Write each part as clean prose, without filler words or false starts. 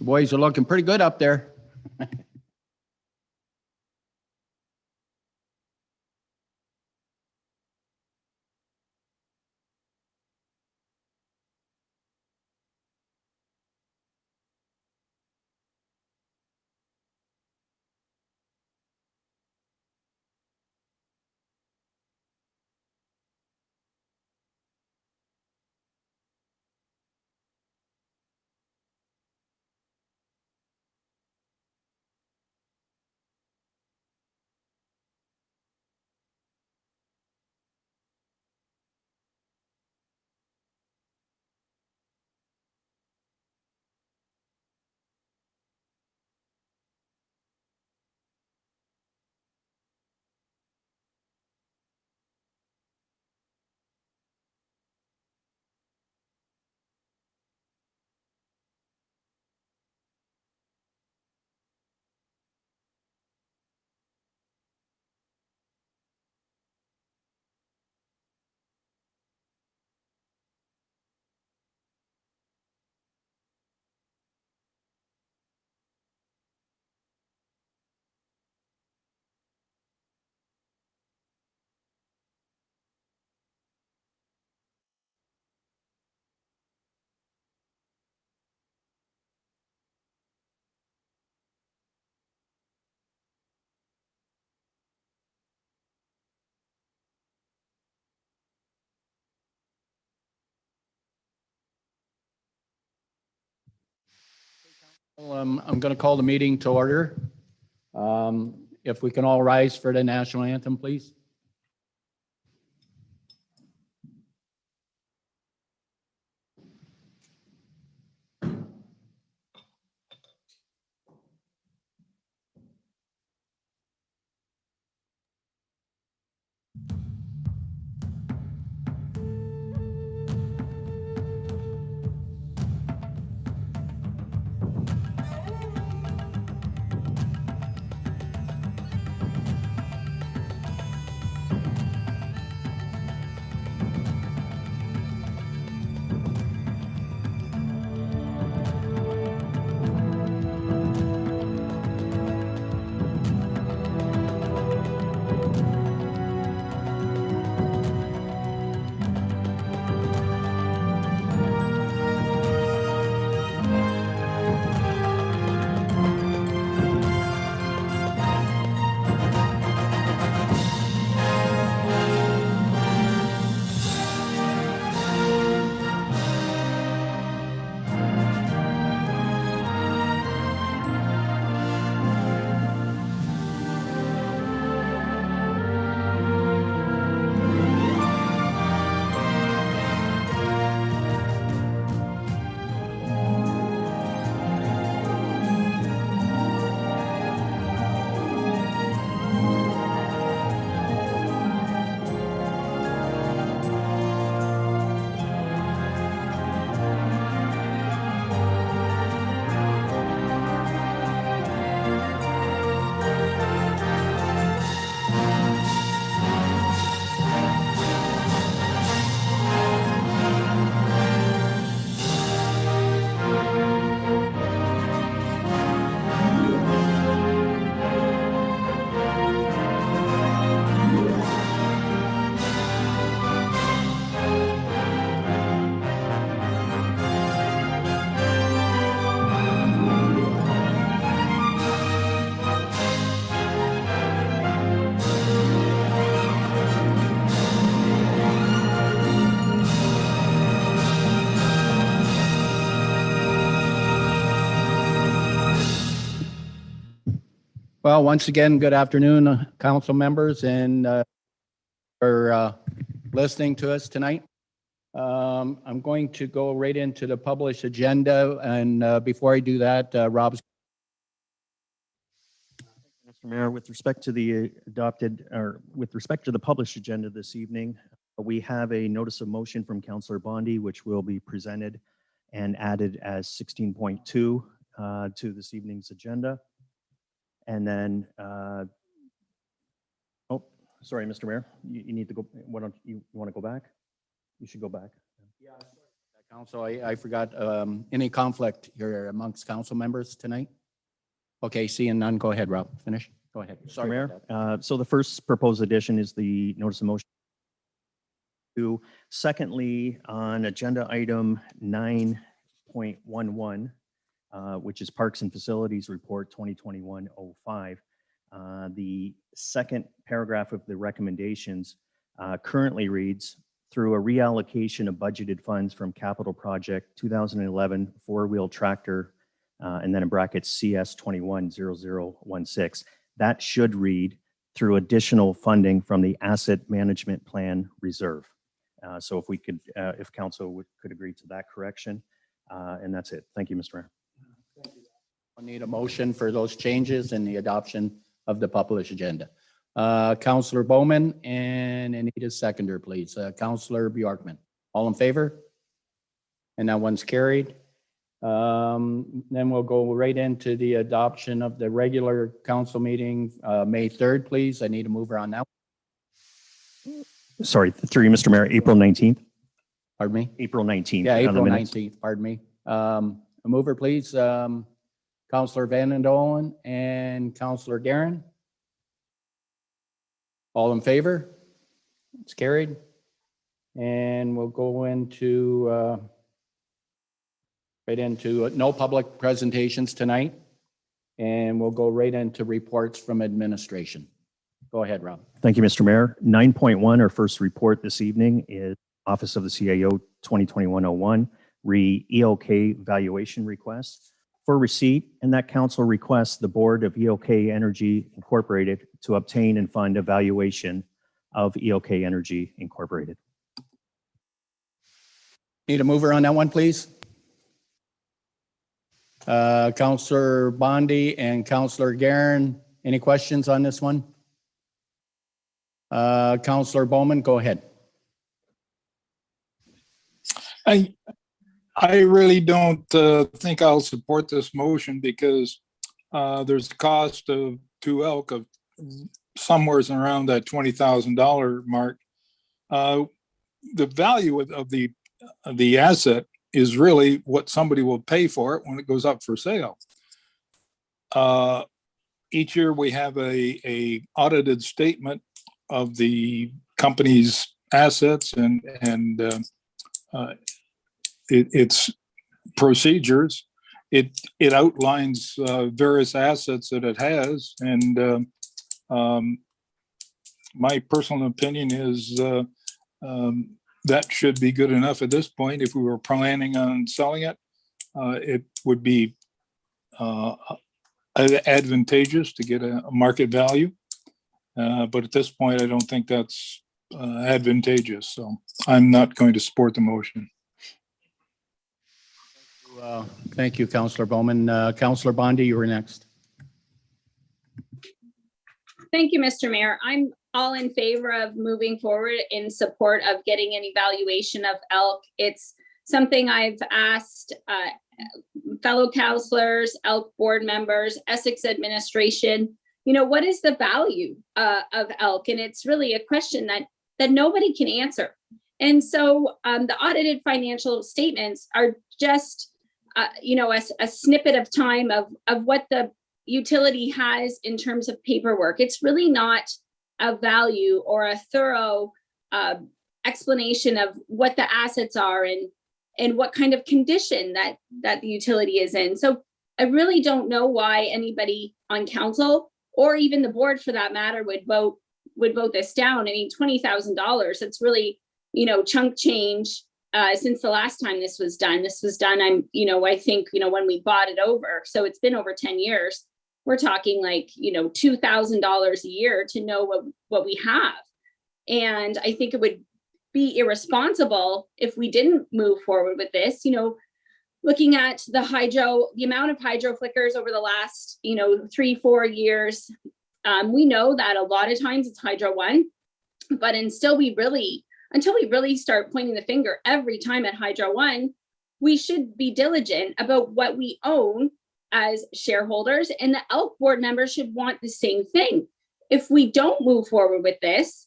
The boys are looking pretty good up there. I'm going to call the meeting to order. If we can all rise for the national anthem, please. Well, once again, good afternoon, council members, and for listening to us tonight. I'm going to go right into the published agenda, and before I do that, Rob's. Mr. Mayor, with respect to the with respect to the published agenda this evening, we have a notice of motion from Councillor Bondi, which will be presented and added as 16.2 to this evening's agenda. And then, oh, sorry, Mr. Mayor, you need to go. Why don't you want to go back? You should go back. Yeah, Council, I forgot, any conflict here amongst council members tonight? Okay, seeing none, go ahead, Rob, finish. Go ahead. Mr. Sorry about Mayor, so the first proposed addition is the notice of motion. Secondly, on agenda item 9.11, which is Parks and Facilities Report 2021-05, the second paragraph of the recommendations currently reads, through a reallocation of budgeted funds from capital project 2011 four-wheel tractor, and then in brackets CS 210016. That should read through additional funding from the asset management plan reserve. So if we could, if council could agree to that correction, and that's it. Thank you, Mr. Mayor. I need a motion for those changes and the adoption of the published agenda. Councillor Bowman, and Anita seconder, please. Councillor Bjorkman, all in favor? And that one's carried. Then we'll go right into the adoption of the regular council meeting, May 3rd, please. I need a mover on that. Sorry, through you, Mr. Mayor, April 19th. Pardon me? April 19th. Yeah, on the April minutes. 19th, pardon me. A mover, please. Councillor Van den Dolen and Councillor Guerin. All in favor? It's carried. And we'll go into right into no public presentations tonight. And we'll go right into reports from administration. Go ahead, Rob. Thank you, Mr. Mayor. 9.1, our first report this evening is Office of the CAO 2021-01, EOK valuation request for receipt, and that council requests the board of EOK Energy Incorporated to obtain and fund a valuation of EOK Energy Incorporated. Need a mover on that one, please. Councillor Bondi and Councillor Guerin, any questions on this one? Councillor Bowman, go ahead. I really don't think I'll support this motion because there's a cost of to elk of somewhere around that $20,000 mark. The value of the asset is really what somebody will pay for it when it goes up for sale. Each year we have a audited statement of the company's assets and its procedures. It outlines various assets that it has, and my personal opinion is that should be good enough at this point. If we were planning on selling it, it would be advantageous to get a market value. But at this point, I don't think that's advantageous. So I'm not going to support the motion. Thank you, Councillor Bowman. Councillor Bondi, you were next. Thank you, Mr. Mayor. I'm all in favor of moving forward in support of getting an evaluation of elk. It's something I've asked fellow councillors, elk board members, Essex administration, you know, what is the value of elk? And it's really a question that nobody can answer. And so the audited financial statements are just, you know, a snippet of time of what the utility has in terms of paperwork. It's really not a value or a thorough explanation of what the assets are and what kind of condition that the utility is in. So I really don't know why anybody on council or even the board for that matter would vote this down. I mean, $20,000, it's really, you know, chunk change since the last time this was done. This was done, I think, you know, when we bought it over. So it's been over 10 years. We're talking like, you know, $2,000 a year to know what we have. And I think it would be irresponsible if we didn't move forward with this, you know, looking at the amount of hydro flickers over the last, you know, 3-4 years. We know that a lot of times it's Hydro One, but until we really start pointing the finger every time at Hydro One, we should be diligent about what we own as shareholders, and the elk board members should want the same thing. If we don't move forward with this,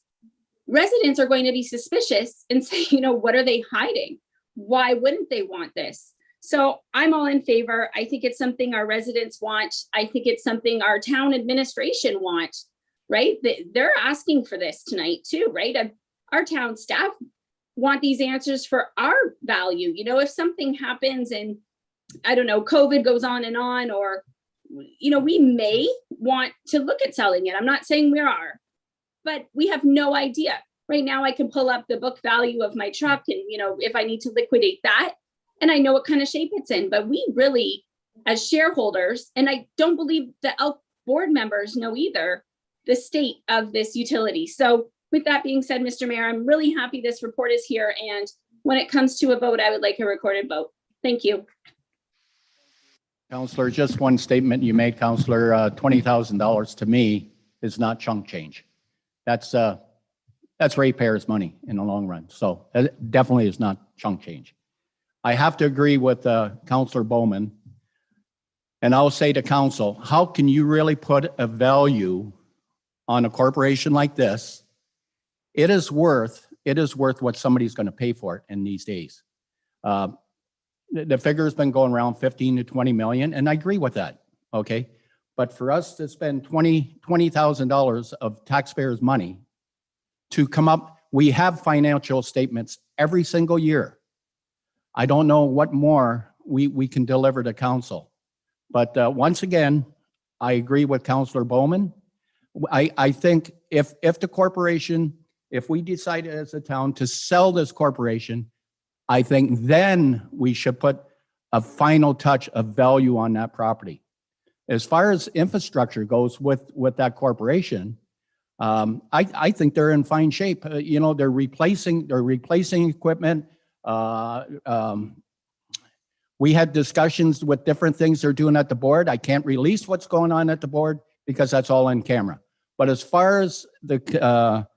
residents are going to be suspicious and say, you know, what are they hiding? why wouldn't they want this? So I'm all in favor. I think it's something our residents want. I think it's something our town administration want, right? They're asking for this tonight too, right? Our town staff want these answers for our value. You know, if something happens and I don't know, COVID goes on, or, you know, we may want to look at selling it. I'm not saying we are, but we have no idea. Right now I can pull up the book value of my truck and, you know, if I need to liquidate that, and I know what kind of shape it's in, but we really, as shareholders, and I don't believe the Elk board members know either, the state of this utility. So with that being said, Mr. Mayor, I'm really happy this report is here. And when it comes to a vote, I would like a recorded vote. Thank you. Counselor, just one statement you made, Counselor, $20,000 to me is not chunk change. That's ratepayers' money in the long run. So that definitely is not chunk change. I have to agree with Counselor Bowman. And I'll say to council, how can you really put a value on a corporation like this? It is worth what somebody's going to pay for it in these days. The figure has been going around 15 to 20 million, and I agree with that, okay? But for us to spend $20,000 of taxpayers' money to come up, we have financial statements every single year. I don't know what more we can deliver to council. But once again, I agree with Councillor Bowman. I think if the corporation, if we decide as a town to sell this corporation, I think then we should put a final touch of value on that property. As far as infrastructure goes with that corporation, I think they're in fine shape. You know, they're replacing equipment. We had discussions with different things they're doing at the board. I can't release what's going on at the board because that's all in camera. But as far as the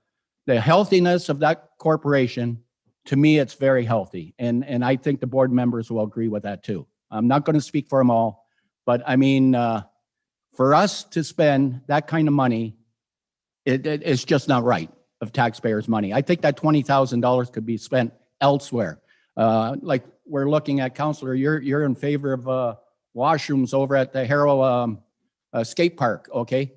healthiness of that corporation, to me, it's very healthy. And I think the board members will agree with that too. I'm not going to speak for them all, but I mean, for us to spend that kind of money, it's just not right of taxpayers' money. I think that $20,000 could be spent elsewhere. Like we're looking at, Councillor, you're in favor of washrooms over at the Harrow skate park, okay?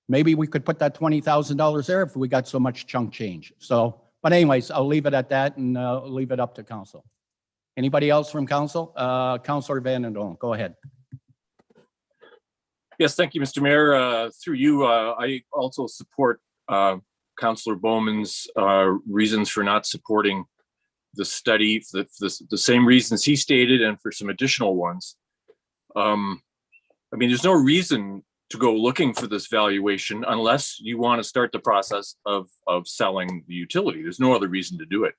Maybe we could put that $20,000 there if we got so much chunk change. So, but anyways, I'll leave it at that and leave it up to council. Anybody else from council? Councillor Van den Dolen, go ahead. Yes, thank you, Mr. Mayor. Through you, I also support Councillor Bowman's reasons for not supporting the study, the same reasons he stated, and for some additional ones. I mean, there's no reason to go looking for this valuation unless you want to start the process of selling the utility. There's no other reason to do it.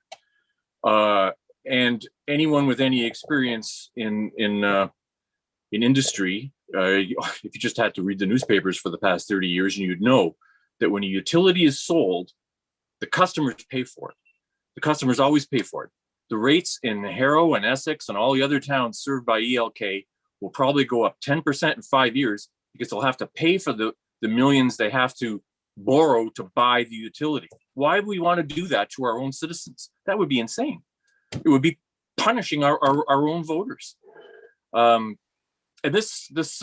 And anyone with any experience in industry, if you just had to read the newspapers for the past 30 years, and you'd know that when a utility is sold, the customers pay for it. The customers always pay for it. The rates in Harrow and Essex and all the other towns served by ELK will probably go up 10% in 5 years because they'll have to pay for the millions they have to borrow to buy the utility. Why would we want to do that to our own citizens? That would be insane. It would be punishing our own voters. And this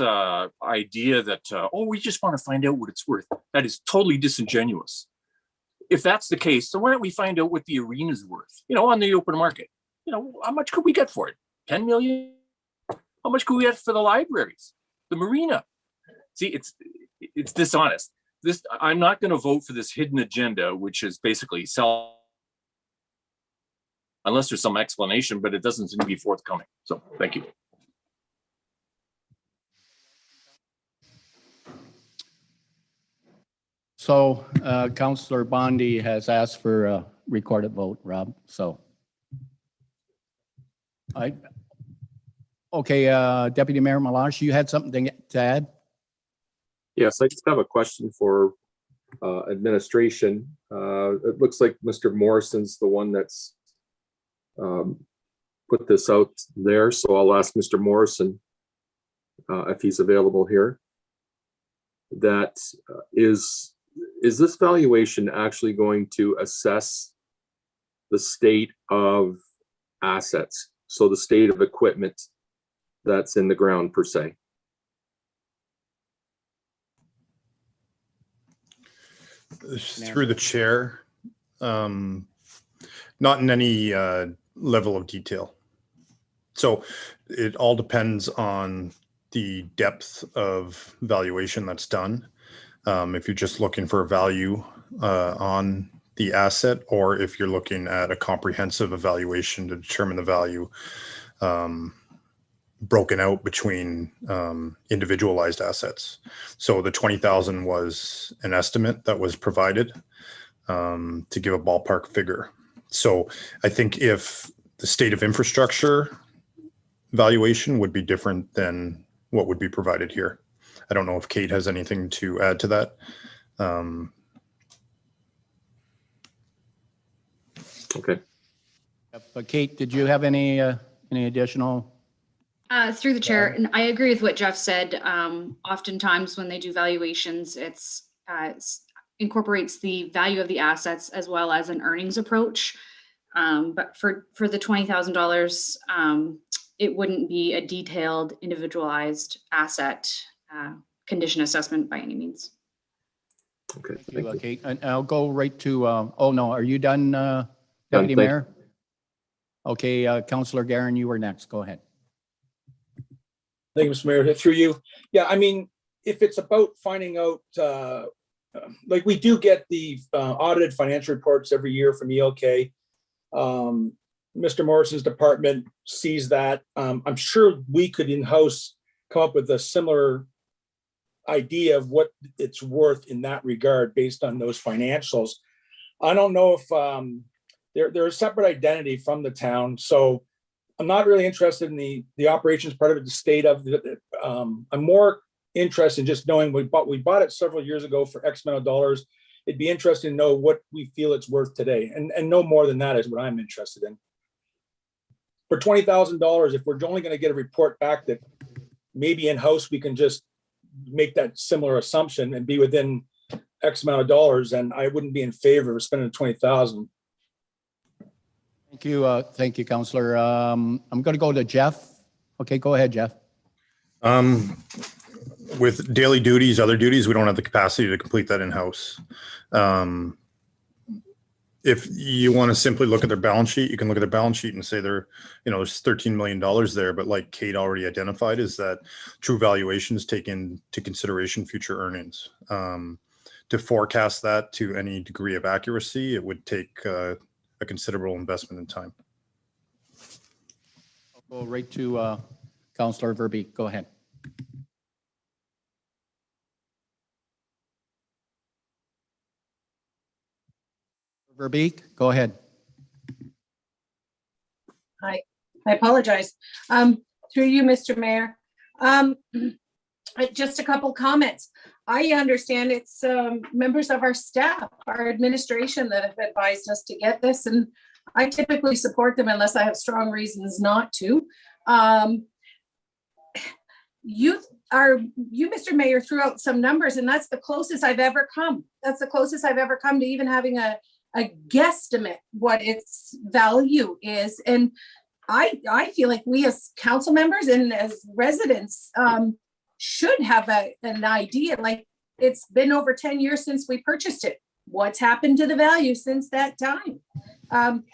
idea that, oh, we just want to find out what it's worth, that is totally disingenuous. If that's the case, then why don't we find out what the arena's worth, you know, on the open market? You know, how much could we get for it? 10 million? How much could we get for the libraries, the marina? See, it's dishonest. I'm not going to vote for this hidden agenda, which is basically sell, unless there's some explanation, but it doesn't seem to be forthcoming. So thank you. So Councillor Bondi has asked for a recorded vote, Rob. So, okay, Deputy Mayor Malash, you had something to add? Yes, I just have a question for administration. It looks like Mr. Morrison's the one that's put this out there, so I'll ask Mr. Morrison if he's available here. That is this valuation actually going to assess the state of assets So the state of equipment that's in the ground per se. Through the chair, not in any level of detail. So it all depends on the depth of valuation that's done. If you're just looking for a value on the asset, or if you're looking at a comprehensive evaluation to determine the value broken out between individualized assets. So the 20,000 was an estimate that was provided to give a ballpark figure. So I think if the state of infrastructure valuation would be different than what would be provided here. I don't know if Kate has anything to add to that. Okay. But Kate, did you have any additional? Through the chair, and I agree with what Jeff said. Oftentimes when they do valuations, it's incorporates the value of the assets as well as an earnings approach. But for the $20,000, it wouldn't be a detailed, individualized asset condition assessment by any means. Okay. Thank you, Thank you. Kate. And I'll go right to, oh no, are you done, Deputy thank- Mayor? Okay, Councillor Garin, you were next. Go ahead. Thank you, Mr. Mayor. Through you. Yeah, I mean, if it's about finding out, like we do get the audited financial reports every year from ELK. Mr. Morrison's department sees that. I'm sure we could in-house come up with a similar idea of what it's worth in that regard based on those financials. I don't know if they're a separate identity from the town, so I'm not really interested in the operations part of it, the state of it. I'm more interested in just knowing we bought it several years ago for X amount of dollars. It'd be interesting to know what we feel it's worth today, and no more than that is what I'm interested in. For $20,000, if we're only going to get a report back that maybe in-house we can just make that similar assumption and be within X amount of dollars, and I wouldn't be in favor of spending 20,000. Thank you, Councillor. I'm going to go to Jeff. Okay, go ahead, Jeff. With daily duties, other duties, we don't have the capacity to complete that in-house. If you want to simply look at their balance sheet, you can look at their balance sheet and say there's $13 million there, but like Kate already identified, is that true valuations take into consideration future earnings. To forecast that to any degree of accuracy, it would take a considerable investment in time. I'll go right to Councillor Verbeek. Go ahead. Verbeek, go ahead. Hi, I apologize. Through you, Mr. Mayor. Just a couple comments. I understand it's members of our staff, our administration that have advised us to get this, and I typically support them unless I have strong reasons not to. You, Mr. Mayor, threw out some numbers, and that's the closest I've ever come. That's the closest I've ever come to even having a guesstimate what its value is. And I feel like we as council members and as residents should have an idea. Like, it's been over 10 years since we purchased it. What's happened to the value since that time?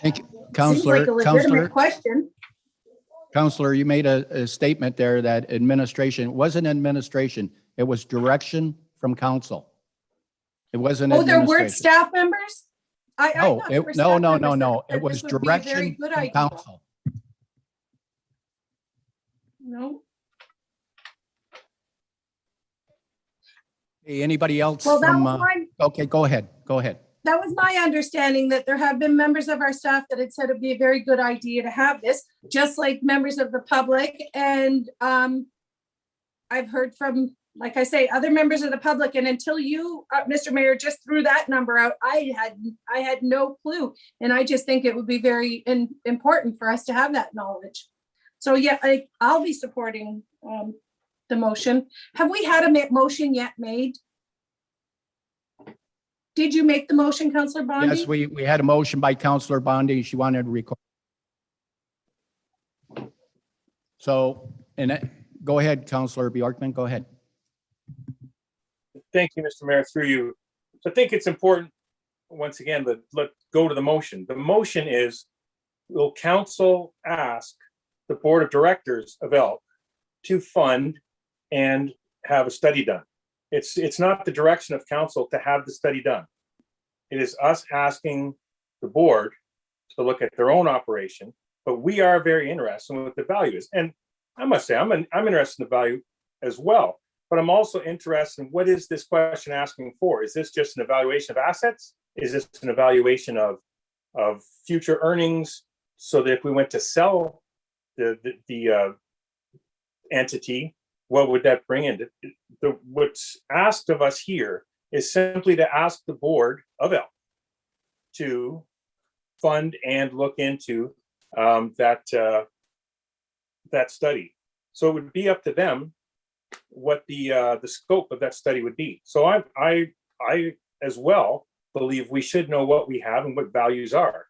Thank you, Seems Councillor. like a legitimate question. Councillor, you made a statement there that administration wasn't administration. It was direction from council. It wasn't. Oh, there weren't administration. staff members? I No, thought there were no, staff no, members no, that no. said It was this would be a very direction good from idea. council. No. Hey, anybody else Well, that from? was my Okay, go ahead. Go ahead. that was my understanding, that there have been members of our staff that had said it'd be a very good idea to have this, just like members of the public. And I've heard from, like I say, other members of the public. And until you, Mr. Mayor, just threw that number out, I had no clue. And I just think it would be very important for us to have that knowledge. So yeah, I'll be supporting the motion. Have we had a motion yet made? Did you make the motion, Councillor Bondi? Yes, we had a motion by Councillor Bondi. She wanted to record. So, go ahead, Counselor Bjorkman, go ahead. Thank you, Mr. Mayor, through you. So I think it's important, once again, let's go to the motion. The motion is, will council ask the board of directors of ELK to fund and have a study done? It's not the direction of council to have the study done. It is us asking the board to look at their own operation, but we are very interested in what the value is. And I must say, I'm interested in the value as well, but I'm also interested in what is this question asking for? Is this just an evaluation of assets? Is this an evaluation of future earnings? So that if we went to sell the entity, what would that bring in? What's asked of us here is simply to ask the board of ELK to fund and look into that study. So it would be up to them what the scope of that study would be. So I as well believe we should know what we have and what values are.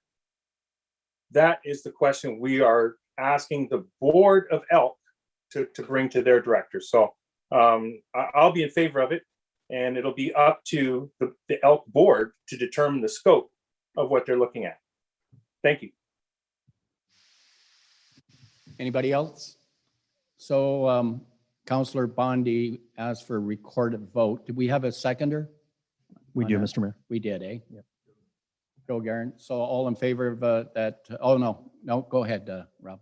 That is the question we are asking the board of ELK to bring to their directors. So I'll be in favor of it, and it'll be up to the ELK board to determine the scope of what they're looking at. Thank you. Anybody else? So Counselor Bondi asked for a recorded vote. Did we have a seconder? We on do, that? Mr. Mayor. We did, eh? Yep. Joe Garen. So all in favor of that? Oh, no, go ahead, Rob.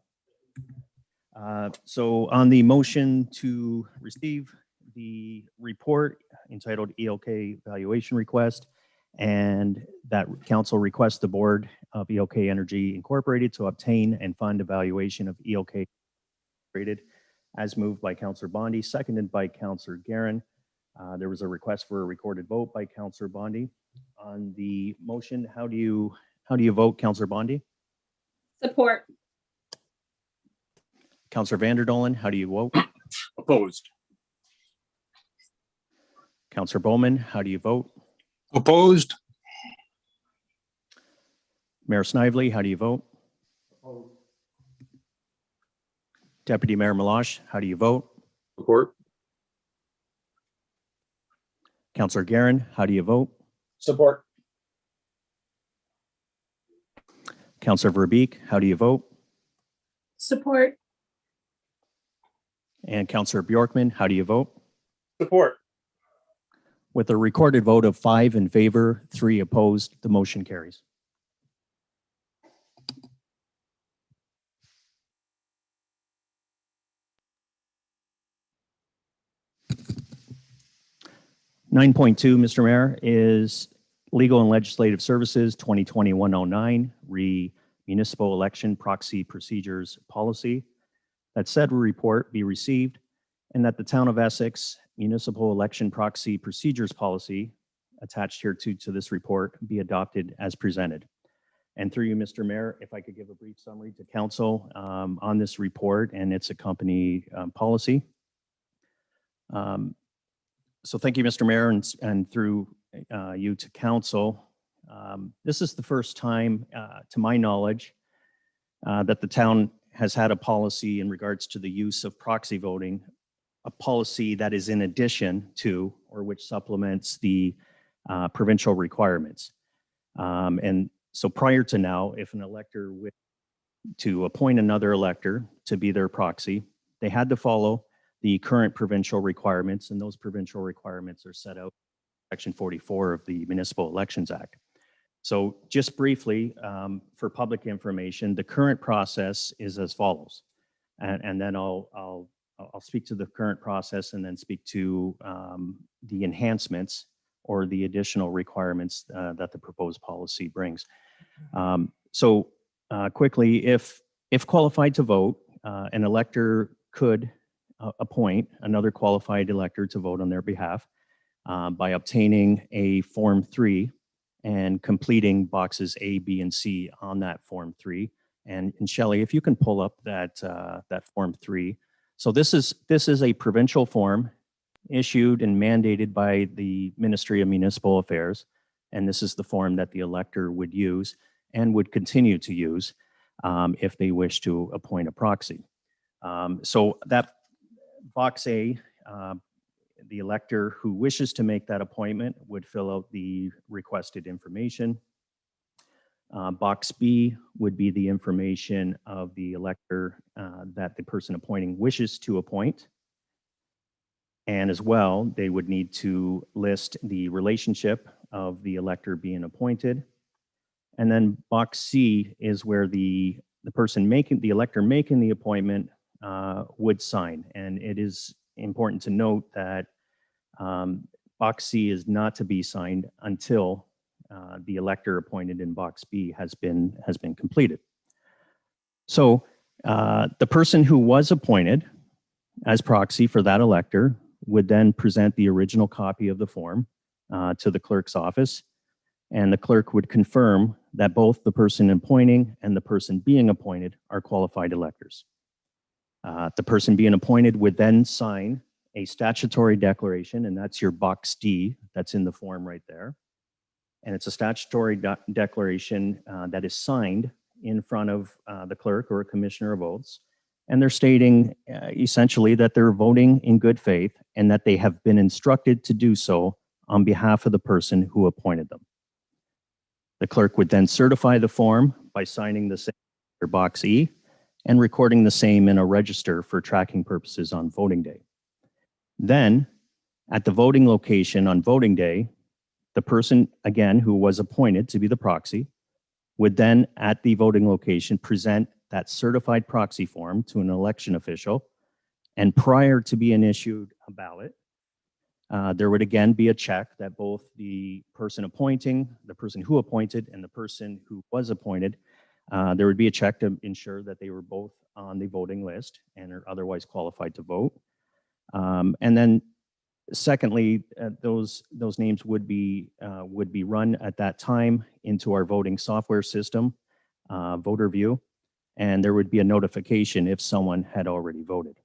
So on the motion to receive the report entitled ELK Valuation Request, and that council requests the board of ELK Energy Incorporated to obtain and fund evaluation of ELK Incorporated, as moved by Councillor Bondi, seconded by Councillor Guerin. There was a request for a recorded vote by Councillor Bondi. On the motion, how do you vote, Councillor Bondi? Support. Councillor Vanderdolen, how do you vote? Opposed. Councillor Bowman, how do you vote? Opposed? Mayor Snively, how do you vote? Deputy Mayor Milosh, how do you vote? Support? Councillor Guerin, how do you vote? Support. Councillor Verbeek, how do you vote? Support. And Councillor Bjorkman, how do you vote? Support. With a recorded vote of 5 in favor, 3 opposed, the motion carries. Nine point two, Mr. Mayor, is Legal and Legislative Services 2020-109, Municipal Election Proxy Procedures Policy. That said report be received, and that the Town of Essex Municipal Election Proxy Procedures Policy attached here to this report be adopted as presented. And through you, Mr. Mayor, if I could give a brief summary to council on this report and its accompanying policy. So thank you, Mr. Mayor, and through you to council. This is the first time, to my knowledge, that the town has had a policy in regards to the use of proxy voting, a policy that is in addition to, or which supplements the provincial requirements. And so prior to now, if an elector wished to appoint another elector to be their proxy, they had to follow the current provincial requirements, and those provincial requirements are set out in Section 44 of the Municipal Elections Act. So just briefly, for public information, the current process is as follows, and then I'll speak to the current process and then speak to the enhancements or the additional requirements that the proposed policy brings. So quickly, if qualified to vote, an elector could appoint another qualified elector to vote on their behalf by obtaining a Form 3 and completing boxes A, B, and C on that Form 3. And Shelley, if you can pull up that Form 3. So this is a provincial form issued and mandated by the Ministry of Municipal Affairs. And this is the form that the elector would use and would continue to use if they wish to appoint a proxy. So that box A, the elector who wishes to make that appointment would fill out the requested information. Box B would be the information of the elector that the person appointing wishes to appoint. And as well, they would need to list the relationship of the elector being appointed. And then box C is where the elector making the appointment would sign. And it is important to note that box C is not to be signed until the elector appointed in box B has been completed. So the person who was appointed as proxy for that elector would then present the original copy of the form to the clerk's office, and the clerk would confirm that both the person appointing and the person being appointed are qualified electors. The person being appointed would then sign a statutory declaration, and that's your box D that's in the form right there. And it's a statutory declaration that is signed in front of the clerk or a commissioner of oaths. And they're stating essentially that they're voting in good faith and that they have been instructed to do so on behalf of the person who appointed them. The clerk would then certify the form by signing the same for box E and recording the same in a register for tracking purposes on voting day. Then, at the voting location on voting day, the person, again, who was appointed to be the proxy, would then, at the voting location, present that certified proxy form to an election official. And prior to being issued a ballot, there would again be a check that both the person appointing, the person who appointed, and the person who was appointed, there would be a check to ensure that they were both on the voting list and are otherwise qualified to vote. And then secondly, those names would be run at that time into our voting software system, Voter View, and there would be a notification if someone had already voted.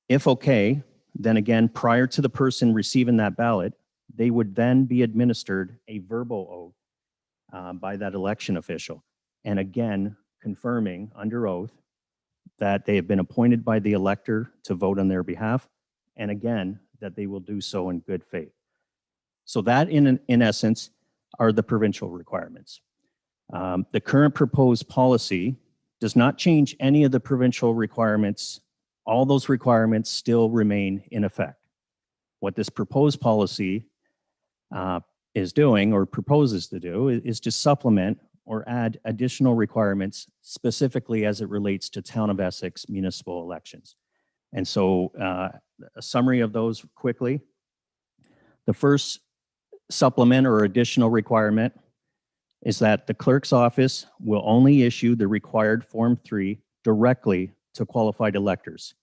If okay, then again, prior to the person receiving that ballot, they would then be administered a verbal oath by that election official. And again, confirming under oath that they have been appointed by the elector to vote on their behalf, and again, that they will do so in good faith. So that, in essence, are the provincial requirements. The current proposed policy does not change any of the provincial requirements. All those requirements still remain in effect. What this proposed policy is doing or proposes to do is to supplement or add additional requirements specifically as it relates to Town of Essex municipal elections. And so a summary of those quickly. The first supplement or additional requirement is that the clerk's office will only issue the required Form 3 directly to qualified electors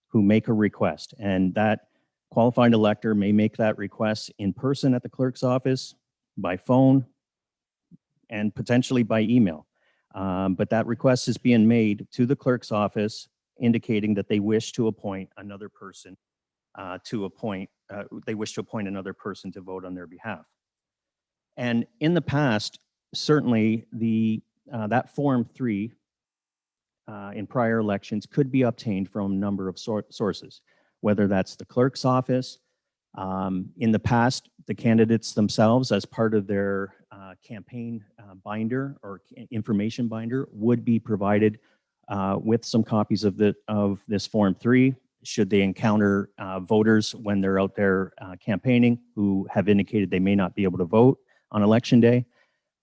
who make a request. And that qualified elector may make that request in person at the clerk's office, by phone, and potentially by email. But that request is being made to the clerk's office indicating that they wish to appoint another person they wish to appoint another person to vote on their behalf. And in the past, certainly that Form 3 in prior elections could be obtained from a number of sources, whether that's the clerk's office. In the past, the candidates themselves, as part of their campaign binder or information binder, would be provided with some copies of this Form 3 should they encounter voters when they're out there campaigning who have indicated they may not be able to vote on election day.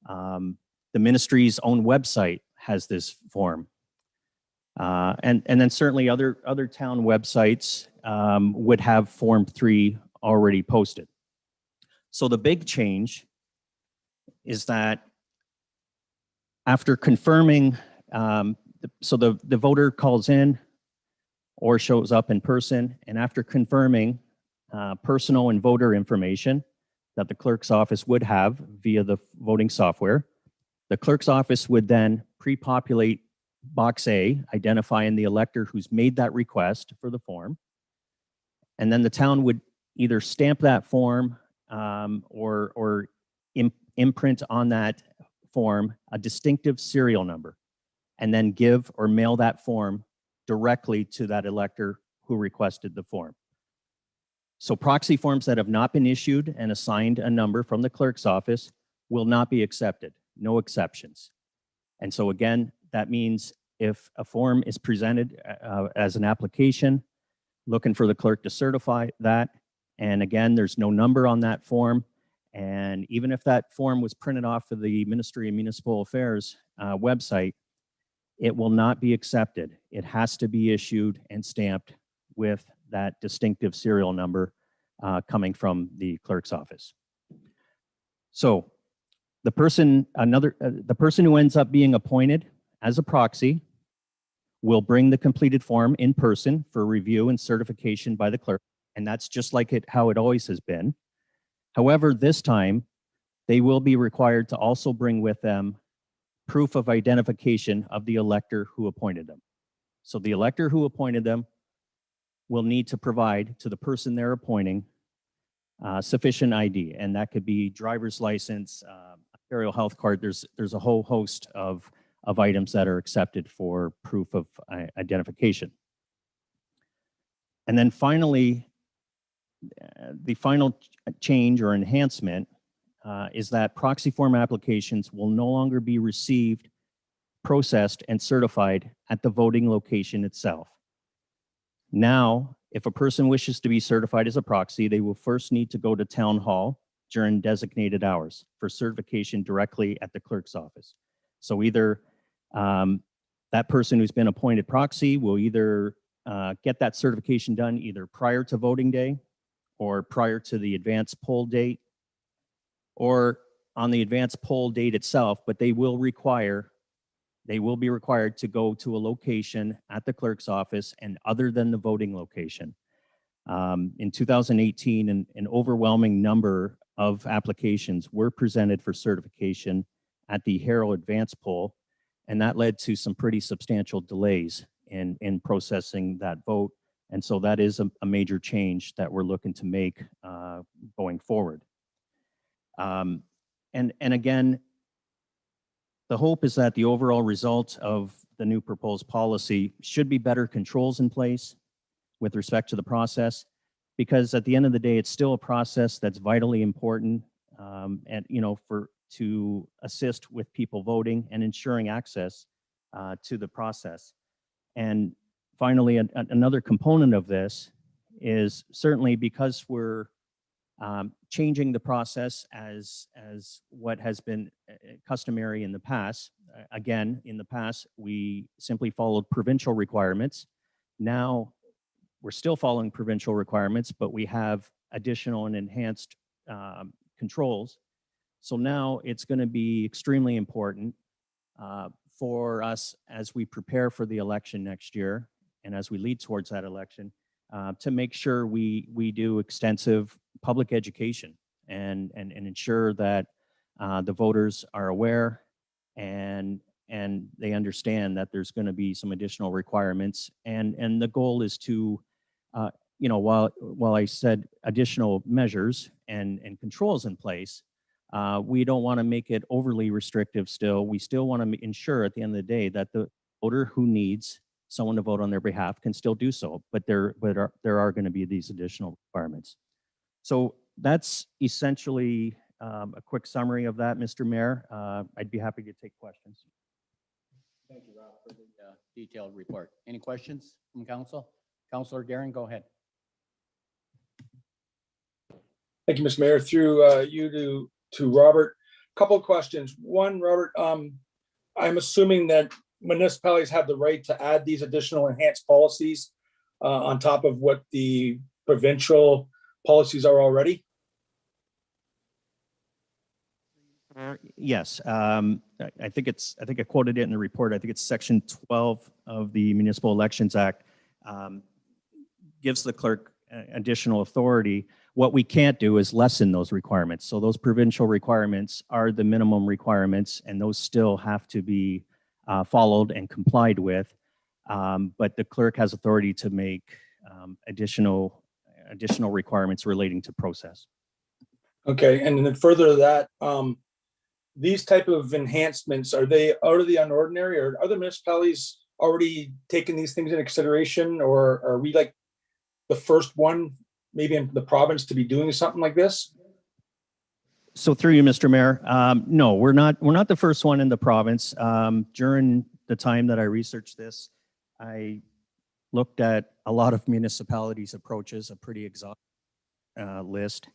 The ministry's own website has this form. And then certainly other town websites would have Form 3 already posted. So the big change is that after confirming, so the voter calls in or shows up in person, and after confirming personal and voter information that the clerk's office would have via the voting software, the clerk's office would then pre-populate box A, identifying the elector who's made that request for the form. And then the town would either stamp that form or imprint on that form a distinctive serial number, and then give or mail that form directly to that elector who requested the form. So proxy forms that have not been issued and assigned a number from the clerk's office will not be accepted, no exceptions. And so again, that means if a form is presented as an application, looking for the clerk to certify that, and again, there's no number on that form, and even if that form was printed off of the Ministry of Municipal Affairs website, it will not be accepted. It has to be issued and stamped with that distinctive serial number coming from the clerk's office. So the person who ends up being appointed as a proxy will bring the completed form in person for review and certification by the clerk, and that's just like how it always has been. However, this time, they will be required to also bring with them proof of identification of the elector who appointed them. So the elector who appointed them will need to provide to the person they're appointing sufficient ID, and that could be driver's license, Ontario health card. There's a whole host of items that are accepted for proof of identification. And then finally, the final change or enhancement is that proxy form applications will no longer be received, processed, and certified at the voting location itself. Now, if a person wishes to be certified as a proxy, they will first need to go to town hall during designated hours for certification directly at the clerk's office. So either that person who's been appointed proxy will either get that certification done either prior to voting day or prior to the advance poll date or on the advance poll date itself, but they will be required to go to a location at the clerk's office and other than the voting location. In 2018, an overwhelming number of applications were presented for certification at the Herald advance poll, and that led to some pretty substantial delays in processing that vote. And so that is a major change that we're looking to make going forward. And again, the hope is that the overall result of the new proposed policy should be better controls in place with respect to the process, because at the end of the day, it's still a process that's vitally important and to assist with people voting and ensuring access to the process. And finally, another component of this is certainly because we're changing the process as what has been customary in the past. Again, in the past, we simply followed provincial requirements. Now, we're still following provincial requirements, but we have additional and enhanced controls. So now it's going to be extremely important for us as we prepare for the election next year and as we lead towards that election to make sure we do extensive public education and ensure that the voters are aware and they understand that there's going to be some additional requirements. And the goal is to, while I said additional measures and controls in place, we don't want to make it overly restrictive still. We still want to ensure at the end of the day that the voter who needs someone to vote on their behalf can still do so, but there are going to be these additional requirements. So that's essentially a quick summary of that, Mr. Mayor. I'd be happy to take questions. Thank you, Rob, for the detailed report. Any questions from council? Councillor Guerin, go ahead. Thank you, Mr. Mayor. Through you to Robert, a couple of questions. One, Robert, I'm assuming that municipalities have the right to add these additional enhanced policies on top of what the provincial policies are already? Yes, I think I quoted it in the report. I think it's section 12 of the Municipal Elections Act gives the clerk additional authority. What we can't do is lessen those requirements. So those provincial requirements are the minimum requirements, and those still have to be followed and complied with. But the clerk has authority to make additional requirements relating to process. Okay, and then further to that, these type of enhancements, are they out of the unordinary, or other municipalities already taken these things into consideration, or are we like the first one, maybe in the province, to be doing something like this? So through you, Mr. Mayor, no, we're not the first one in the province. During the time that I researched this, I looked at a lot of municipalities' approaches, a pretty exhaustive list.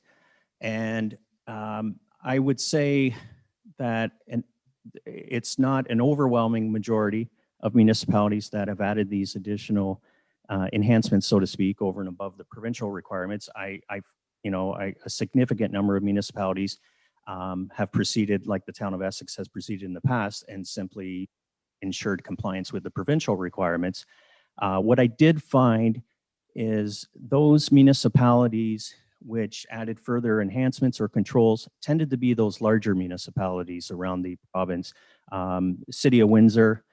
And I would say that it's not an overwhelming majority of municipalities that have added these additional enhancements, so to speak, over and above the provincial requirements. A significant number of municipalities have proceeded like the town of Essex has proceeded in the past and simply ensured compliance with the provincial requirements. What I did find is those municipalities which added further enhancements or controls tended to be those larger municipalities around the province. City of Windsor,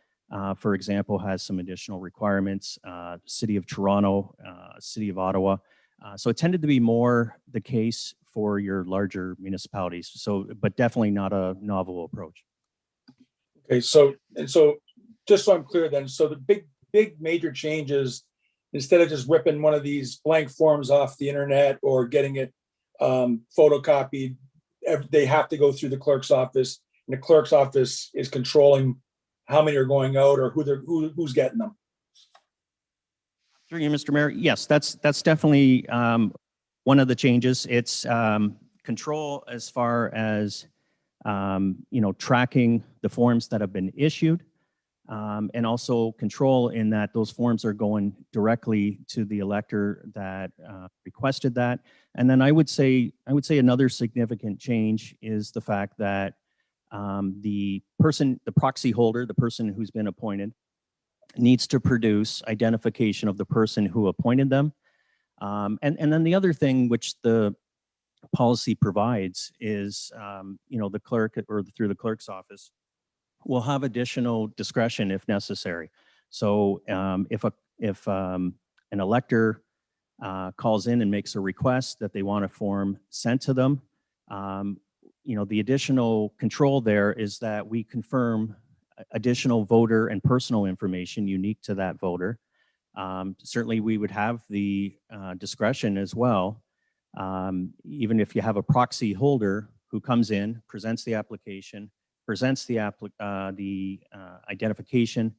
for example, has some additional requirements. City of Toronto, City of Ottawa. So it tended to be more the case for your larger municipalities. So, but definitely not a novel approach. Okay, so just so I'm clear then, so the big major changes, instead of just ripping one of these blank forms off the internet or getting it photocopied, they have to go through the clerk's office, and the clerk's office is controlling how many are going out or who's getting them. Through you, Mr. Mayor, yes, that's definitely one of the changes. It's control as far as tracking the forms that have been issued, and also control in that those forms are going directly to the elector that requested that. And then I would say another significant change is the fact that the proxy holder, the person who's been appointed, needs to produce identification of the person who appointed them. And then the other thing which the policy provides is, the clerk or through the clerk's office will have additional discretion if necessary. So if an elector calls in and makes a request that they want a form sent to them, the additional control there is that we confirm additional voter and personal information unique to that voter. Certainly we would have the discretion as well, even if you have a proxy holder who comes in, presents the application, presents the identification,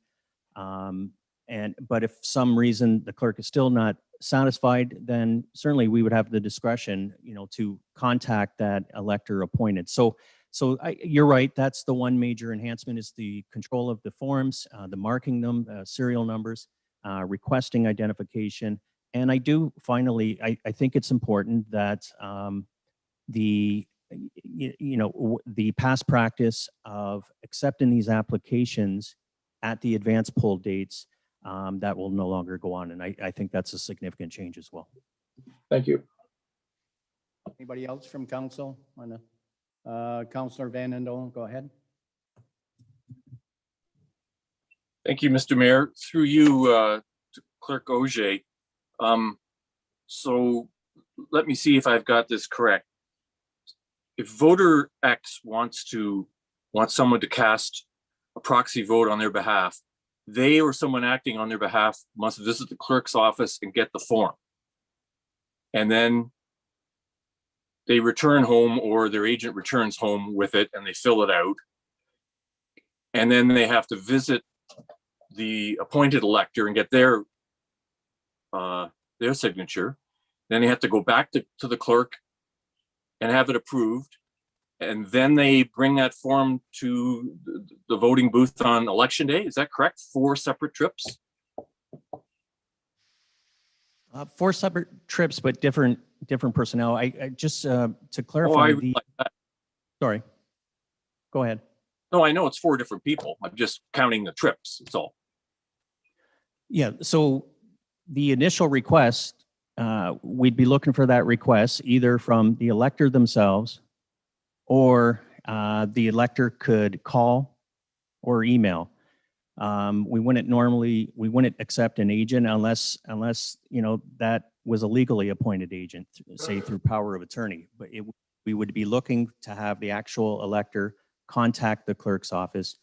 but if some reason the clerk is still not satisfied, then certainly we would have the discretion, to contact that elector appointed. So you're right. That's the one major enhancement is the control of the forms, the marking them, serial numbers, requesting identification. And I do finally, I think it's important that the past practice of accepting these applications at the advance poll dates, that will no longer go on. And I think that's a significant change as well. Thank you. Anybody else from council? Councillor Van Andel, go ahead. Thank you, Mr. Mayor. Through you, to Clerk Auger. So let me see if I've got this correct. If voter X wants someone to cast a proxy vote on their behalf, they or someone acting on their behalf must visit the clerk's office and get the form. And then they return home, or their agent returns home with it and they fill it out. And then they have to visit the appointed elector and get their signature. Then they have to go back to the clerk and have it approved. And then they bring that form to the voting booth on election day. Is that correct? 4 separate trips? 4 separate trips, but different personnel. I just to clarify sorry, go ahead. No, I know it's 4 different people. I'm just counting the trips. That's all. Yeah. So the initial request, we'd be looking for that request either from the elector themselves, or the elector could call or email. We wouldn't accept an agent unless that was a legally appointed agent, say through power of attorney. But we would be looking to have the actual elector contact the clerk's office.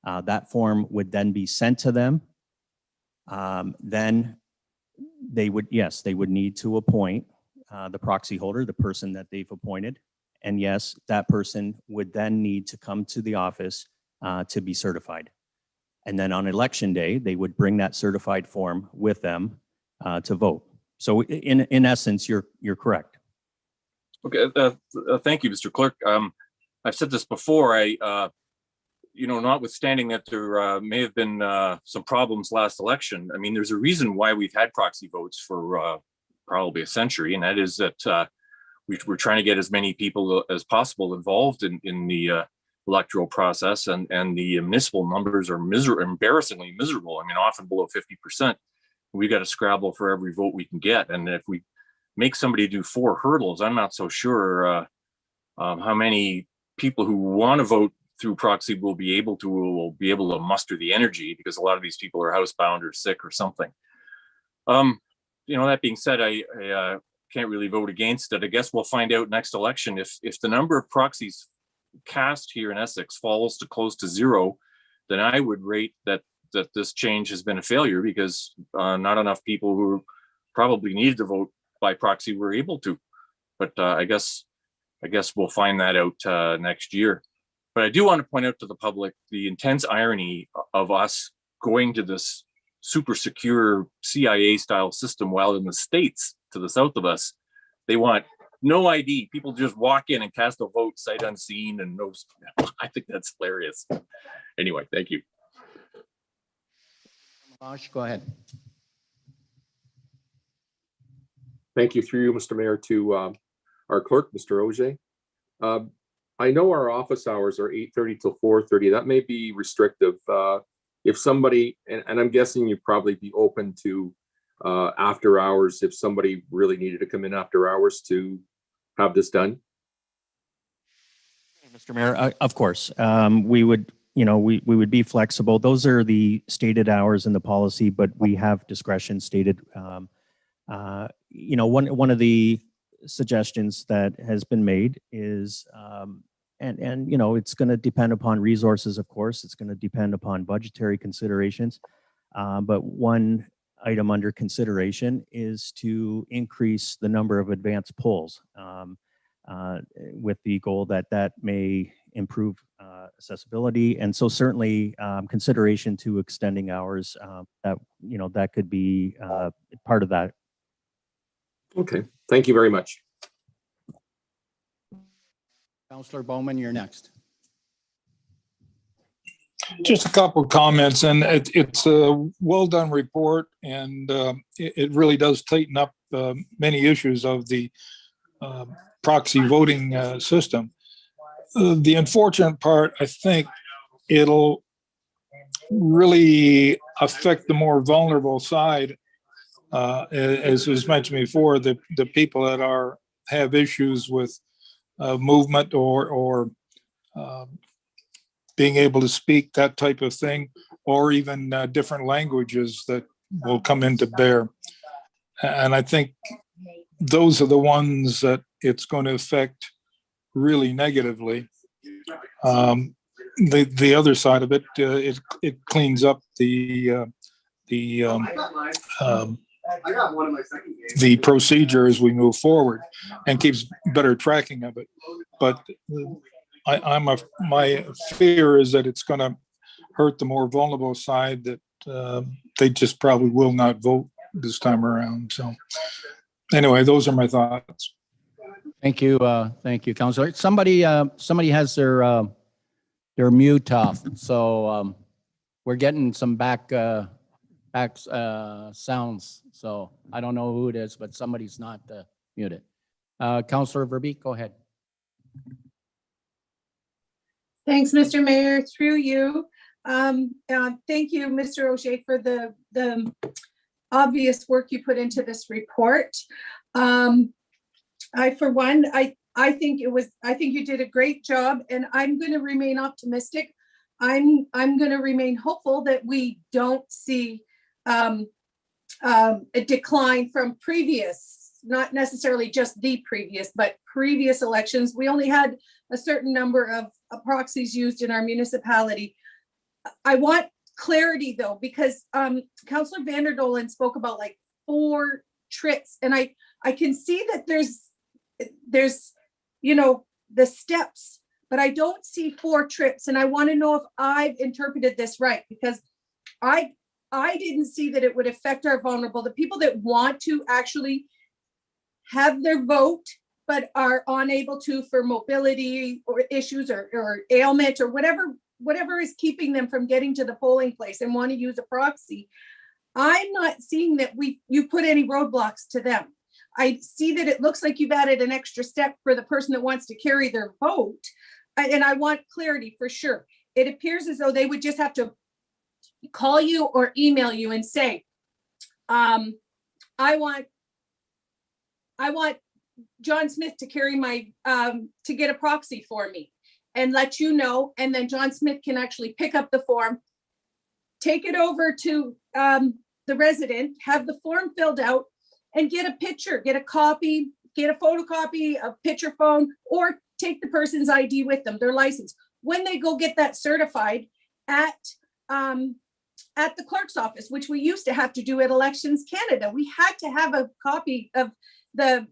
That form would then be sent to them. Then they would, yes, they would need to appoint the proxy holder, the person that they've appointed. And yes, that person would then need to come to the office to be certified. And then on election day, they would bring that certified form with them to vote. So in essence, you're correct. Okay, thank you, Mr. Clerk. I've said this before. Notwithstanding that there may have been some problems last election, I mean, there's a reason why we've had proxy votes for probably a century, and that is that we're trying to get as many people as possible involved in the electoral process, and the municipal numbers are embarrassingly miserable. I mean, often below 50%. We got to scrabble for every vote we can get, and if we make somebody do 4 hurdles, I'm not so sure how many people who want to vote through proxy will be able to muster the energy, because a lot of these people are housebound or sick or something. That being said, I can't really vote against it. I guess we'll find out next election if the number of proxies cast here in Essex falls to close to 0, then I would rate that this change has been a failure, because not enough people who probably needed to vote by proxy were able to. But I guess we'll find that out next year. But I do want to point out to the public the intense irony of us going to this super secure CIA style system, while in the States to the south of us, they want no ID. People just walk in and cast a vote sight unseen, and no. I think that's hilarious. Anyway, thank you. Go ahead. Thank you, through you, Mr. Mayor, to our clerk, Mr. Auger. I know our office hours are 8:30 till 4:30. That may be restrictive. If somebody, and I'm guessing you'd probably be open to after hours if somebody really needed to come in after hours to have this done. Mr. Mayor, of course, we would, we would be flexible. Those are the stated hours in the policy, but we have discretion stated. One of the suggestions that has been made is, it's going to depend upon resources, of course. It's going to depend upon budgetary considerations. But one item under consideration is to increase the number of advanced polls, with the goal that may improve accessibility. And so certainly consideration to extending hours, that could be part of that. Okay, thank you very much. Councillor Bowman, you're next. Just a couple of comments, and it's a well-done report, and it really does tighten up many issues of the proxy voting system. The unfortunate part, I think it'll really affect the more vulnerable side, as was mentioned before, the people that have issues with movement or being able to speak, that type of thing, or even different languages that will come into bear. And I think those are the ones that it's going to affect really negatively. The other side of it, it cleans up the procedure as we move forward and keeps better tracking of it. But my fear is that it's going to hurt the more vulnerable side, that they just probably will not vote this time around. So anyway, those are my thoughts. Thank you, Councillor. Somebody has their mute off, so we're getting some back sounds. So I don't know who it is, but somebody's not muted. Councillor Verbeek, go ahead. Thanks, Mr. Mayor, through you. Thank you, Mr. Auger, for the obvious work you put into this report. For one, I think you did a great job, and I'm going to remain optimistic. I'm going to remain hopeful that we don't see a decline from previous, not necessarily just the previous, but previous elections. We only had a certain number of proxies used in our municipality. I want clarity though, because Councillor Vanderdolen spoke about like 4 trips, and I can see that there's you know, the steps, but I don't see 4 trips, and I want to know if I've interpreted this right, because I didn't see that it would affect our vulnerable, the people that want to actually have their vote but are unable to for mobility or issues or ailment or whatever is keeping them from getting to the polling place and want to use a proxy. I'm not seeing that you put any roadblocks to them. I see that it looks like you've added an extra step for the person that wants to carry their vote. And I want clarity for sure. It appears as though they would just have to call you or email you and say, I want John Smith to carry my, to get a proxy for me, and let you know. And then John Smith can actually pick up the form, take it over to the resident, have the form filled out, and get a picture, get a copy, get a photocopy, a picture phone, or take the person's ID with them, their license. When they go get that certified at the clerk's office, which we used to have to do at Elections Canada, we had to have a copy of the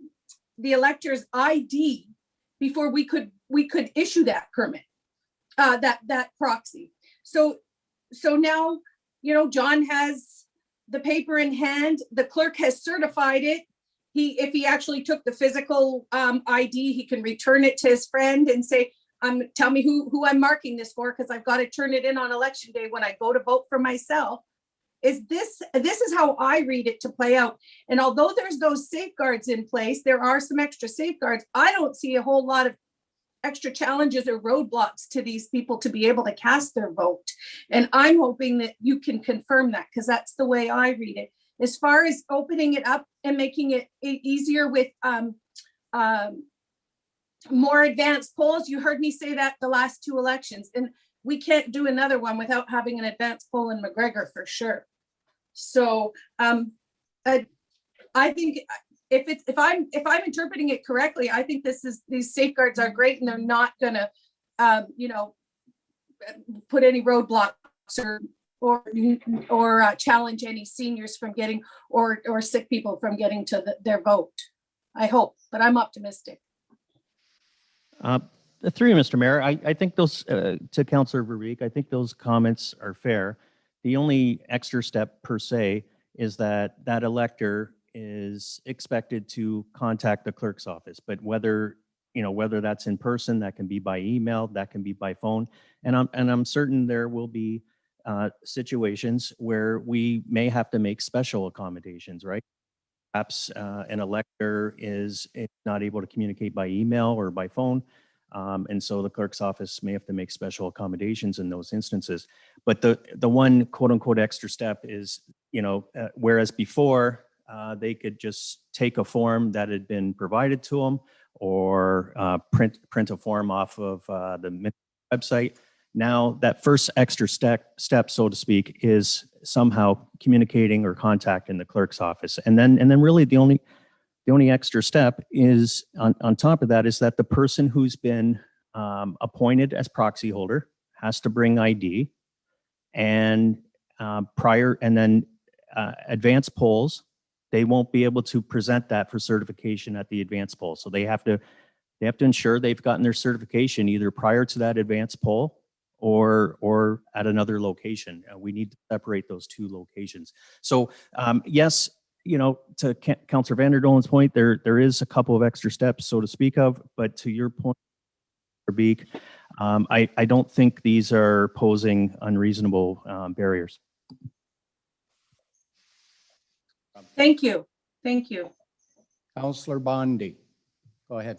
elector's ID before we could issue that permit, that proxy. So now, you know, John has the paper in hand, the clerk has certified it. If he actually took the physical ID, he can return it to his friend and say, tell me who I'm marking this for, because I've got to turn it in on election day when I go to vote for myself. This is how I read it to play out. And although there's those safeguards in place, there are some extra safeguards. I don't see a whole lot of extra challenges or roadblocks to these people to be able to cast their vote. And I'm hoping that you can confirm that, because that's the way I read it. As far as opening it up and making it easier with more advanced polls, you heard me say that the last 2 elections, and we can't do another one without having an advanced poll in McGregor for sure. So I think if I'm interpreting it correctly, I think these safeguards are great, and they're not gonna put any roadblocks or challenge any seniors from getting or sick people from getting to their vote. I hope, but I'm optimistic. Through you, Mr. Mayor, I think those, to Councillor Verbeek, I think those comments are fair. The only extra step per se is that elector is expected to contact the clerk's office, but whether that's in person, that can be by email, that can be by phone. And I'm certain there will be situations where we may have to make special accommodations, right? Perhaps an elector is not able to communicate by email or by phone. And so the clerk's office may have to make special accommodations in those instances. But the one quote unquote extra step is, whereas before they could just take a form that had been provided to them or print a form off of the website. Now that first extra step, so to speak, is somehow communicating or contacting the clerk's office. And then really the only extra step is on top of that is that the person who's been appointed as proxy holder has to bring ID, and advanced polls, they won't be able to present that for certification at the advanced poll. So they have to ensure they've gotten their certification either prior to that advanced poll or at another location. We need to separate those 2 locations. So yes, to Councillor Vanderdolen's point, there is a couple of extra steps, so to speak of, but to your point, Beek, I don't think these are posing unreasonable barriers. Thank you. Thank you. Councillor Bondi, go ahead.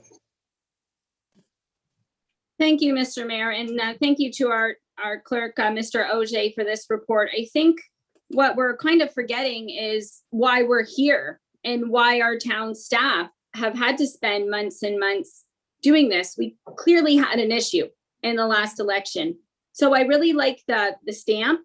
Thank you, Mr. Mayor, and thank you to our clerk, Mr. Auger, for this report. I think what we're kind of forgetting is why we're here and why our town staff have had to spend months and months doing this. We clearly had an issue in the last election. So I really like the stamp.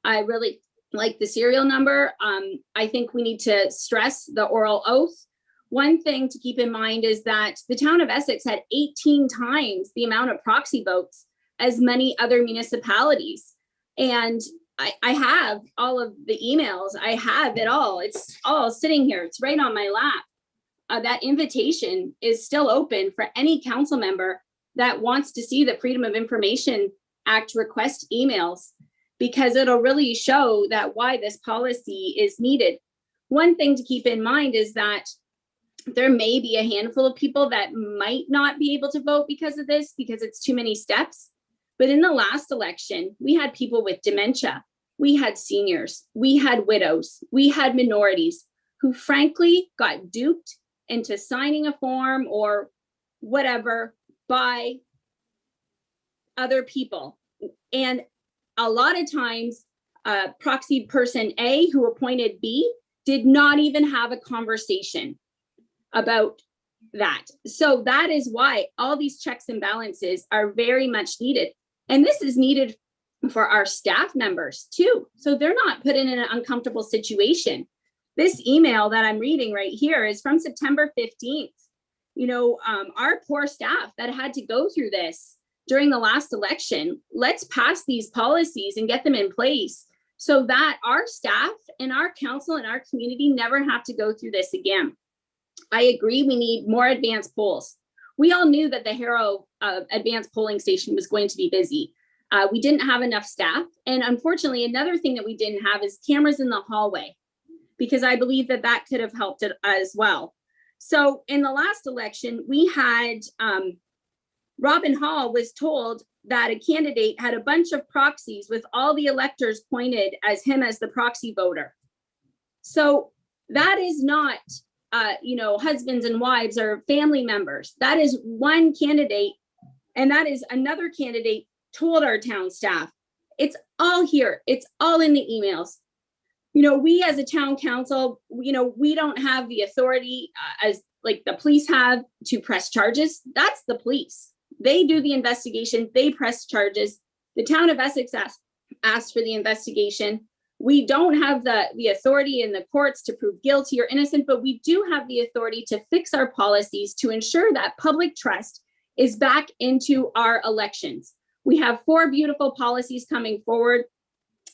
I really like the serial number. I think we need to stress the oral oath. One thing to keep in mind is that the town of Essex had 18 times the amount of proxy votes as many other municipalities. And I have all of the emails. I have it all. It's all sitting here. It's right on my lap. That invitation is still open for any council member that wants to see the Freedom of Information Act request emails, because it'll really show that why this policy is needed. One thing to keep in mind is that there may be a handful of people that might not be able to vote because of this, because it's too many steps. But in the last election, we had people with dementia, we had seniors, we had widows, we had minorities who frankly got duped into signing a form or whatever by other people. And a lot of times, proxy person A who appointed B did not even have a conversation about that. So that is why all these checks and balances are very much needed. And this is needed for our staff members too. So they're not put in an uncomfortable situation. This email that I'm reading right here is from September 15th. You know, our poor staff that had to go through this during the last election, let's pass these policies and get them in place so that our staff and our council and our community never have to go through this again. I agree, we need more advanced polls. We all knew that the Harrow advanced polling station was going to be busy. We didn't have enough staff. And unfortunately, another thing that we didn't have is cameras in the hallway, because I believe that that could have helped it as well. So in the last election, we had Robin Hall was told that a candidate had a bunch of proxies with all the electors pointed as him as the proxy voter. So that is not, you know, husbands and wives or family members. That is one candidate, and that is another candidate told our town staff. It's all here. It's all in the emails. You know, we as a town council, you know, we don't have the authority as like the police have to press charges. That's the police. They do the investigation. They press charges. The town of Essex asked for the investigation. We don't have the authority in the courts to prove guilty or innocent, but we do have the authority to fix our policies to ensure that public trust is back into our elections. We have 4 beautiful policies coming forward.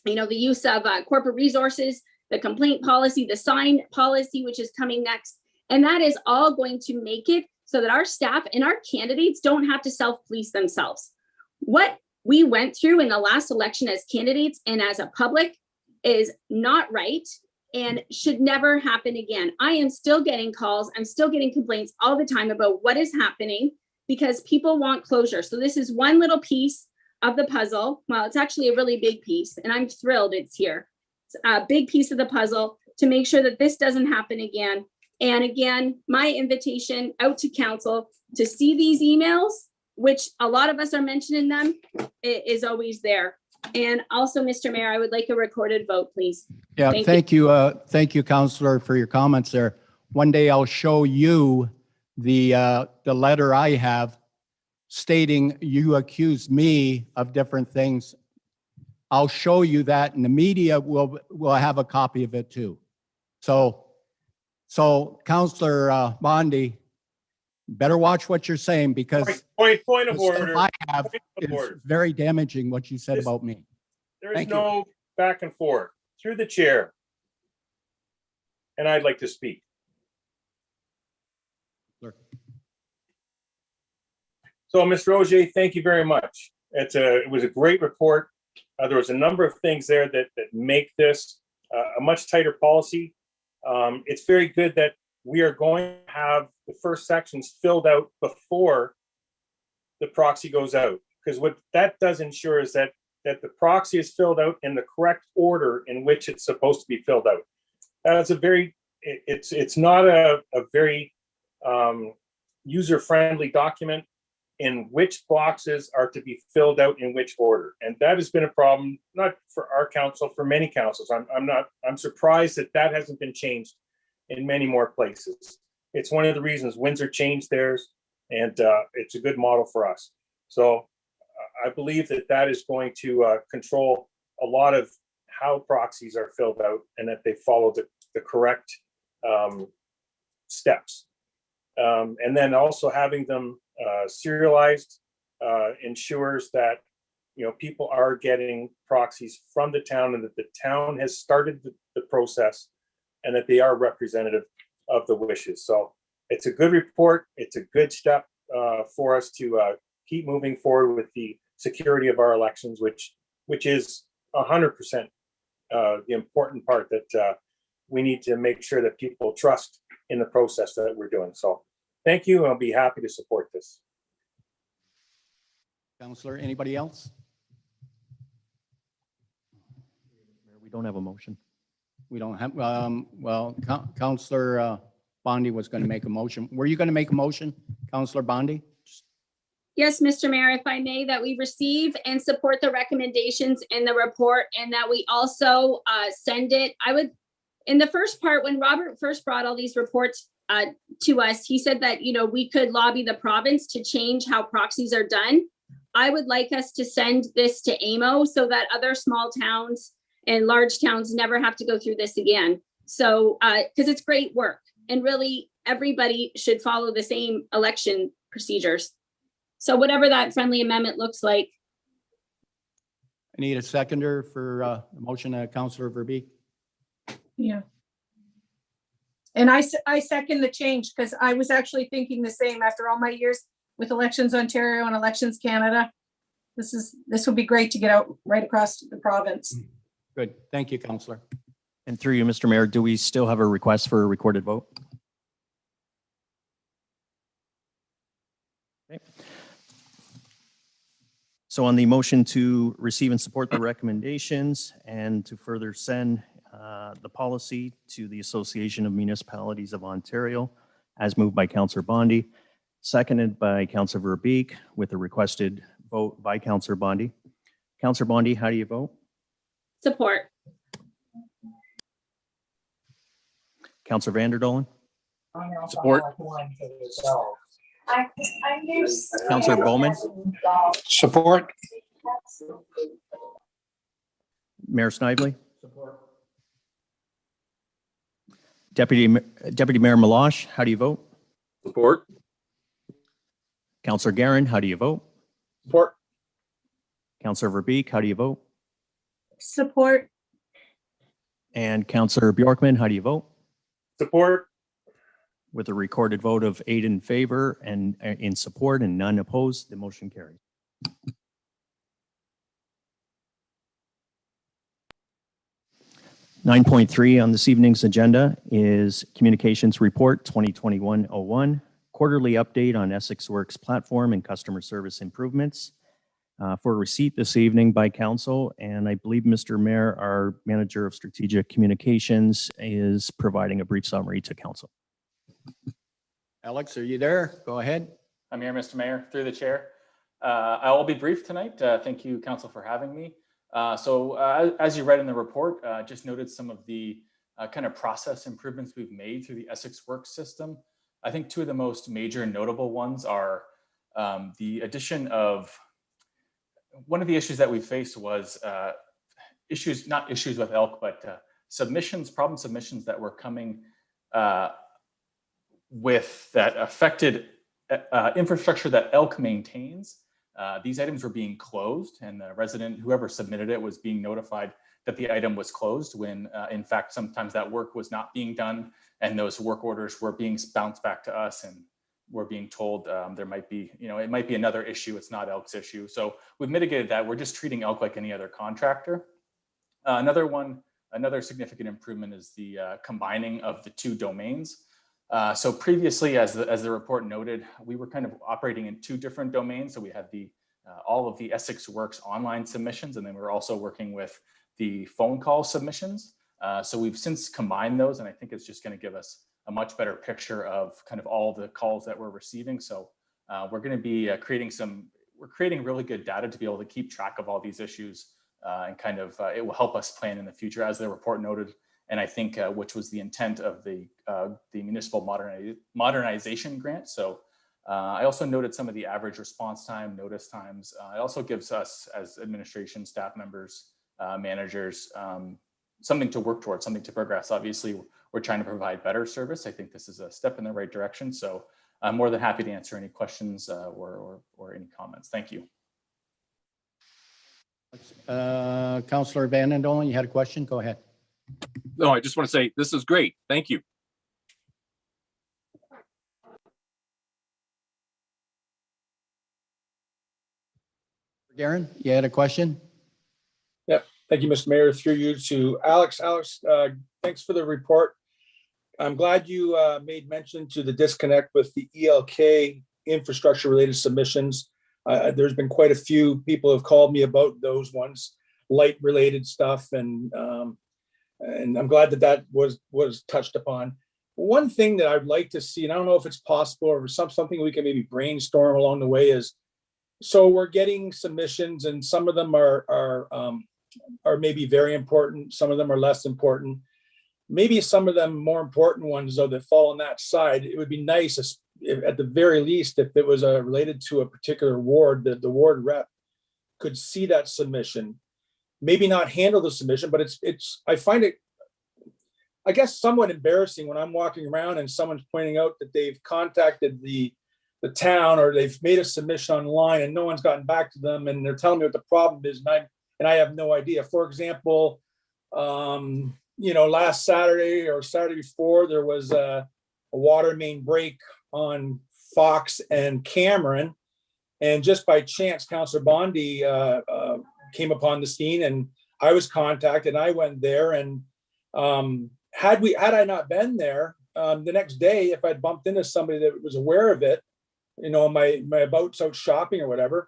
You know, the use of corporate resources, the complaint policy, the sign policy, which is coming next. And that is all going to make it so that our staff and our candidates don't have to self-police themselves. What we went through in the last election as candidates and as a public is not right and should never happen again. I am still getting calls. I'm still getting complaints all the time about what is happening because people want closure. So this is one little piece of the puzzle. Well, it's actually a really big piece, and I'm thrilled it's here. It's a big piece of the puzzle to make sure that this doesn't happen again. And again, my invitation out to council to see these emails, which a lot of us are mentioning them, is always there. And also, Mr. Mayor, I would like a recorded vote, please. Yeah, thank you. Thank you, Councillor, for your comments there. One day I'll show you the letter I have stating you accused me of different things. I'll show you that, and the media will have a copy of it too. So Councillor Bondi, better watch what you're saying, because Point the of stuff order. I have Point of is order. very damaging, what you said This- about me. There is Thank you. no back and forth. Through the chair. And I'd like to speak. Clerk. So, Mr. Ogier, thank you very much. It was a great report. There was a number of things there that make this a much tighter policy. It's very good that we are going to have the first sections filled out before the proxy goes out, because what that does ensure is that the proxy is filled out in the correct order in which it's supposed to be filled out. That's a very, it's not a very user-friendly document in which boxes are to be filled out in which order. And that has been a problem, not for our council, for many councils. I'm surprised that hasn't been changed in many more places. It's one of the reasons Windsor changed theirs, and it's a good model for us. So I believe that is going to control a lot of how proxies are filled out, and that they follow the correct steps. And then also having them serialized ensures that people are getting proxies from the town and that the town has started the process and that they are representative of the wishes. So it's a good report. It's a good step for us to keep moving forward with the security of our elections, which is 100% the important part that we need to make sure that people trust in the process that we're doing. So thank you. I'll be happy to support this. Counselor, anybody else? We don't have a motion. We don't have, well, Counselor Bondi was going to make a motion. Were you going to make a motion, Counselor Bondi? Yes, Mr. Mayor, if I may, that we receive and support the recommendations in the report and that we also send it. I would, in the first part, when Robert first brought all these reports to us, he said that, we could lobby the province to change how proxies are done. I would like us to send this to AMO so that other small towns and large towns never have to go through this again. So, because it's great work and really everybody should follow the same election procedures. So whatever that friendly amendment looks like. I need a seconder for the motion, Counselor Verbeek. Yeah. And I second the change because I was actually thinking the same after all my years with Elections Ontario and Elections Canada. This would be great to get out right across the province. Good. Thank you, Counselor. And through you, Mr. Mayor, do we still have a request for a recorded vote? Okay. So on the motion to receive and support the recommendations and to further send the policy to the Association of Municipalities of Ontario, as moved by Councillor Bondi, seconded by Councillor Verbeek, with a requested vote by Councillor Bondi. Councillor Bondi, how do you vote? Support. Councillor Vanderdolen? Support. Councillor Bowman? Support. Mayor Snively? Support. Deputy Mayor Milosh, how do you vote? Support. Councillor Guerin, how do you vote? Support. Councillor Verbeek, how do you vote? Support. And Councillor Bjorkman, how do you vote? Support. With a recorded vote of 8 in favor and in support and none opposed, the motion carries. (9.3) on this evening's agenda is Communications Report 2021-01, quarterly update on Essex Works platform and customer service improvements for receipt this evening by council. And I believe Mr. Mayor, our Manager of Strategic Communications, is providing a brief summary to council. Alex, are you there? Go ahead. I'm here, Mr. Mayor, through the chair. I will be brief tonight. Thank you, council, for having me. As you read in the report, just noted some of the kind of process improvements we've made through the Essex Works system. I think two of the most major and notable ones are the addition of, one of the issues that we faced was not issues with ELK, but problem submissions that were coming with that affected infrastructure that ELK maintains. These items were being closed, and the resident, whoever submitted it, was being notified that the item was closed when in fact sometimes that work was not being done, and those work orders were being bounced back to us, and we're being told there might be, it might be another issue, it's not ELK's issue. So we've mitigated that. We're just treating ELK like any other contractor. Another significant improvement is the combining of the two domains. So previously, as the report noted, we were kind of operating in two different domains. So we had all of the Essex Works online submissions, and then we were also working with the phone call submissions. So we've since combined those, and I think it's just going to give us a much better picture of kind of all the calls that we're receiving. So we're going to be creating really good data to be able to keep track of all these issues, and kind of it will help us plan in the future, as the report noted. And I think which was the intent of the municipal modernization grant. So I also noted some of the average response time, notice times. It also gives us as administration, staff members, managers, something to work towards, something to progress. Obviously, we're trying to provide better service. I think this is a step in the right direction. So I'm more than happy to answer any questions or any comments. Thank you. Councillor Van Dolen, you had a question? Go ahead. No, I just want to say, this is great. Thank you. Garen, you had a question? Thank you, Mr. Mayor. Through you to Alex. Alex, thanks for the report. I'm glad you made mention to the disconnect with the ELK infrastructure related submissions. There's been quite a few people have called me about those ones, light related stuff, and I'm glad that was touched upon. One thing that I'd like to see, and I don't know if it's possible or something we can maybe brainstorm along the way, is so we're getting submissions, and some of them are maybe very important, some of them are less important. Maybe some of them more important ones, though, that fall on that side. It would be nice, if, at the very least, if it was related to a particular ward, that the ward rep could see that submission. Maybe not handle the submission, but I find it, I guess, somewhat embarrassing when I'm walking around and someone's pointing out that they've contacted the town, or they've made a submission online and no one's gotten back to them, and they're telling me what the problem is, and I have no idea. For example, last Saturday or Saturday before, there was a water main break on Fox and Cameron, and just by chance, Councillor Bondi came upon the scene, and I was contacted. I went there, and had I not been there, the next day, if I'd bumped into somebody that was aware of it, my abouts out shopping or whatever,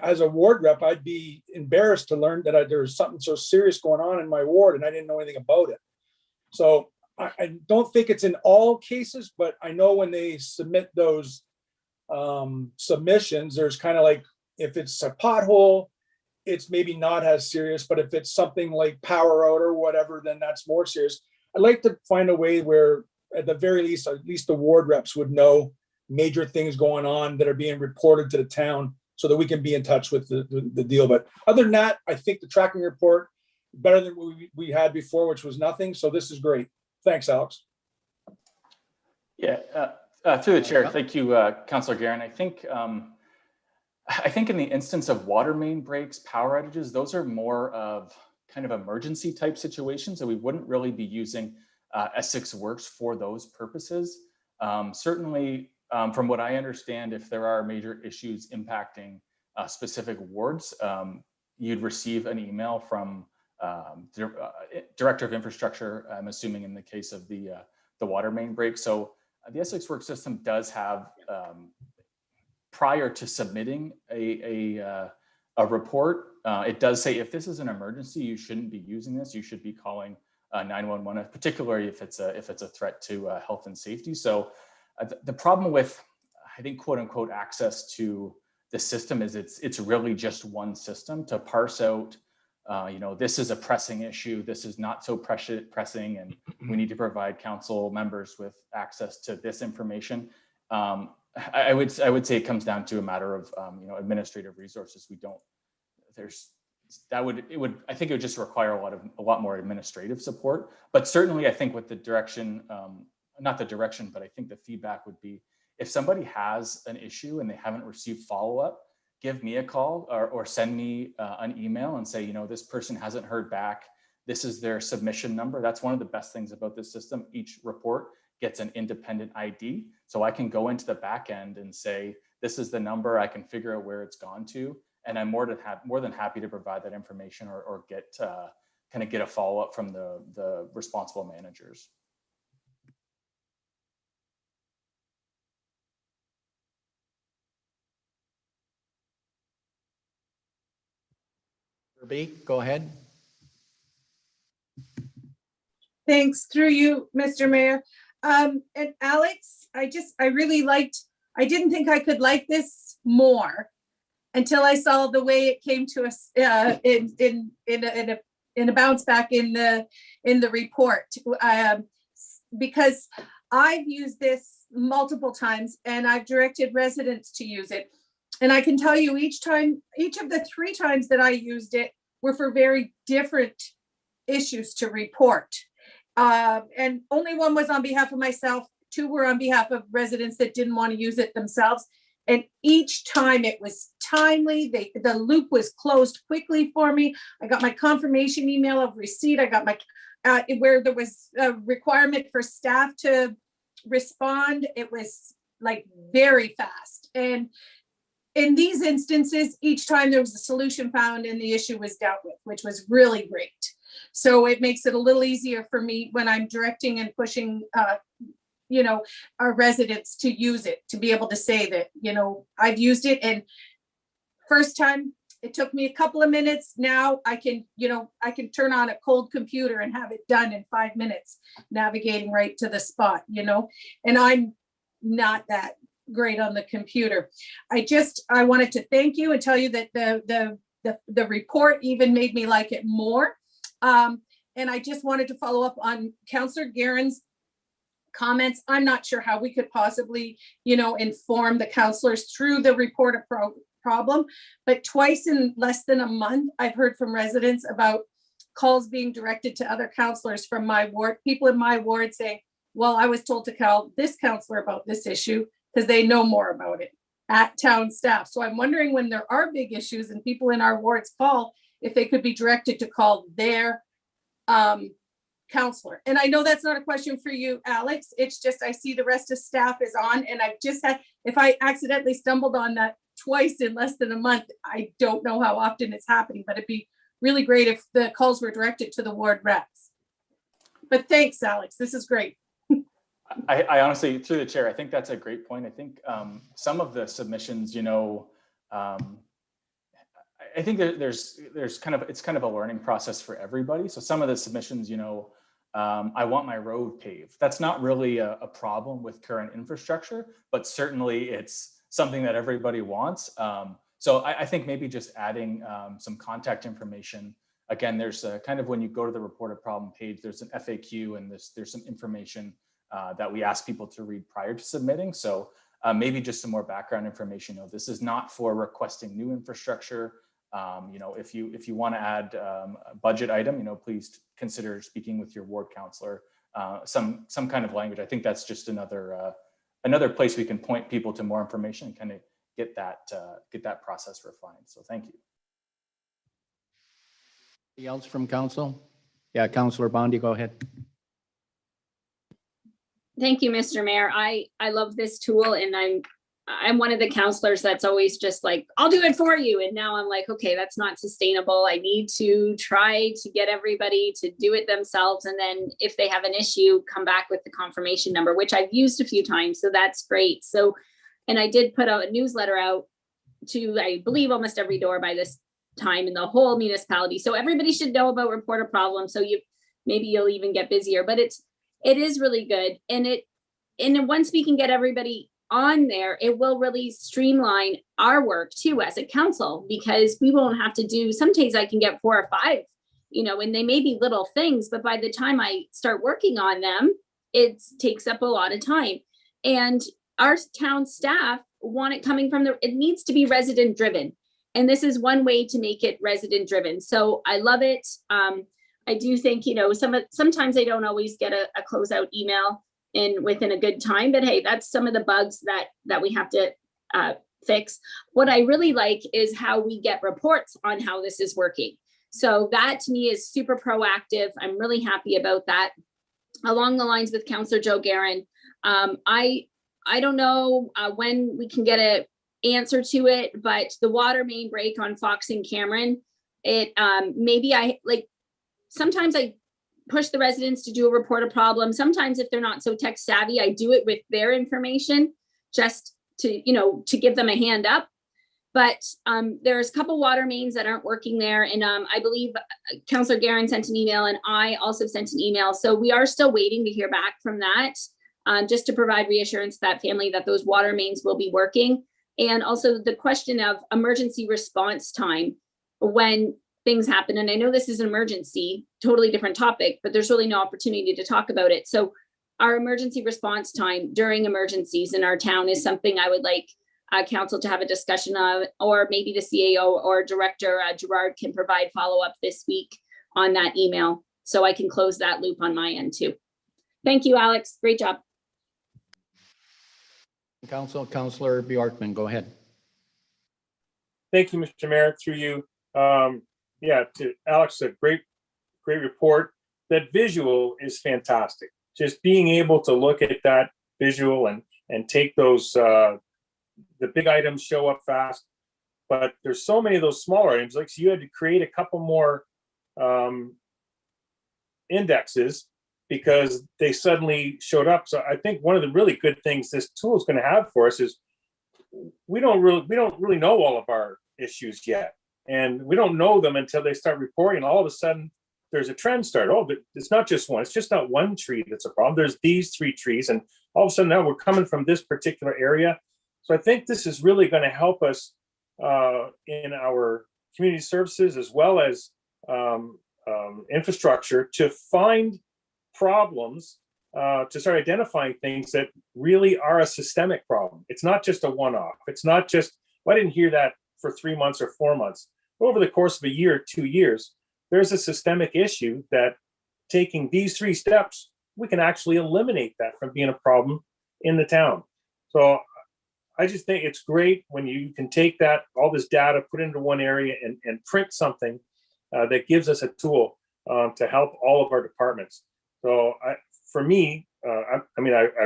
as a ward rep, I'd be embarrassed to learn that there was something so serious going on in my ward and I didn't know anything about it. So I don't think it's in all cases, but I know when they submit those submissions, there's kind of like, if it's a pothole, it's maybe not as serious, but if it's something like power out or whatever, then that's more serious. I'd like to find a way where, at the very least, at least the ward reps would know major things going on that are being reported to the town, so that we can be in touch with the deal. But other than that, I think the tracking report better than what we had before, which was nothing. So this is great. Thanks, Alex. Yeah, through the chair, thank you, Councillor Guerin. I think in the instance of water main breaks, power outages, those are more of kind of emergency type situations, so we wouldn't really be using Essex Works for those purposes. Certainly, from what I understand, if there are major issues impacting specific wards, you'd receive an email from Director of Infrastructure, I'm assuming in the case of the water main break. So the Essex Works system does have, prior to submitting a report, it does say, if this is an emergency, you shouldn't be using this. You should be calling 911, particularly if it's a threat to health and safety. So the problem with, I think, quote unquote, access to the system is it's really just one system to parse out, this is a pressing issue, this is not so pressing, and we need to provide council members with access to this information. I would say it comes down to a matter of, administrative resources. I think it would just require a lot more administrative support, but certainly I think with the direction, not the direction, but I think the feedback would be, if somebody has an issue and they haven't received follow-up, give me a call or send me an email and say, this person hasn't heard back. This is their submission number. That's one of the best things about this system. Each report gets an independent ID. So I can go into the back end and say, this is the number. I can figure out where it's gone to. And I'm more than happy to provide that information or get a follow-up from the responsible managers. B, go ahead. Thanks, through you, Mr. Mayor. And Alex, I didn't think I could like this more until I saw the way it came to us in a bounce back in the report. Because I've used this multiple times and I've directed residents to use it. And I can tell you each of the 3 times that I used it were for very different issues to report. And only one was on behalf of myself. 2 were on behalf of residents that didn't want to use it themselves. And each time it was timely, the loop was closed quickly for me. I got my confirmation email of receipt. I got my, where there was a requirement for staff to respond. It was like very fast. And in these instances, each time there was a solution found and the issue was dealt with, which was really great. So it makes it a little easier for me when I'm directing and pushing, you know, our residents to use it, to be able to say that, you know, I've used it. And first time it took me a couple of minutes. Now I can, you know, I can turn on a cold computer and have it done in 5 minutes, navigating right to the spot, you know, and I'm not that great on the computer. I wanted to thank you and tell you that the report even made me like it more. And I just wanted to follow up on Councillor Guerin's comments. I'm not sure how we could possibly, you know, inform the councillors through the report of problem, but twice in less than a month, I've heard from residents about calls being directed to other councillors from my ward, people in my ward saying, well, I was told to call this councillor about this issue because they know more about it at town staff. So I'm wondering when there are big issues and people in our wards call, if they could be directed to call their counselor. And I know that's not a question for you, Alex. It's just, I see the rest of staff is on, and I've just had, if I accidentally stumbled on that twice in less than a month, I don't know how often it's happening, but it'd be really great if the calls were directed to the ward reps. But thanks, Alex. This is great. I honestly, through the chair, I think that's a great point. I think some of the submissions, you know, I think there's kind of, it's kind of a learning process for everybody. So some of the submissions, you know, I want my road paved. That's not really a problem with current infrastructure, but certainly it's something that everybody wants. So I think maybe just adding some contact information. Again, there's a kind of, when you go to the report of problem page, there's an FAQ and there's some information that we ask people to read prior to submitting. So maybe just some more background information. You know, this is not for requesting new infrastructure. You know, if you want to add a budget item, you know, please consider speaking with your ward counselor. Some kind of language. I think that's just another place we can point people to more information and kind of get that process refined. So thank you. Anything else from council? Yeah, Councillor Bondi, go ahead. Thank you, Mr. Mayor. I love this tool, and I'm one of the counselors that's always just like, I'll do it for you. And now I'm like, okay, that's not sustainable. I need to try to get everybody to do it themselves. And then if they have an issue, come back with the confirmation number, which I've used a few times. So that's great. So, and I did put out a newsletter out to, I believe, almost every door by this time in the whole municipality. So everybody should know about report a problem. So maybe you'll even get busier, but it is really good. And then once we can get everybody on there, it will really streamline our work too as a council, because we won't have to do, sometimes I can get 4 or 5, you know, and they may be little things, but by the time I start working on them, it takes up a lot of time. And our town staff want it coming from it needs to be resident driven. And this is one way to make it resident driven. So I love it. I do think, you know, sometimes I don't always get a closeout email within a good time, but hey, that's some of the bugs that we have to fix. What I really like is how we get reports on how this is working. So that to me is super proactive. I'm really happy about that. Along the lines with Councillor Joe Guerin, I don't know when we can get an answer to it, but the water main break on Fox and Cameron, sometimes I push the residents to do a report of problem. Sometimes if they're not so tech savvy, I do it with their information just to, you know, to give them a hand up. But there's a couple water mains that aren't working there. And I believe Councillor Guerin sent an email and I also sent an email. So we are still waiting to hear back from that, just to provide reassurance to that family that those water mains will be working. And also the question of emergency response time when things happen. And I know this is an emergency, totally different topic, but there's really no opportunity to talk about it. So our emergency response time during emergencies in our town is something I would like council to have a discussion of, or maybe the CAO or Director Gerard can provide follow-up this week on that email so I can close that loop on my end too. Thank you, Alex. Great job. Councilor Bjorkman, go ahead. Thank you, Mr. Mayor, through you. Yeah, to Alex, a great report. That visual is fantastic. Just being able to look at that visual and take those, the big items show up fast, but there's so many of those smaller items. Like, so you had to create a couple more indexes because they suddenly showed up. So I think one of the really good things this tool is going to have for us is we don't really know all of our issues yet, and we don't know them until they start reporting. All of a sudden, there's a trend start. Oh, but it's not just one. It's just not one tree that's a problem. There's these 3 trees, and all of a sudden now we're coming from this particular area. So I think this is really going to help us in our community services as well as infrastructure to find problems, to start identifying things that really are a systemic problem. It's not just a one-off. It's not just, well, I didn't hear that for 3 months or 4 months. Over the course of a year or 2 years, there's a systemic issue that taking these 3 steps, we can actually eliminate that from being a problem in the town. So I just think it's great when you can take that, all this data, put it into one area and print something that gives us a tool to help all of our departments. So for me, I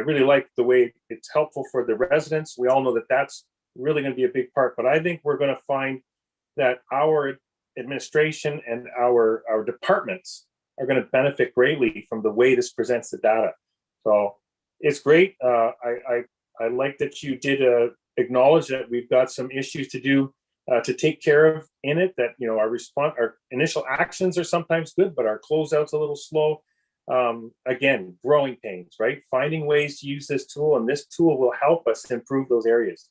really like the way it's helpful for the residents. We all know that that's really going to be a big part, but I think we're going to find that our administration and our departments are going to benefit greatly from the way this presents the data. So it's great. I like that you did acknowledge that we've got some issues to do to take care of in it, that, you know, our initial actions are sometimes good, but our closeout's a little slow. Again, growing pains, right? Finding ways to use this tool, and this tool will help us improve those areas.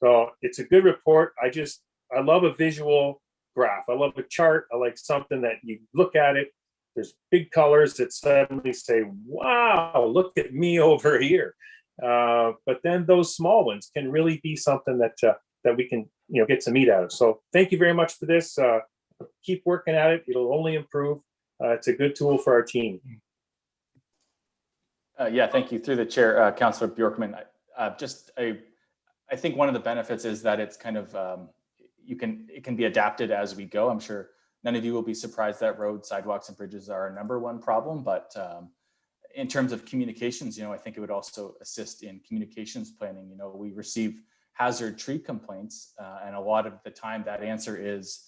So it's a good report. I love a visual graph. I love a chart. I like something that you look at it, there's big colors that suddenly say, wow, look at me over here. But then those small ones can really be something that we can, you know, get some meat out of. So thank you very much for this. Keep working at it. It'll only improve. It's a good tool for our team. Yeah, thank you. Through the chair, Councillor Bjorkman. I think one of the benefits is that it's kind of it can be adapted as we go. I'm sure none of you will be surprised that roads, sidewalks, and bridges are our #1 problem. But in terms of communications, you know, I think it would also assist in communications planning. You know, we receive hazard tree complaints, and a lot of the time that answer is,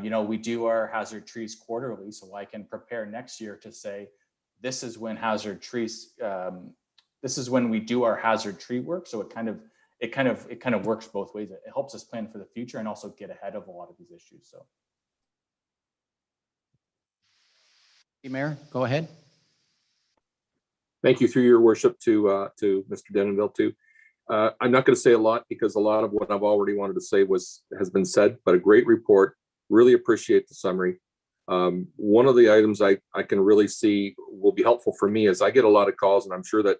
you know, we do our hazard trees quarterly, so I can prepare next year to say, this is when hazard trees, this is when we do our hazard tree work. So it kind of works both ways. It helps us plan for the future and also get ahead of a lot of these issues. So, Mayor, go ahead. Thank you, through your worship, to Mr. Denonville too. I'm not going to say a lot because a lot of what I've already wanted to say has been said, but a great report. Really appreciate the summary. One of the items I can really see will be helpful for me is I get a lot of calls, and I'm sure that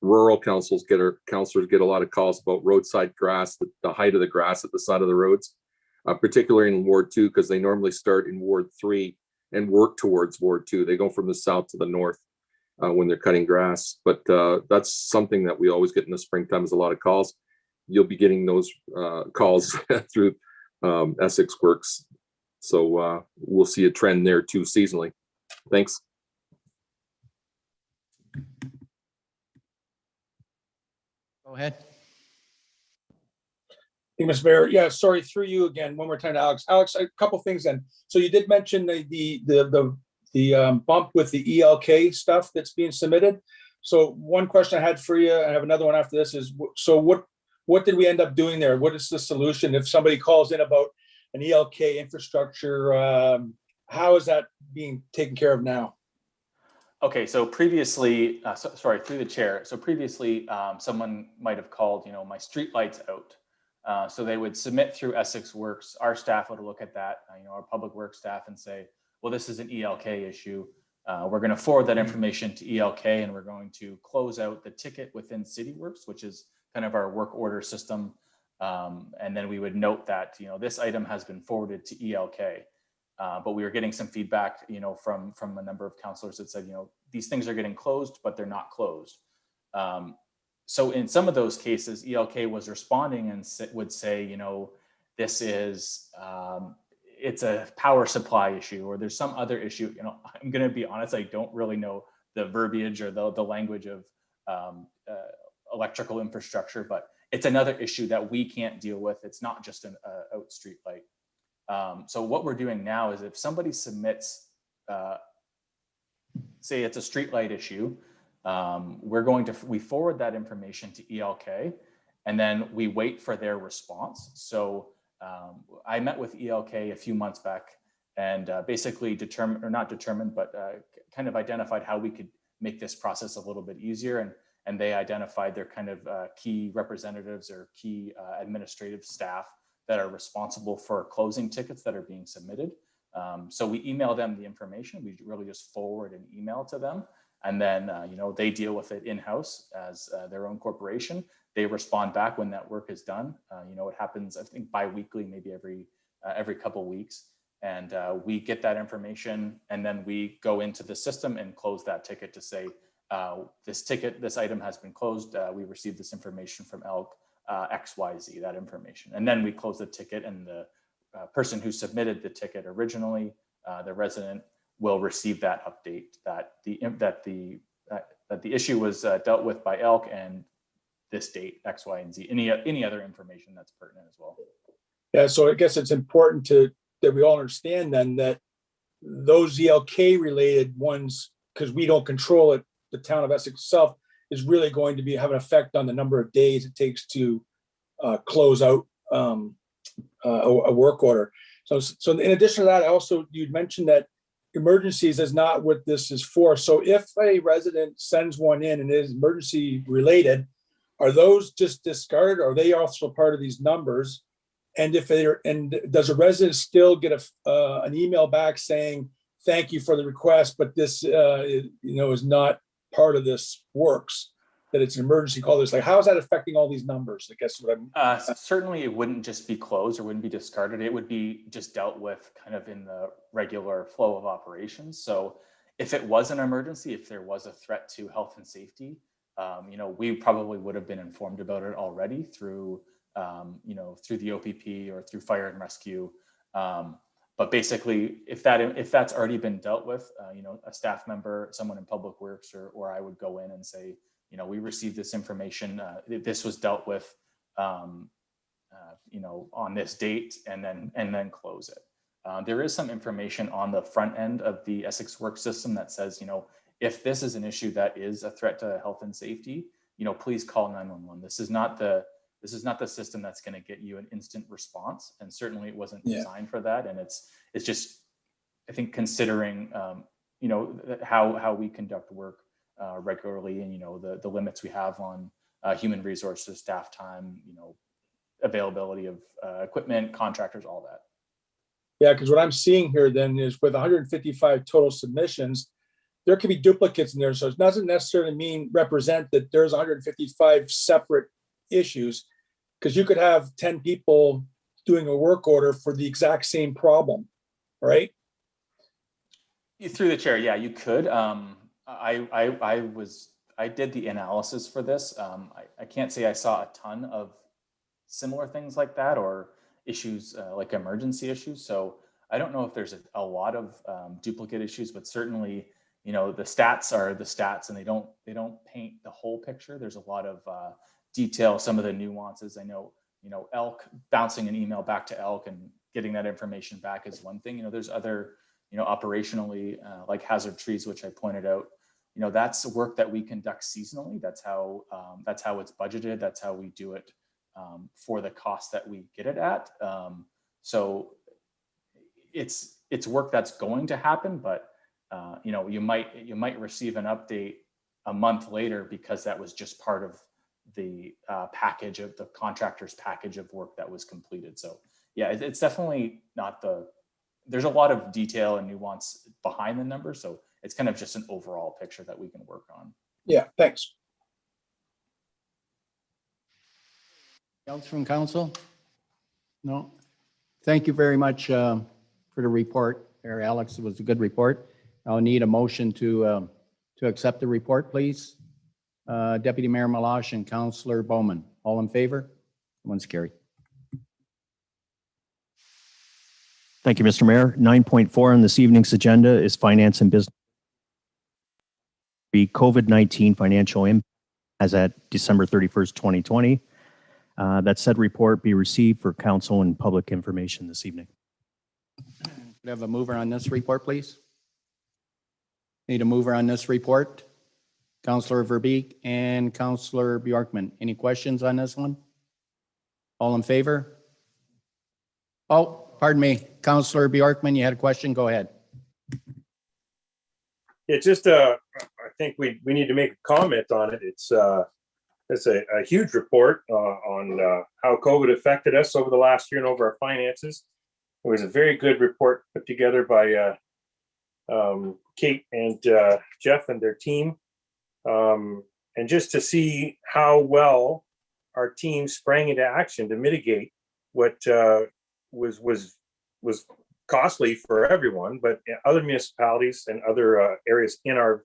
rural councilors get a lot of calls about roadside grass, the height of the grass at the side of the roads, particularly in Ward 2, because they normally start in Ward 3 and work towards Ward 2. They go from the south to the north when they're cutting grass. But that's something that we always get in the springtime, is a lot of calls. You'll be getting those calls through Essex Works. So we'll see a trend there too seasonally. Thanks. Go ahead. Thank you, Mr. Mayor. Yeah, sorry, through you again, one more time to Alex. Alex, a couple things then. So you did mention the bump with the ELK stuff that's being submitted. So one question I had for you, and I have another one after this, is so what did we end up doing there? What is the solution if somebody calls in about an ELK infrastructure? How is that being taken care of now? okay, so previously, sorry, through the chair. So previously, someone might have called, you know, my street lights out. So they would submit through Essex Works. Our staff would look at that, you know, our public works staff, and say, well, this is an ELK issue. We're going to forward that information to ELK, and we're going to close out the ticket within CityWorks, which is kind of our work order system. And then we would note that, you know, this item has been forwarded to ELK. But we were getting some feedback, you know, from a number of councillors that said, you know, these things are getting closed, but they're not closed. So in some of those cases, ELK was responding and would say, this is, it's a power supply issue, or there's some other issue. I'm going to be honest, I don't really know the verbiage or the language of electrical infrastructure, but it's another issue that we can't deal with. It's not just an out street light. So what we're doing now is if somebody submits, say it's a street light issue, we forward that information to ELK, and then we wait for their response. So I met with ELK a few months back and basically kind of identified how we could make this process a little bit easier. And they identified their kind of key representatives or key administrative staff that are responsible for closing tickets that are being submitted. So we email them the information. We really just forward an email to them. And then, they deal with it in-house as their own corporation. They respond back when that work is done. It happens, I think, bi-weekly, maybe every couple of weeks. And we get that information, and then we go into the system and close that ticket to say, this item has been closed. We received this information from ELK, XYZ, that information. And then we close the ticket, and the person who submitted the ticket originally, the resident, will receive that update that the issue was dealt with by ELK and this date, X, Y, and Z. Any other information that's pertinent as well. Yeah, so I guess it's important that we all understand then that those ELK related ones, because we don't control it, the town of Essex itself, is really going to have an effect on the number of days it takes to close out a work order. So in addition to that, also you'd mentioned that emergencies is not what this is for. So if a resident sends one in and it is emergency related, are those just discarded? Or are they also part of these numbers? And does a resident still get an email back saying, thank you for the request, but this is not part of this works, that it's an emergency call? It's like, how is that affecting all these numbers? I guess what I'm certainly it wouldn't just be closed or wouldn't be discarded. It would be just dealt with kind of in the regular flow of operations. So if it was an emergency, if there was a threat to health and safety, we probably would have been informed about it already through the OPP or through fire and rescue. But basically, if that's already been dealt with, a staff member, someone in public works, or I would go in and say, we received this information. This was dealt with, on this date, and then close it. There is some information on the front end of the Essex Work system that says, if this is an issue that is a threat to health and safety, please call 911. This is not the system that's going to get you an instant response, and certainly it wasn't designed for that. And it's just, I think, considering how we conduct work regularly, and the limits we have on human resources, staff time, availability of equipment, contractors, all that. Yeah, because what I'm seeing here then is with 155 total submissions, there could be duplicates in there. So it doesn't necessarily represent that there's 155 separate issues, because you could have 10 people doing a work order for the exact same problem, right? Through the chair, yeah, you could. I did the analysis for this. I can't say I saw a ton of similar things like that, or issues like emergency issues. So I don't know if there's a lot of duplicate issues, but certainly, the stats are the stats, and they don't paint the whole picture. There's a lot of detail, some of the nuances. I know, ELK, bouncing an email back to ELK and getting that information back is one thing. There's other, operationally, like hazard trees, which I pointed out, that's work that we conduct seasonally. That's how it's budgeted. That's how we do it for the cost that we get it at. So it's work that's going to happen, but you might receive an update a month later because that was just part of the package of the contractor's package of work that was completed. So yeah, it's definitely not there's a lot of detail and nuance behind the numbers. So it's kind of just an overall picture that we can work on. Yeah, thanks. Else from council? No. Thank you very much for the report there, Alex. It was a good report. I'll need a motion to accept the report, please. Deputy Mayor Malash and Councillor Bowman. All in favor? One's carried. Thank you, Mr. Mayor. 9.4 on this evening's agenda is finance and business. The COVID-19 financial impact as at December 31st, 2020. That said report be received for council and public information this evening. Could I have a mover on this report, please? Need a mover on this report? Councillor Verbeek and Councillor Bjorkman. Any questions on this one? All in favor? Oh, pardon me. Councillor Bjorkman, you had a question? Go ahead. It's just, I think we need to make a comment on it. It's a huge report on how COVID affected us over the last year and over our finances. It was a very good report put together by Kate and Jeff and their team. And just to see how well our team sprang into action to mitigate what was costly for everyone, but other municipalities and other areas in our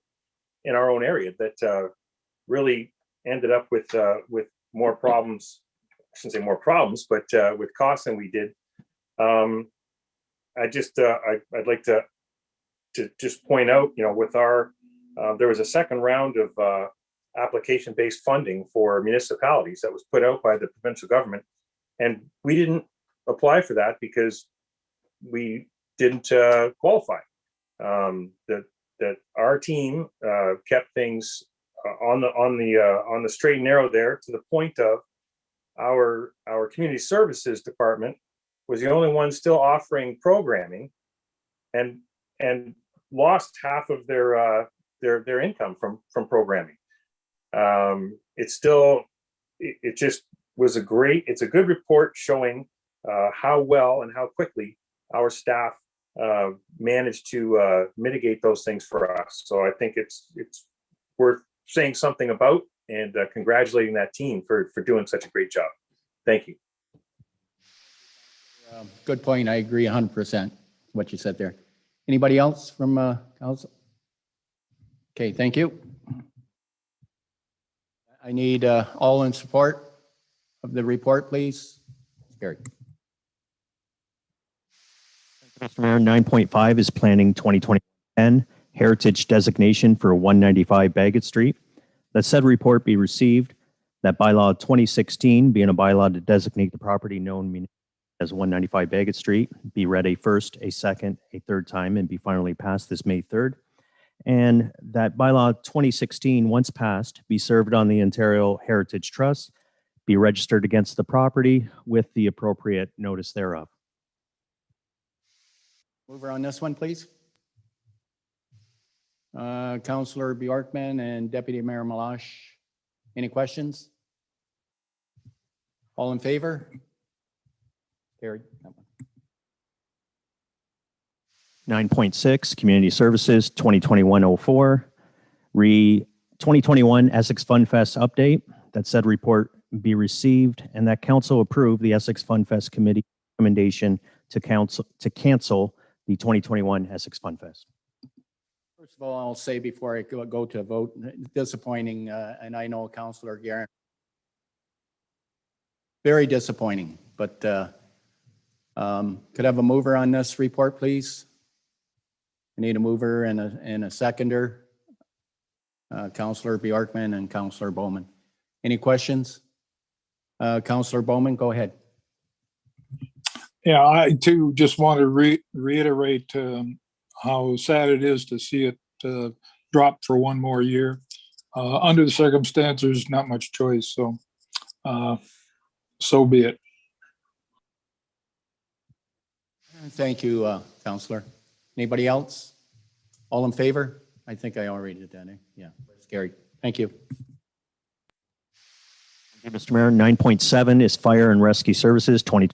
own area that really ended up with more problems. I shouldn't say more problems, but with costs than we did. I'd like to just point out, with our there was a second round of application-based funding for municipalities that was put out by the provincial government, and we didn't apply for that because we didn't qualify. That our team kept things on the straight and narrow there, to the point of our community services department was the only one still offering programming, and lost half of their income from programming. It's a good report showing how well and how quickly our staff managed to mitigate those things for us. So I think it's worth saying something about, and congratulating that team for doing such a great job. Thank you. Good point. I agree 100% what you said there. Anybody else from council? Okay, thank you. I need all in support of the report, please. Gary. Mr. Mayor, 9.5 is planning 2020-10 heritage designation for 195 Bagot Street. That said report be received, that bylaw 2016 being a bylaw to designate the property known as 195 Bagot Street be read a first, a second, a third time, and be finally passed this May 3rd. And that bylaw 2016, once passed, be served on the Ontario Heritage Trust, be registered against the property with the appropriate notice thereof. Mover on this one, please. Councillor Bjorkman and Deputy Mayor Malash. Any questions? All in favor? Carried. 9.6, Community Services 2021-04, 2021 Essex Fun Fest update. That said report be received, and that council approve the Essex Fun Fest Committee recommendation to cancel the 2021 Essex Fun Fest. First of all, I'll say before I go to a vote, disappointing, and I know Councillor Guerin, very disappointing, but could I have a mover on this report, please? I need a mover and a seconder. Councillor Bjorkman and Councillor Bowman. Any questions? Councillor Bowman, go ahead. Yeah, I too just want to reiterate how sad it is to see it drop for one more year. Under the circumstances, not much choice, so so be it. Thank you, Councillor. Anybody else? All in favor? I think I already did that. Yeah, it's carried. Thank you. Thank you, Mr. Mayor. 9.7 is Fire and Rescue Services 2020.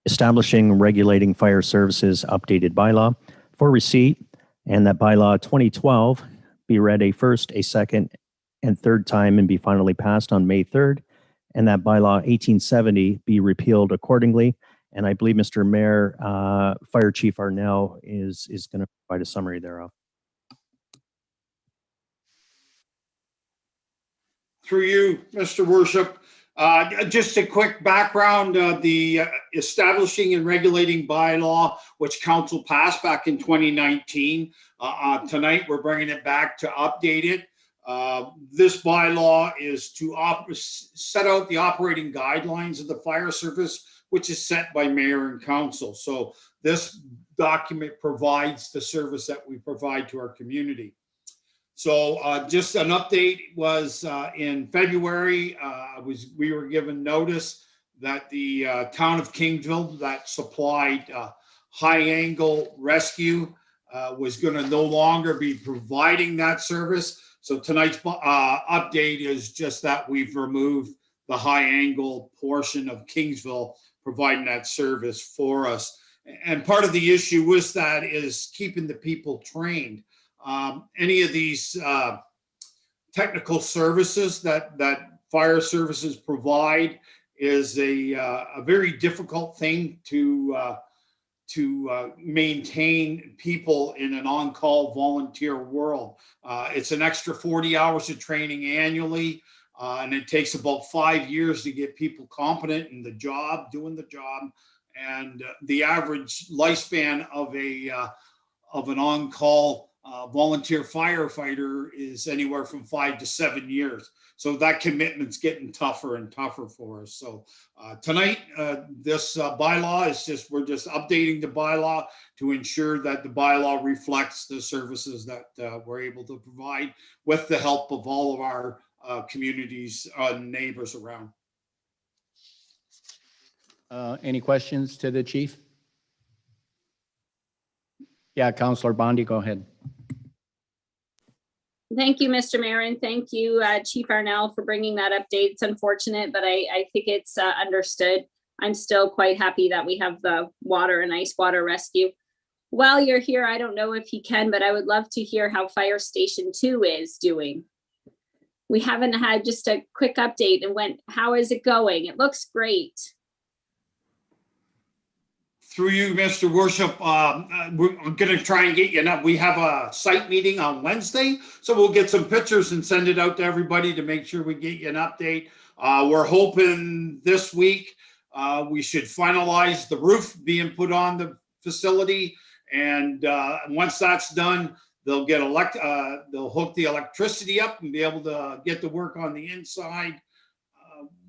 Establishing regulating fire services updated bylaw for receipt, and that bylaw 2012 be read a first, a second, and third time and be finally passed on May 3rd, and that bylaw 1870 be repealed accordingly. And I believe Mr. Mayor, Fire Chief Arnell is going to provide a summary thereof. Through you, Mr. Worship. Just a quick background, the establishing and regulating bylaw, which council passed back in 2019. Tonight, we're bringing it back to update it. This bylaw is to set out the operating guidelines of the fire service, which is set by mayor and council. So this document provides the service that we provide to our community. So just an update was in February, we were given notice that the town of Kingsville that supplied high angle rescue was going to no longer be providing that service. So tonight's update is just that we've removed the high angle portion of Kingsville providing that service for us. And part of the issue with that is keeping the people trained. Any of these technical services that fire services provide is a very difficult thing to maintain people in an on-call volunteer world. It's an extra 40 hours of training annually, and it takes about 5 years to get people competent in the job, doing the job. And the average lifespan of an on-call volunteer firefighter is anywhere from 5 to 7 years. So that commitment's getting tougher and tougher for us. So tonight, this bylaw is we're just updating the bylaw to ensure that the bylaw reflects the services that we're able to provide with the help of all of our communities and neighbors around. Any questions to the chief? Yeah, Councillor Bondi, go ahead. Thank you, Mr. Mayor, and thank you, Chief Arnell, for bringing that update. It's unfortunate, but I think it's understood. I'm still quite happy that we have the water and ice water rescue. While you're here, I don't know if you can, but I would love to hear how Fire Station 2 is doing. We haven't had just a quick update and how is it going? It looks great. Through you, Mr. Worship, we're going to try and get you enough. We have a site meeting on Wednesday, so we'll get some pictures and send it out to everybody to make sure we get you an update. We're hoping this week we should finalize the roof being put on the facility, and once that's done, they'll hook the electricity up and be able to get to work on the inside.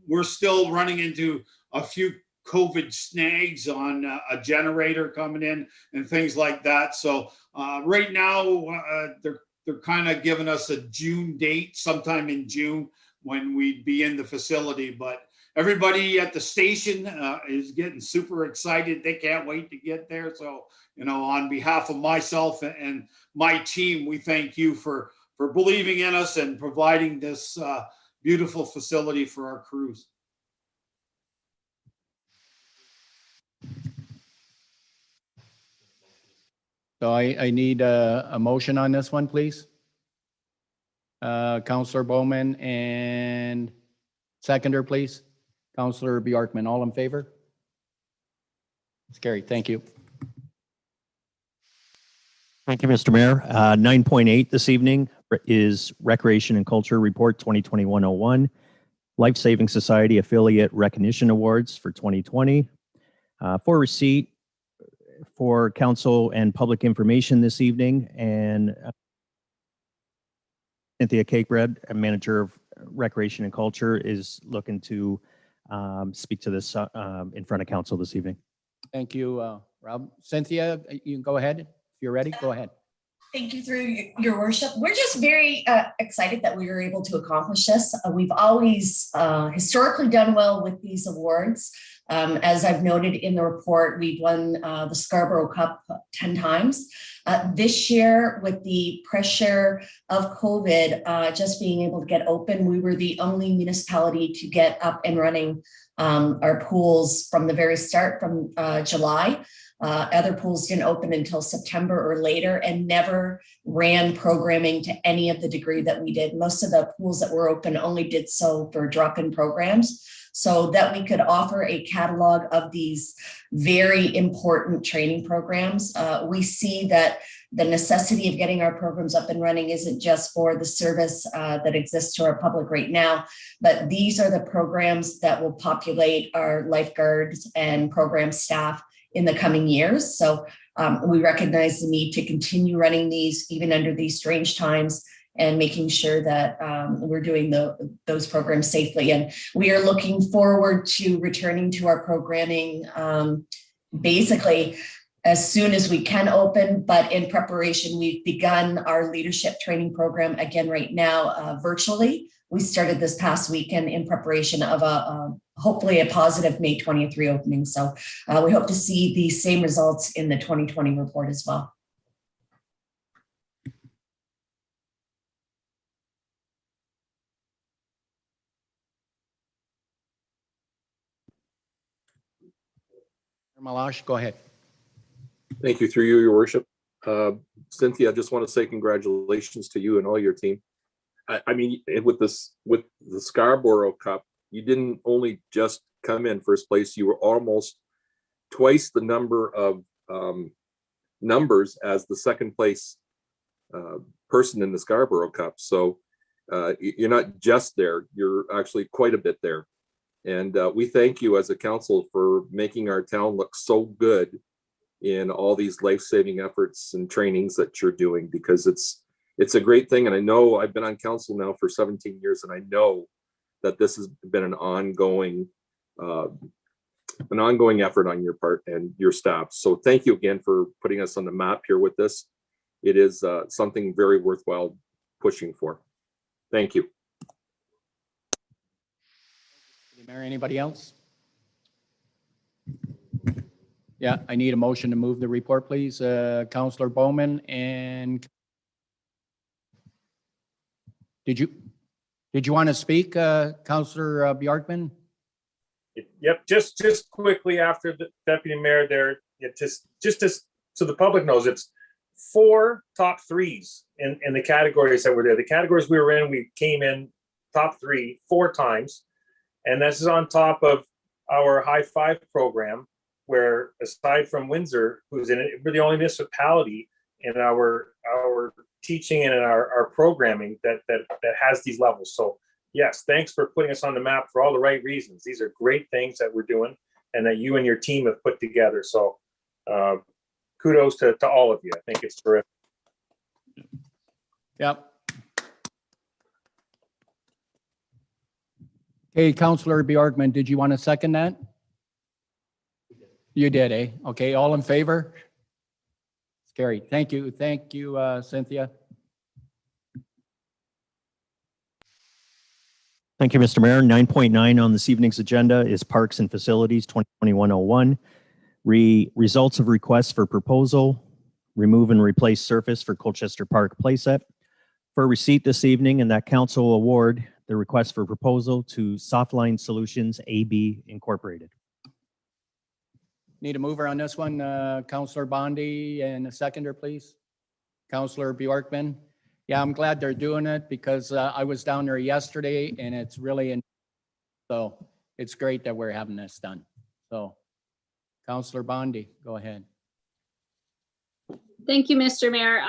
We're still running into a few COVID snags on a generator coming in and things like that. So right now they're kind of giving us a June date, sometime in June, when we'd be in the facility. But everybody at the station is getting super excited. They can't wait to get there. So, you know, on behalf of myself and my team, we thank you for believing in us and providing this beautiful facility for our crews. So I need a motion on this one, please. Councillor Bowman and seconder, please. Councillor Bjorkman, all in favor? It's carried. Thank you. Thank you, Mr. Mayor. 9.8 this evening is Recreation and Culture Report 2021-01, Life Saving Society Affiliate Recognition Awards for 2020. For receipt for council and public information this evening, and Cynthia Cakebread, a manager of Recreation and Culture, is looking to speak to this in front of council this evening. Thank you, Rob. Cynthia, you can go ahead. If you're ready, go ahead. Thank you, through your worship. We're just very excited that we were able to accomplish this. We've always historically done well with these awards. As I've noted in the report, we've won the Scarborough Cup 10 times. This year, with the pressure of COVID, just being able to get open, we were the only municipality to get up and running our pools from the very start, from July. Other pools didn't open until September or later, and never ran programming to any of the degree that we did. Most of the pools that were open only did so for drop-in programs. so that we could offer a catalog of these very important training programs. We see that the necessity of getting our programs up and running isn't just for the service that exists to our public right now, but these are the programs that will populate our lifeguards and program staff in the coming years. So we recognize the need to continue running these even under these strange times and making sure that we're doing those programs safely. And we are looking forward to returning to our programming basically as soon as we can open, but in preparation, we've begun our leadership training program again right now virtually. We started this past weekend in preparation of hopefully a positive May 20th reopening. So we hope to see the same results in the 2020 report as well. Malash, go ahead. Thank you, through you, your worship. Cynthia, I just want to say congratulations to you and all your team. I mean, with the Scarborough Cup, you didn't only just come in first place, you were almost twice the number of numbers as the second place person in the Scarborough Cup. So you're not just there, you're actually quite a bit there. And we thank you as a council for making our town look so good in all these life-saving efforts and trainings that you're doing, because it's a great thing. And I know I've been on council now for 17 years, and I know that this has been an ongoing effort on your part and your staff. So thank you again for putting us on the map here with this. It is something very worthwhile pushing for. Thank you. Mayor, anybody else? Yeah, I need a motion to move the report, please. Councillor Bowman, and did you want to speak, Councillor Bjorkman? Yep, just quickly after the deputy mayor there, just so the public knows, it's 4 top 3s in the categories that were there. The categories we were in, we came in top 3 4 times. And this is on top of our High Five program, where aside from Windsor, who's in it, we're the only municipality in our teaching and in our programming that has these levels. So yes, thanks for putting us on the map for all the right reasons. These are great things that we're doing and that you and your team have put together. So kudos to all of you. I think it's terrific. Yep. Hey, Councillor Bjorkman, did you want to second that? You did, eh? Okay, all in favor? It's carried. Thank you. Thank you, Cynthia. Thank you, Mr. Mayor. 9.9 on this evening's agenda is Parks and Facilities 2021-01. Results of requests for proposal, remove and replace surface for Colchester Park playset. For receipt this evening, and that council award the request for proposal to Softline Solutions AB Incorporated. Need a mover on this one, Councillor Bondi, and a seconder, please. Councillor Bjorkman. Yeah, I'm glad they're doing it, because I was down there yesterday and it's really, so it's great that we're having this done. So Councillor Bondi, go ahead. Thank you, Mr. Mayor.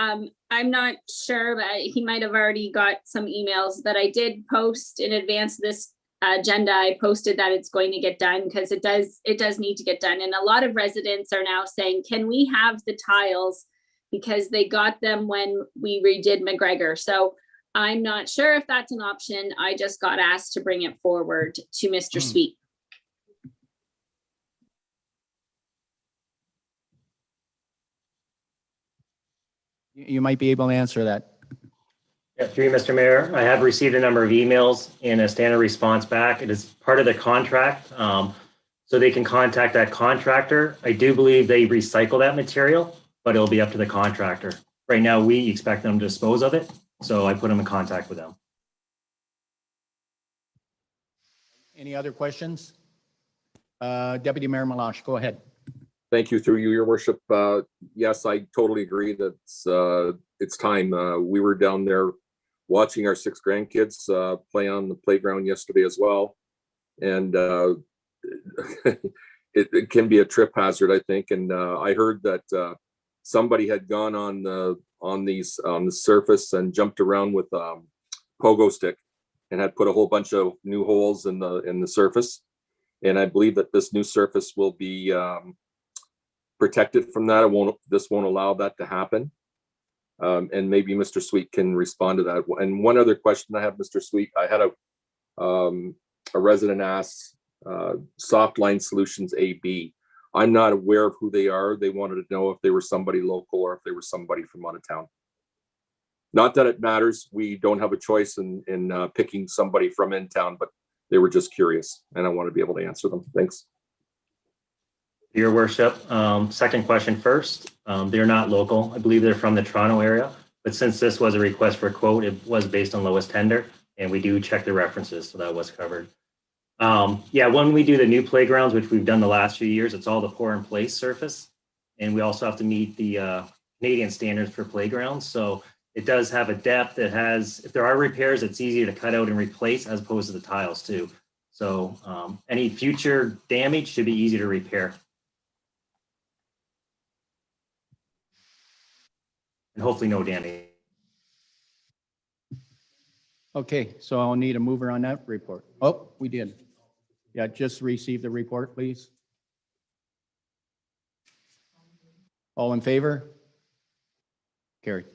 I'm not sure, but he might have already got some emails that I did post in advance of this agenda. I posted that it's going to get done, because it does need to get done. And a lot of residents are now saying, can we have the tiles? Because they got them when we redid McGregor. So I'm not sure if that's an option. I just got asked to bring it forward to Mr. Sweet. You might be able to answer that. Yeah, through you, Mr. Mayor, I have received a number of emails in a standard response back. It is part of the contract, so they can contact that contractor. I do believe they recycle that material, but it'll be up to the contractor. Right now, we expect them to dispose of it, so I put them in contact with them. Any other questions? Deputy Mayor Malash, go ahead. Thank you, through you, your worship. Yes, I totally agree that it's time. We were down there watching our 6 grandkids play on the playground yesterday as well. And it can be a trip hazard, I think. And I heard that somebody had gone on the surface and jumped around with pogo stick and had put a whole bunch of new holes in the surface. And I believe that this new surface will be protected from that. This won't allow that to happen. And maybe Mr. Sweet can respond to that. And one other question I have, Mr. Sweet, I had a resident ask Softline Solutions AB. I'm not aware of who they are. They wanted to know if they were somebody local or if they were somebody from out of town. Not that it matters. We don't have a choice in picking somebody from in town, but they were just curious and I want to be able to answer them. Thanks. Your worship, second question first. They're not local. I believe they're from the Toronto area, but since this was a request for a quote, it was based on lowest tender and we do check the references. So that was covered. Yeah, when we do the new playgrounds, which we've done the last few years, it's all the pour in place surface. And we also have to meet the Canadian standards for playgrounds. So it does have a depth. It has, if there are repairs, it's easier to cut out and replace as opposed to the tiles too. So any future damage should be easy to repair. And hopefully no damage. Okay, so I'll need a mover on that report. Oh, we did. Yeah, just receive the report, please. All in favor? Carried.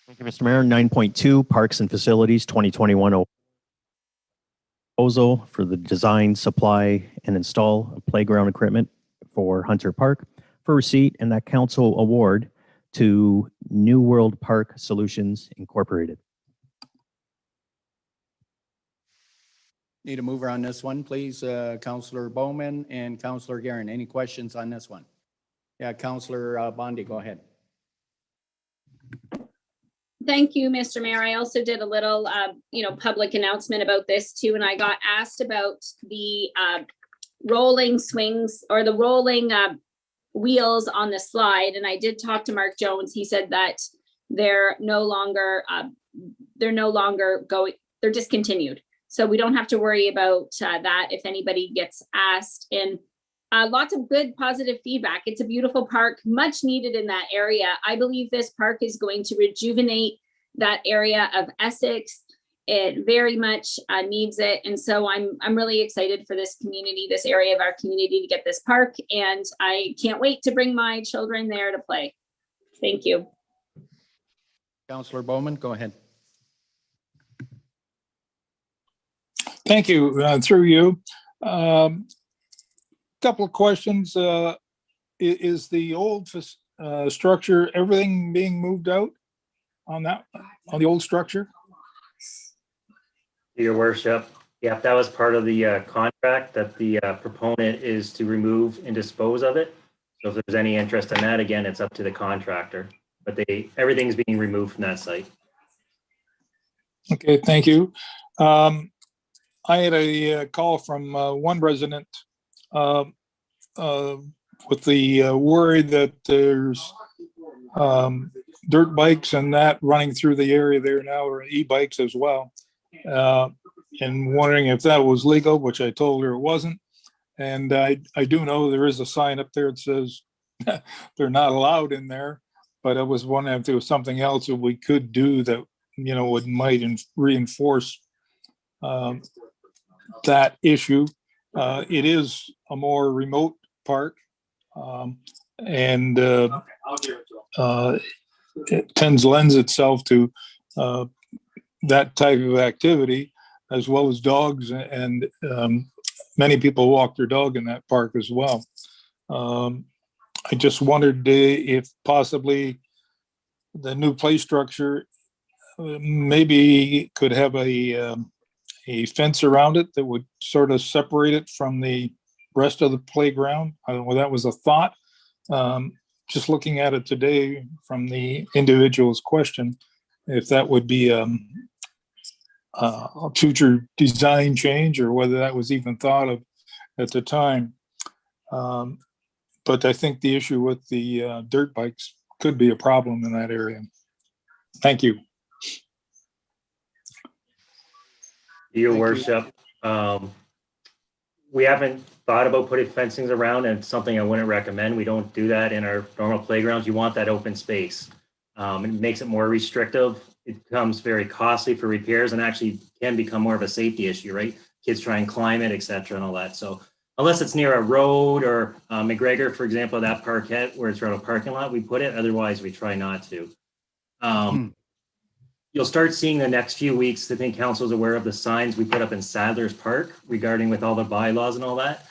Thank you, Mr. Mayor. 9.2, Parks and Facilities 2021 proposal for the design, supply, and install of playground equipment for Hunter Park for receipt, and that council award to New World Park Solutions Incorporated. Need a mover on this one, please. Councillor Bowman and Councillor Guerin. Any questions on this one? Yeah, Councillor Bondi, go ahead. Thank you, Mr. Mayor. I also did a little, public announcement about this too, and I got asked about the rolling swings or the rolling wheels on the slide. And I did talk to Mark Jones. He said that they're no longer going, they're discontinued. So we don't have to worry about that if anybody gets asked. And lots of good positive feedback. It's a beautiful park, much needed in that area. I believe this park is going to rejuvenate that area of Essex. It very much needs it. And so I'm really excited for this community, this area of our community to get this park. And I can't wait to bring my children there to play. Thank you. Councillor Bowman, go ahead. Thank you. Through you. Couple of questions. Is the old structure, everything being moved out on the old structure? Your worship, yeah, that was part of the contract that the proponent is to remove and dispose of it. So if there's any interest in that, again, it's up to the contractor, but everything's being removed from that site. Okay, thank you. I had a call from one resident with the worry that there's dirt bikes and that running through the area there now, or e-bikes as well. And wondering if that was legal, which I told her it wasn't. And I do know there is a sign up there that says they're not allowed in there, but I was wondering if there was something else that we could do that, might reinforce that issue. It is a more remote park, and it lends itself to that type of activity, as well as dogs, and many people walk their dog in that park as well. I just wondered if possibly the new play structure maybe could have a fence around it that would sort of separate it from the rest of the playground. I don't know, that was a thought. Just looking at it today from the individual's question, if that would be a future design change or whether that was even thought of at the time. But I think the issue with the dirt bikes could be a problem in that area. Thank you. Your Thank you. worship, we haven't thought about putting fencings around, and it's something I wouldn't recommend. We don't do that in our normal playgrounds. You want that open space. It makes it more restrictive. It becomes very costly for repairs and actually can become more of a safety issue, right? Kids try and climb it, et cetera, and all that. So unless it's near a road or McGregor, for example, that parquet where it's around a parking lot, we put it. Otherwise, we try not to. You'll start seeing the next few weeks. I think council's aware of the signs we put up in Sadler's Park regarding with all the bylaws and all that.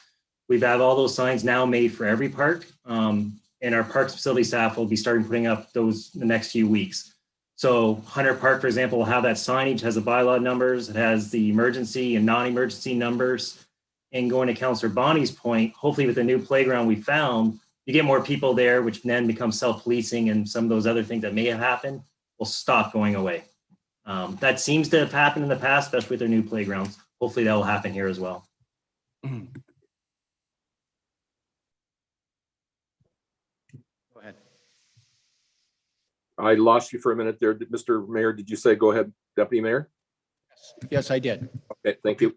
We've had all those signs now made for every park. And our parks facility staff will be starting putting up those in the next few weeks. So Hunter Park, for example, will have that signage, has the bylaw numbers, it has the emergency and non-emergency numbers. And going to Councillor Bonnie's point, hopefully with the new playground we found, you get more people there, which then becomes self-policing, and some of those other things that may have happened will stop going away. That seems to have happened in the past, especially with their new playgrounds. Hopefully that will happen here as well. Go ahead. I lost you for a minute there. Mr. Mayor, did you say go ahead, Deputy Mayor? Yes, I did. Okay, thank you.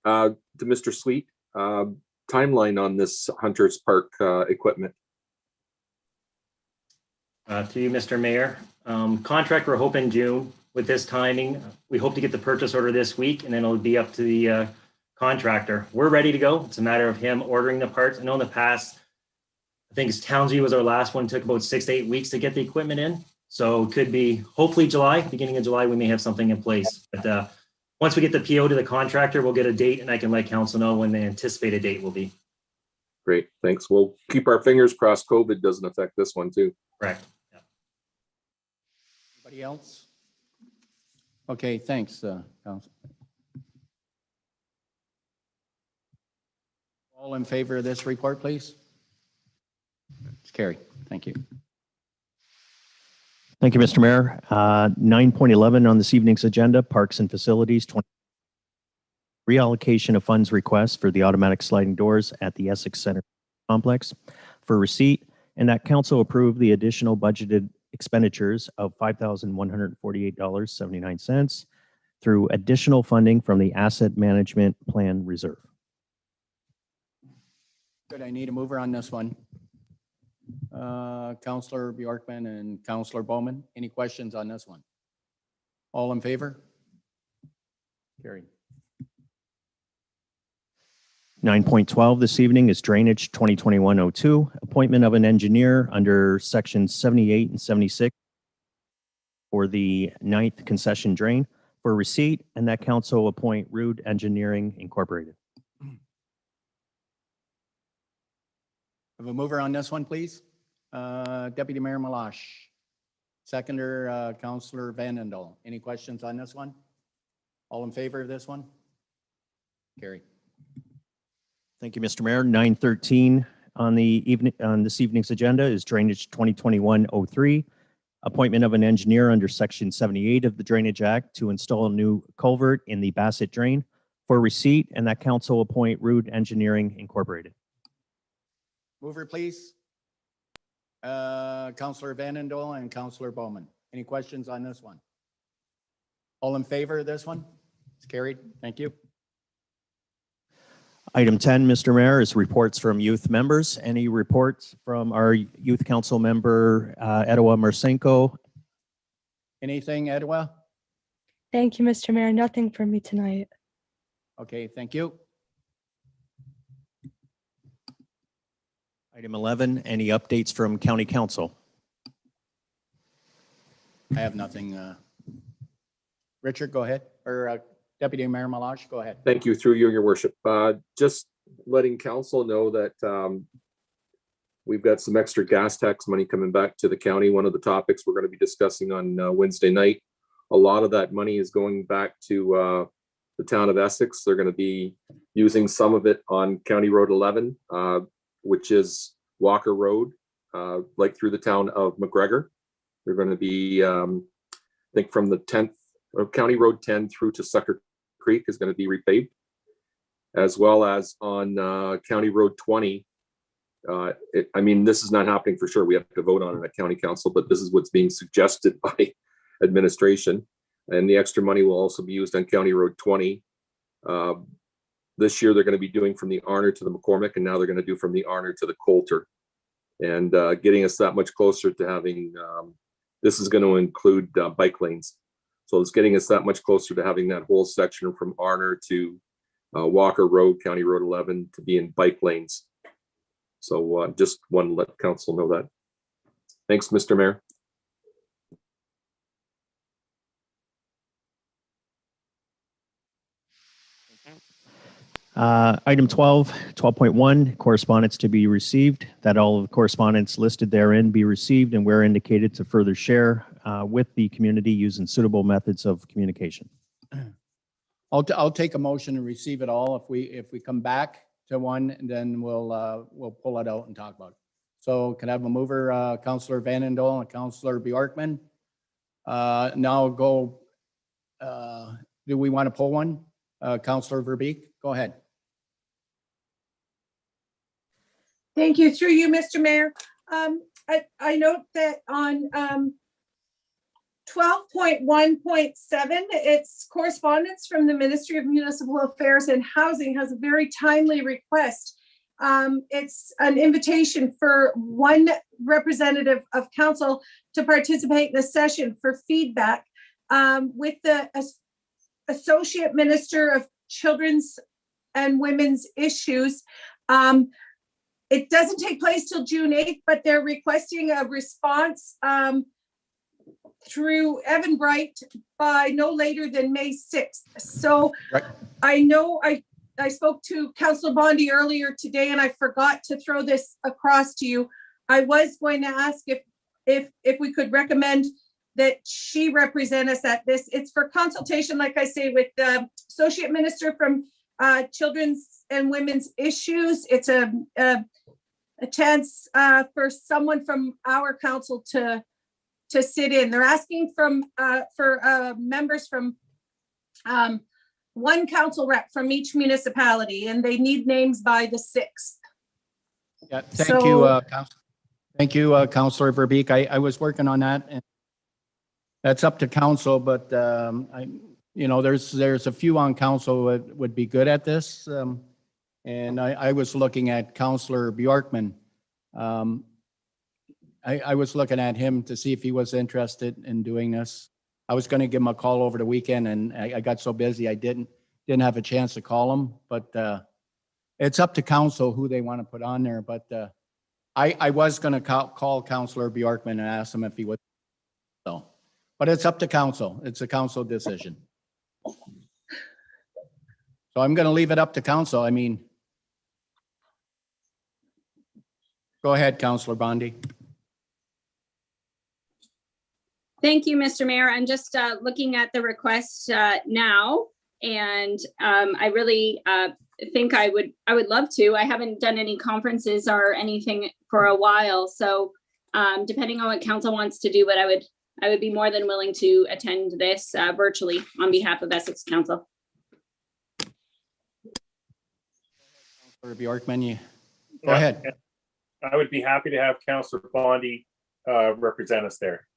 To Mr. Sweet, timeline on this Hunter's Park equipment. To you, Mr. Mayor. Contract, we're hoping June. With this timing, we hope to get the purchase order this week, and then it'll be up to the contractor. We're ready to go. It's a matter of him ordering the parts. I know in the past, I think Townsview was our last one, took about 6 to 8 weeks to get the equipment in. So it could be hopefully July, beginning of July, we may have something in place. But once we get the PO to the contractor, we'll get a date, and I can let council know when the anticipated date will be. Great, thanks. We'll keep our fingers crossed COVID doesn't affect this one too. Correct. Yeah. Anybody else? Okay, thanks, Council. All in favor of this report, please? It's carried. Thank you. Thank you, Mr. Mayor. 9.11 on this evening's agenda, Parks and Facilities, reallocation of funds request for the automatic sliding doors at the Essex Center Complex for receipt, and that council approved the additional budgeted expenditures of $5,148.79 through additional funding from the Asset Management Plan Reserve. Good, I need a mover on this one. Councillor Bjorkman and Councillor Bowman, any questions on this one? All in favor? Carried. 9.12 this evening is Drainage 2021-02, appointment of an engineer under sections 78 and 76 for the 9th concession drain for receipt, and that council appoint Rude Engineering Incorporated. Have a mover on this one, please. Deputy Mayor Malash. Seconder, Councillor Vanendel. Any questions on this one? All in favor of this one? Carried. Thank you, Mr. Mayor. 9:13 on this evening's agenda is Drainage 2021-03, appointment of an engineer under Section 78 of the Drainage Act to install a new culvert in the Bassett Drain for receipt, and that council appoint Rude Engineering Incorporated. Mover, please. Councillor Vanendel and Councillor Bowman. Any questions on this one? All in favor of this one? It's carried. Thank you. Item 10, Mr. Mayor, is reports from youth members. Any reports from our youth council member, Edwa Marcinko? Anything, Edwa? Thank you, Mr. Mayor. Nothing for me tonight. Okay, thank you. Item 11, any updates from county council? I have nothing. Richard, go ahead. Or Deputy Mayor Malash, go ahead. Thank you, through you, your worship. Just letting council know that we've got some extra gas tax money coming back to the county. One of the topics we're going to be discussing on Wednesday night. A lot of that money is going back to the town of Essex. They're going to be using some of it on County Road 11, which is Walker Road, like through the town of McGregor. They're going to be, I think from the 10th, or County Road 10 through to Sucker Creek is going to be repaved, as well as on County Road 20. I mean, this is not happening for sure. We have to vote on it at county council, but this is what's being suggested by administration. And the extra money will also be used on County Road 20 This year, they're going to be doing from the Arner to the McCormick, and now they're going to do from the Arner to the Coulter. And getting us that much closer to having, this is going to include bike lanes. So it's getting us that much closer to having that whole section from Arner to Walker Road, County Road 11 to be in bike lanes. So just want to let council know that. Thanks, Mr. Mayor. Item 12.1, correspondence to be received, that all of the correspondence listed therein be received and where indicated to further share with the community using suitable methods of communication. I'll take a motion to receive it all. If we come back to one, then we'll pull it out and talk about it. So can I have a mover, Councillor Vanendel and Councillor Bjorkman? Now go, do we want to pull one? Councillor Verbeek, go ahead. Thank you. Through you, Mr. Mayor. I note that on 12.1.7, it's correspondence from the Ministry of Municipal Affairs and Housing has a very timely request. It's an invitation for one representative of council to participate in the session for feedback with the Associate Minister of Children's and Women's Issues. It doesn't take place till June 8th, but they're requesting a response through Evan Bright by no later than May 6th. So right. I know I spoke to Councilor Bondi earlier today and I forgot to throw this across to you. I was going to ask if we could recommend that she represent us at this. It's for consultation, like I say, with the Associate Minister from Children's and Women's Issues. It's a chance for someone from our council to sit in. They're asking for members from one council rep from each municipality, and they need names by the 6th. Yeah, thank you, Councillor Verbeek. I was working on that, and that's up to council, but there's a few on council that would be good at this. And I was looking at Councillor Bjorkman. I was looking at him to see if he was interested in doing this. I was going to give him a call over the weekend, and I got so busy I didn't have a chance to call him. But it's up to council who they want to put on there. But I was going to call Councillor Bjorkman and ask him if he would. So, but it's up to council. It's a council decision. So I'm going to leave it up to council. I mean, go ahead, Councillor Bondi. Thank you, Mr. Mayor. I'm just looking at the request now, and I really think I would love to. I haven't done any conferences or anything for a while, so depending on what council wants to do, but I would be more than willing to attend this virtually on behalf of Essex Council. Councillor Bjorkman, go ahead. I would be happy to have Councillor Bondi represent us there.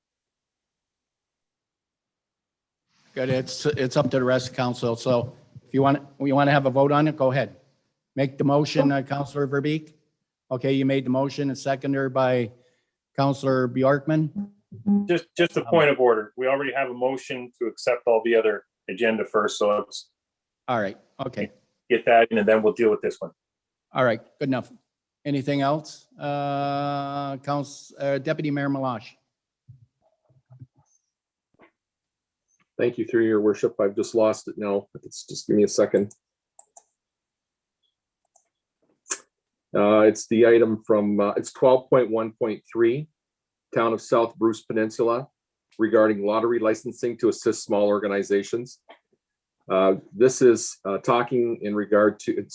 Good. It's up to the rest of council. So if you want to have a vote on it, go ahead. Make the motion, Councillor Verbeek. Okay, you made the motion. It's seconded by Councillor Bjorkman. Just a point of order. We already have a motion to accept all the other agenda first, so let's all right. Okay. Get that in, and then we'll deal with this one. All right. Good enough. Anything else? Deputy Mayor Malash. Thank you, through your worship. I've just lost it now. It's just give me a second. It's the item from, it's 12.1.3, Town of South Bruce Peninsula, regarding lottery licensing to assist small organizations. This is speaking in regard to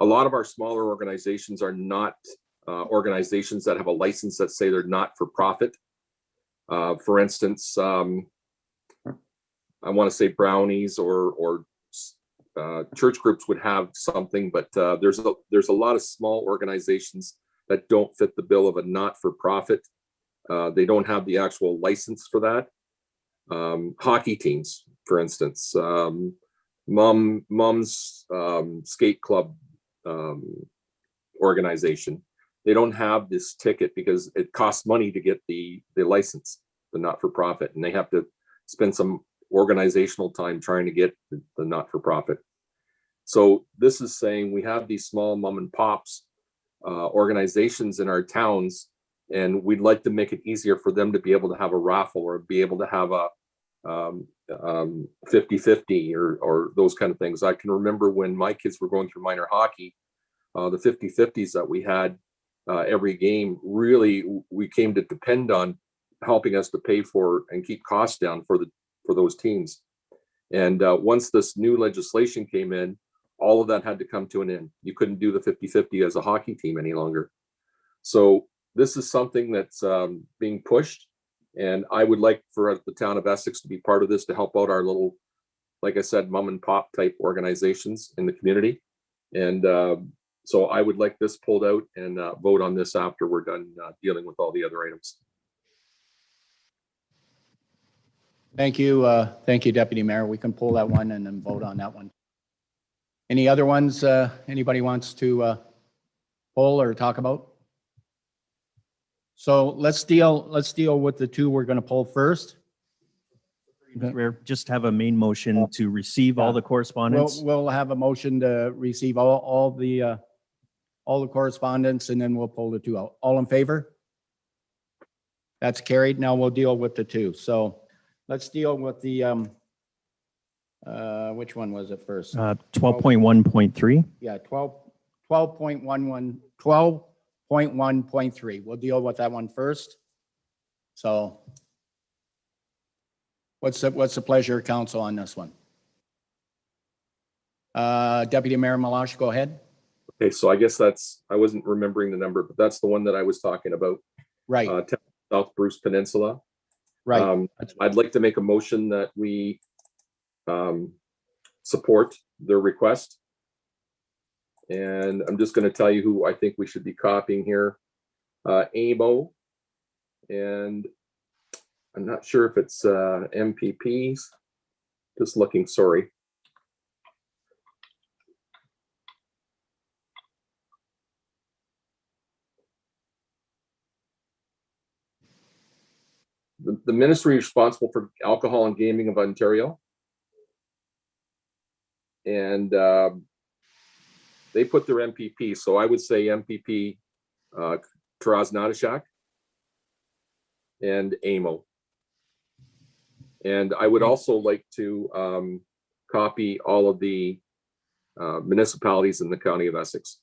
a lot of our smaller organizations are not organizations that have a license that say they're not for profit. For instance, I want to say Brownies or church groups would have something, but there's a lot of small organizations that don't fit the bill of a not-for-profit. They don't have the actual license for that. Hockey teams, for instance, mom's skate club organization. They don't have this ticket because it costs money to get the license, the not-for-profit, and they have to spend some organizational time trying to get the not-for-profit. So this is saying we have these small mom and pops organizations in our towns, and we'd like to make it easier for them to be able to have a raffle or be able to have a 50-50 or those kind of things. I can remember when my kids were going through minor hockey, the 50-50s that we had every game, really we came to depend on helping us to pay for and keep costs down for those teams. And once this new legislation came in, all of that had to come to an end. You couldn't do the 50-50 as a hockey team any longer. So this is something that's being pushed, and I would like for the town of Essex to be part of this to help out our little, like I said, mom and pop type organizations in the community. And so I would like this pulled out and vote on this after we're done dealing with all the other items. Thank you, Deputy Mayor. We can pull that one and then vote on that one. Any other ones anybody wants to pull or talk about? So let's deal with the two we're going to pull first. Just have a main motion to receive all the correspondence. We'll have a motion to receive all the correspondence, and then we'll pull the two out. All in favor? That's carried. Now we'll deal with the two. So let's deal with the which one was it first? 12.1.3. Yeah, 12.1.3. We'll deal with that one first. So what's the pleasure of council on this one? Deputy Mayor Malash, go ahead. Okay, so I guess I wasn't remembering the number, but that's the one that I was talking about. Right. South Bruce Peninsula. Right. I'd like to make a motion that we support their request. And I'm just going to tell you who I think we should be copying here. AMO, and I'm not sure if it's MPPs. Just looking, sorry. The ministry responsible for alcohol and gaming of Ontario. And they put their MPP, so I would say MPP Taraz Nadashak and AMO. And I would also like to copy all of the municipalities in the county of Essex.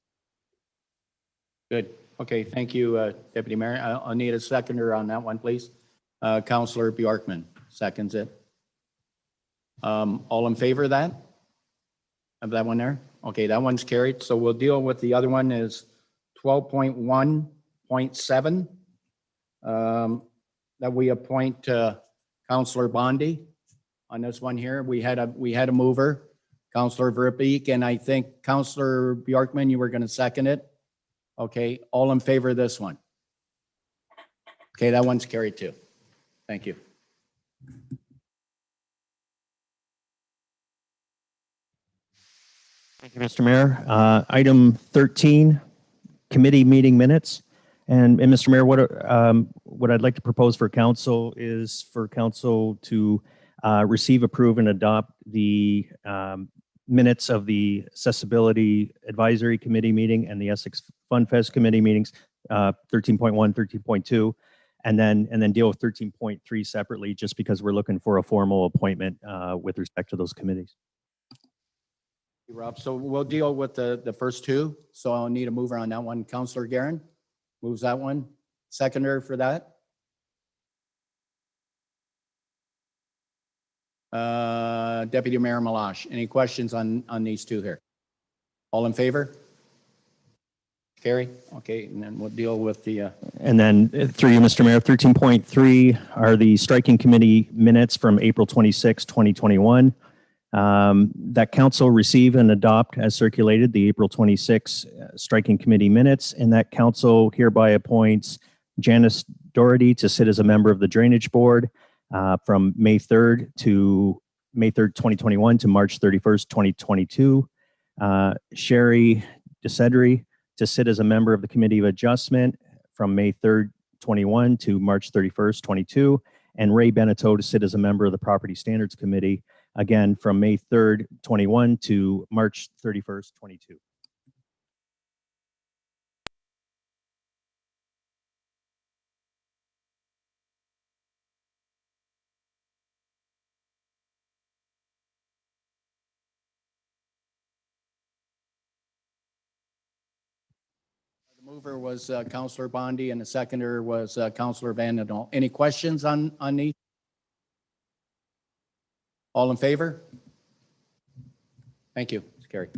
Good. Okay, thank you, Deputy Mayor. I'll need a seconder on that one, please. Councillor Bjorkman seconds it. All in favor of that? Of that one there? Okay, that one's carried. So we'll deal with the other one is 12.1.7 that we appoint Councillor Bondi on this one here. We had a mover, Councillor Verbeek, and I think Councillor Bjorkman, you were going to second it. Okay, all in favor of this one? Okay, that one's carried too. Thank you. Thank you, Mr. Mayor. Item 13, committee meeting minutes. And Mr. Mayor, what I'd like to propose for council is for council to receive, approve, and adopt the minutes of the Accessibility Advisory Committee meeting and the Essex Fun Fest Committee meetings, 13.1, 13.2, and then deal with 13.3 separately, just because we're looking for a formal appointment with respect to those committees. Rob, so we'll deal with the first two. So I'll need a mover on that one. Councillor Guerin moves that one. Seconder for that. Deputy Mayor Malash, any questions on these two here? All in favor? Carry. Okay, and then we'll deal with the. And then through you, Mr. Mayor, 13.3 are the striking committee minutes from April 26, 2021. That council receive and adopt as circulated the April 26 striking committee minutes, and that council hereby appoints Janice Doherty to sit as a member of the Drainage Board from May 3rd to May 3rd, 2021 to March 31st, 2022. Sherry DeCedri to sit as a member of the Committee of Adjustment from May 3rd, 21 to March 31st, 22. And Ray Beneteau to sit as a member of the Property Standards Committee, again, from May 3rd, 21 to March 31st, 22. The mover was Councillor Bondi and the seconder was Councillor Vandendal. Any questions on these? All in favor? Thank you. It's carried.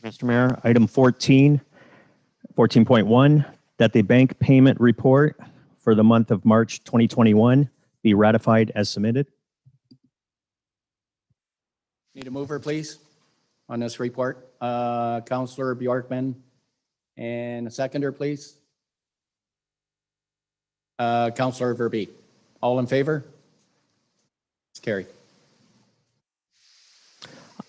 Mr. Mayor, item 14.1, that the bank payment report for the month of March 2021 be ratified as submitted. Need a mover, please, on this report. Councillor Bjorkman and a seconder, please. Councillor Verbeek. All in favor? It's carried.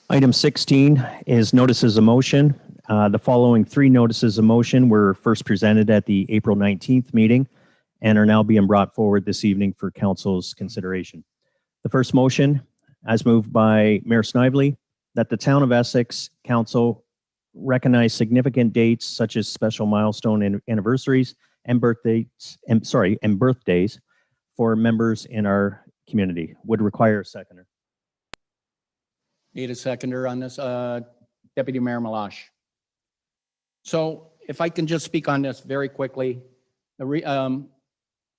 Item 16 is notices of motion. The following 3 notices of motion were first presented at the April 19th meeting and are now being brought forward this evening for council's consideration. The first motion, as moved by Mayor Snively, that the Town of Essex Council recognize significant dates such as special milestone anniversaries and birthdays for members in our community. Would require a seconder. Need a seconder on this, Deputy Mayor Malash. So if I can just speak on this very quickly, the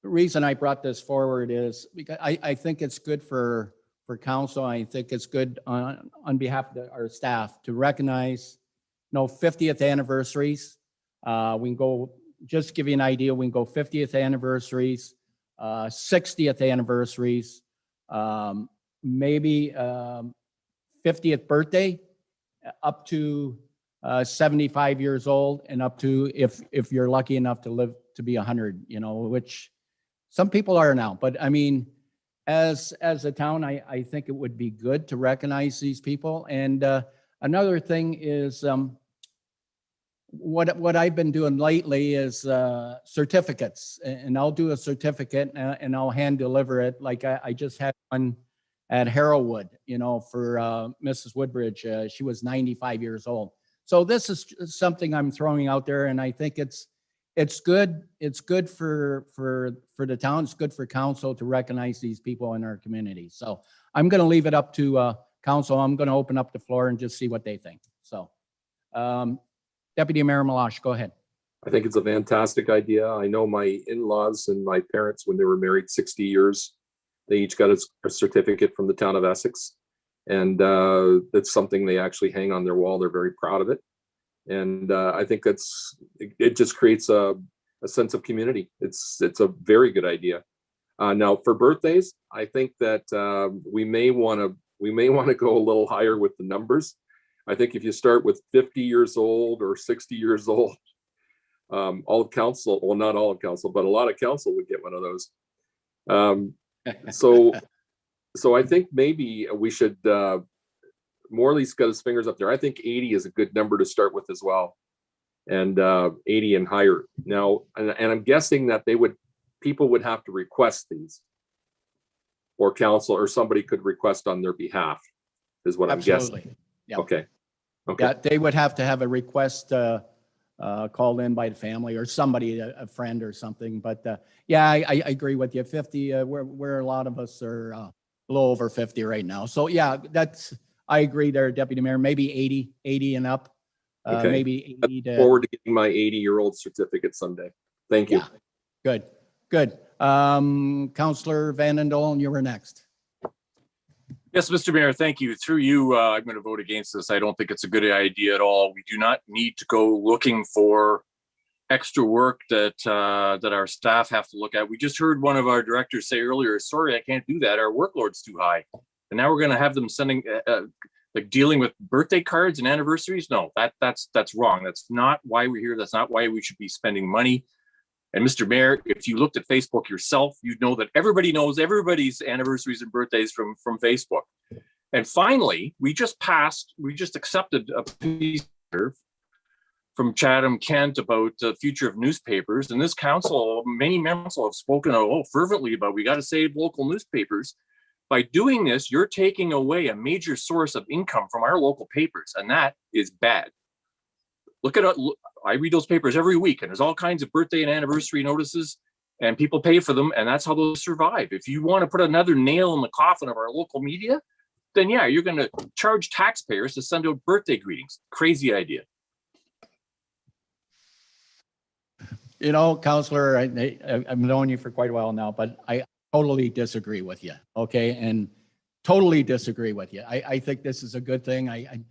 reason I brought this forward is because I think it's good for council. I think it's good on behalf of our staff to recognize 50th anniversaries. We can go, just give you an idea, we can go 50th anniversaries, 60th anniversaries, maybe 50th birthday, up to 75 years old, and up to if you're lucky enough to live to be 100, which some people are now. But I mean, as a town, I think it would be good to recognize these people. And another thing is what I've been doing lately is certificates, and I'll do a certificate and I'll hand deliver it. Like I just had one at Harrowwood, for Mrs. Woodbridge. She was 95 years old. So this is something I'm throwing out there, and I think it's good. It's good for the town. It's good for council to recognize these people in our community. So I'm going to leave it up to council. I'm going to open up the floor and just see what they think. So Deputy Mayor Malash, go ahead. I think it's a fantastic idea. I know my in-laws and my parents, when they were married 60 years, they each got a certificate from the Town of Essex. And that's something they actually hang on their wall. They're very proud of it. And I think it just creates a sense of community. It's a very good idea. Now for birthdays, I think that we may want to go a little higher with the numbers. I think if you start with 50 years old or 60 years old, all of council, well, not all of council, but a lot of council would get one of those. So I think maybe we should, Morley's got his fingers up there. I think 80 is a good number to start with as well. And 80 and higher. Now, and I'm guessing that people would have to request these, or council or somebody could request on their behalf, is what I'm guessing. Yeah. Okay. Yeah, they would have to have a request called in by the family or somebody, a friend or something. But yeah, I agree with you. 50, where a lot of us are a little over 50 right now. So yeah, I agree there, Deputy Mayor. Maybe 80 and up. Okay. Maybe 80 to. Forward to getting my 80-year-old certificate someday. Thank you. Yeah. Good. Councillor Vandendal, you were next. Yes, Mr. Mayor, thank you. Through you, I'm going to vote against this. I don't think it's a good idea at all. We do not need to go looking for extra work that our staff have to look at. We just heard one of our directors say earlier, sorry, I can't do that. Our workload's too high. And now we're going to have them sending, dealing with birthday cards and anniversaries. No, that's wrong. That's not why we're here. That's not why we should be spending money. And Mr. Mayor, if you looked at Facebook yourself, you'd know that everybody knows everybody's anniversaries and birthdays from Facebook. And finally, we just accepted a piece from Chatham Kent about the future of newspapers. And this council, many members have spoken fervently about we got to save local newspapers. By doing this, you're taking away a major source of income from our local papers, and that is bad. Look at it. I read those papers every week, and there's all kinds of birthday and anniversary notices, and people pay for them, and that's how those survive. If you want to put another nail in the coffin of our local media, then yeah, you're going to charge taxpayers to send out birthday greetings. Crazy idea. You know, Counselor, I've known you for quite a while now, but I totally disagree with you. Okay, and totally disagree with you. I think this is a good thing. I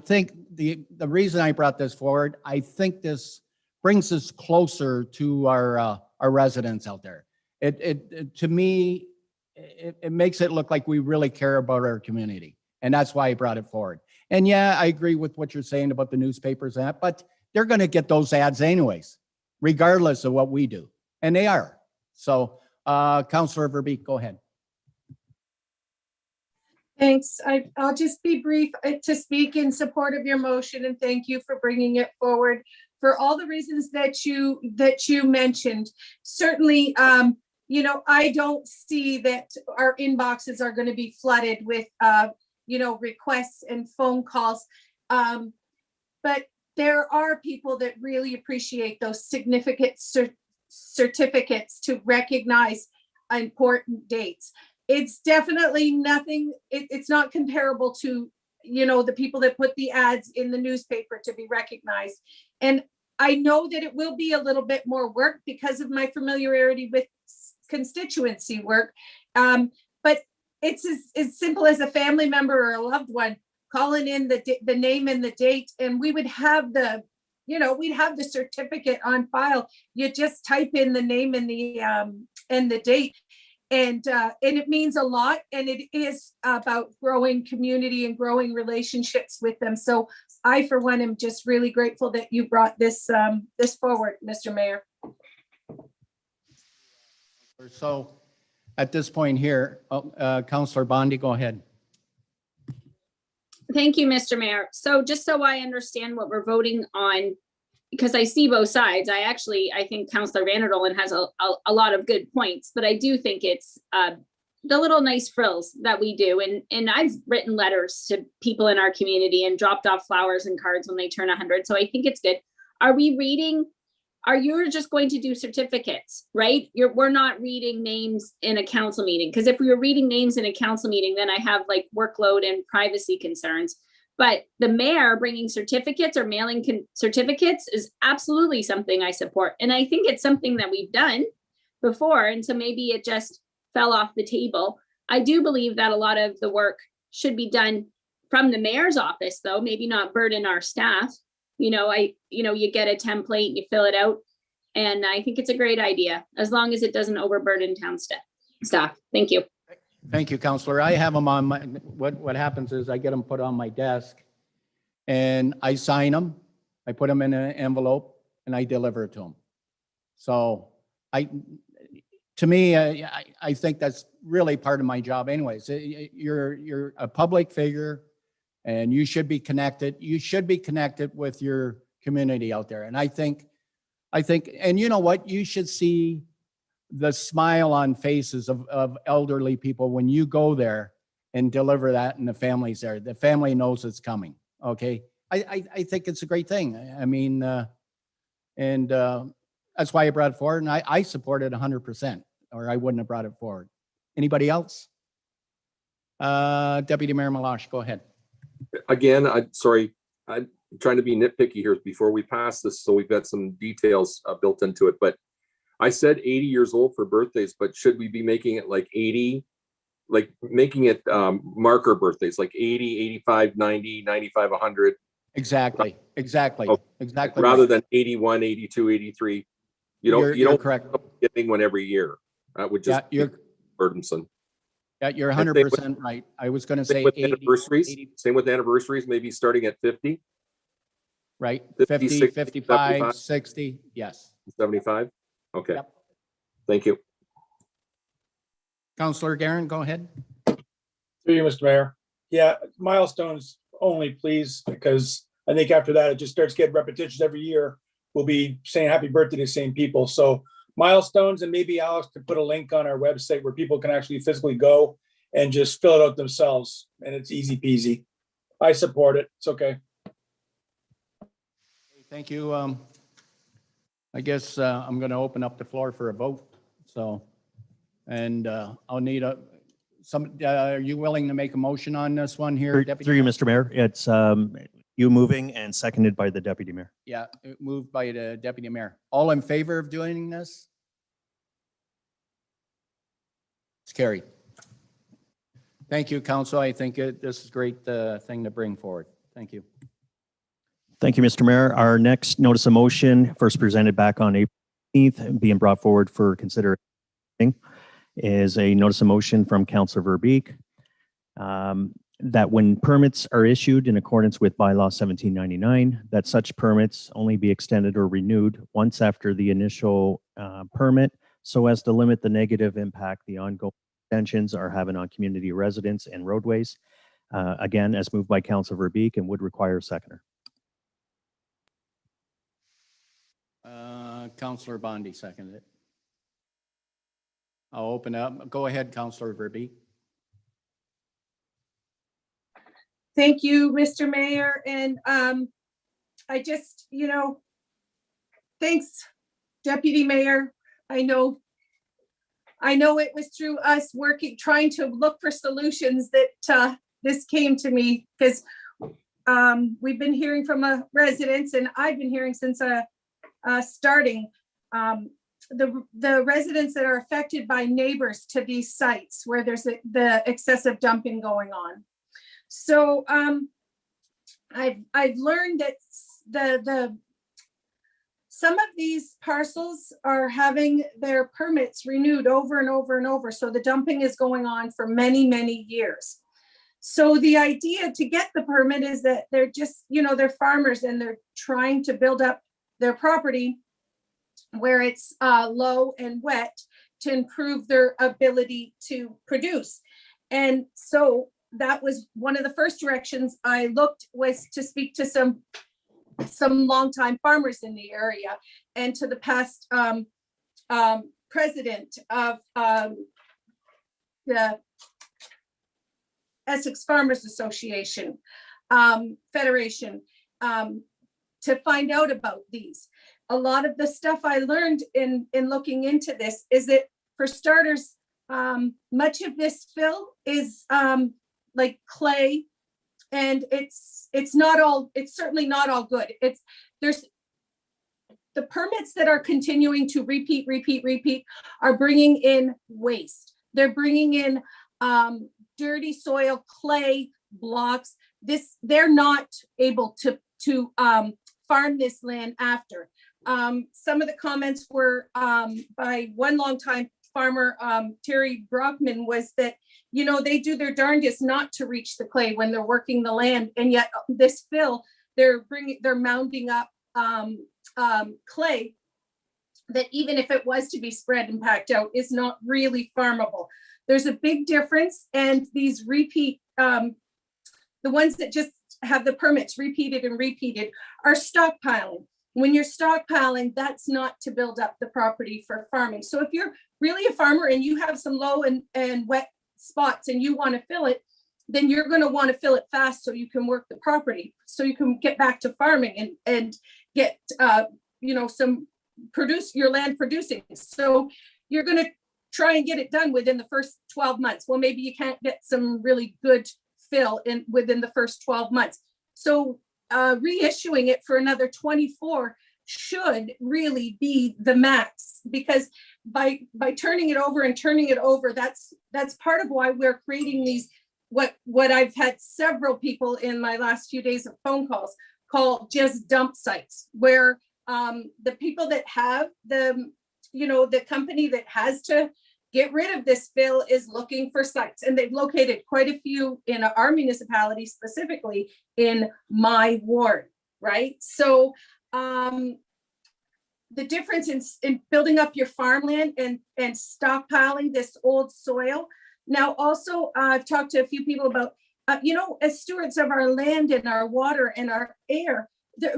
think the reason I brought this forward, I think this brings us closer to our residents out there. To me, it makes it look like we really care about our community, and that's why I brought it forward. And yeah, I agree with what you're saying about the newspapers and that, but they're going to get those ads anyways, regardless of what we do, and they are. So, Councillor Verbeek, go ahead. Thanks. I'll just be brief to speak in support of your motion, and thank you for bringing it forward for all the reasons that you mentioned. Certainly, you know, I don't see that our inboxes are going to be flooded with, you know, requests and phone calls. But there are people that really appreciate those significant certificates to recognize important dates. It's definitely nothing, it's not comparable to, you know, the people that put the ads in the newspaper to be recognized. And I know that it will be a little bit more work because of my familiarity with constituency work. But it's as simple as a family member or a loved one calling in the name and the date, and we would have the, you know, we'd have the certificate on file. You just type in the name and the date. And it means a lot, and it is about growing community and growing relationships with them. So I, for one, am just really grateful that you brought this this forward, Mr. Mayor. So at this point here, Councillor Bondi, go ahead. Thank you, Mr. Mayor. So just so I understand what we're voting on, because I see both sides. I think Councillor Vanderdolen has a lot of good points, but I do think it's the little nice frills that we do. And I've written letters to people in our community and dropped off flowers and cards when they turn 100. So I think it's good. Are you just going to do certificates, right? We're not reading names in a council meeting, because if we were reading names in a council meeting, then I have like workload and privacy concerns. But the mayor bringing certificates or mailing certificates is absolutely something I support. And I think it's something that we've done before. And so maybe it just fell off the table. I do believe that a lot of the work should be done from the mayor's office, though, maybe not burden our staff. You get a template, you fill it out. And I think it's a great idea, as long as it doesn't overburden town staff. Thank you. Thank you, Counselor. I have them on my, what happens is I get them put on my desk and I sign them. I put them in an envelope and I deliver it to them. So to me, I think that's really part of my job anyways. You're a public figure and you should be connected. You should be connected with your community out there. And I think, and you know what, you should see the smile on faces of elderly people when you go there and deliver that and the family's there. The family knows it's coming. Okay. I think it's a great thing. I mean, and that's why I brought it forward, and I support it 100%, or I wouldn't have brought it forward. Anybody else? Deputy Mayor Malash, go ahead. Again, I'm trying to be nitpicky here before we pass this, so we've got some details built into it, but I said 80 years old for birthdays, but should we be making it like 80, like making it marker birthdays, like 80, 85, 90, 95, 100? Exactly. Oh, Exactly. rather than 81, 82, 83. You don't correct. Getting one every year. That would just be burdensome. Yeah, you're 100% right. I was going to say 80, anniversaries. 80. Same with anniversaries, maybe starting at 50. Right. 50, 50, 60, 55, 75. 60. Yes. 75? Okay. Yep. Thank you. Counselor Garen, go ahead. Through you, Mr. Mayor. Yeah, milestones only, please, because I think after that, it just starts getting repetitious every year. We'll be saying happy birthday to the same people. So milestones, and maybe Alex could put a link on our website where people can actually physically go and just fill it out themselves. And it's easy peasy. I support it. It's okay. Thank you. I guess I'm going to open up the floor for a vote. So, and I'll need are you willing to make a motion on this one here, Deputy? Through you, Mr. Mayor. It's you moving and seconded by the Deputy Mayor. Yeah, moved by the Deputy Mayor. All in favor of doing this? It's carried. Thank you, Council. I think this is a great thing to bring forward. Thank you. Thank you, Mr. Mayor. Our next notice of motion, first presented back on April 18th, being brought forward for consideration, is a notice of motion from Councilor Verbeek that when permits are issued in accordance with bylaw 1799, that such permits only be extended or renewed once after the initial permit, so as to limit the negative impact the ongoing extensions are having on community residents and roadways. Again, as moved by Councilor Verbeek, and would require a seconder. Councilor Bondi seconded it. I'll open up. Go ahead, Councilor Verbeek. Thank you, Mr. Mayor. And I just, thanks, Deputy Mayor. I know it was through us trying to look for solutions that this came to me, because we've been hearing from residents, and I've been hearing since starting the residents that are affected by neighbors to these sites where there's the excessive dumping going on. So I've learned that some of these parcels are having their permits renewed over and over and over. So the dumping is going on for many, many years. So the idea to get the permit is that they're just, they're farmers and they're trying to build up their property where it's low and wet to improve their ability to produce. And so that was one of the first directions I looked, was to speak to some longtime farmers in the area, and to the past president of the Essex Farmers Association Federation, to find out about these. A lot of the stuff I learned in looking into this is that, for starters, much of this fill is like clay, and it's certainly not all good. There's the permits that are continuing to repeat are bringing in waste. They're bringing in dirty soil, clay blocks. They're not able to farm this land after. Some of the comments were by one longtime farmer, Terry Brockman, was that, they do their darndest not to reach the clay when they're working the land. And yet this fill, they're mounding up clay that, even if it was to be spread and packed out, is not really farmable. There's a big difference. And these repeat, the ones that just have the permits repeated and repeated, are stockpiling. When you're stockpiling, that's not to build up the property for farming. So if you're really a farmer and you have some low and wet spots and you want to fill it, then you're going to want to fill it fast so you can work the property, so you can get back to farming and get produce your land producing. So you're going to try and get it done within the first 12 months. Well, maybe you can't get some really good fill within the first 12 months. So reissuing it for another 24 should really be the max, because by turning it over, that's part of why we're creating these, what I've had several people in my last few days of phone calls call just dump sites, where the people that have the company that has to get rid of this fill is looking for sites, and they've located quite a few in our municipality, specifically in my ward, right? So the difference in building up your farmland and stockpiling this old soil. Now, also, I've talked to a few people about, as stewards of our land and our water and our air,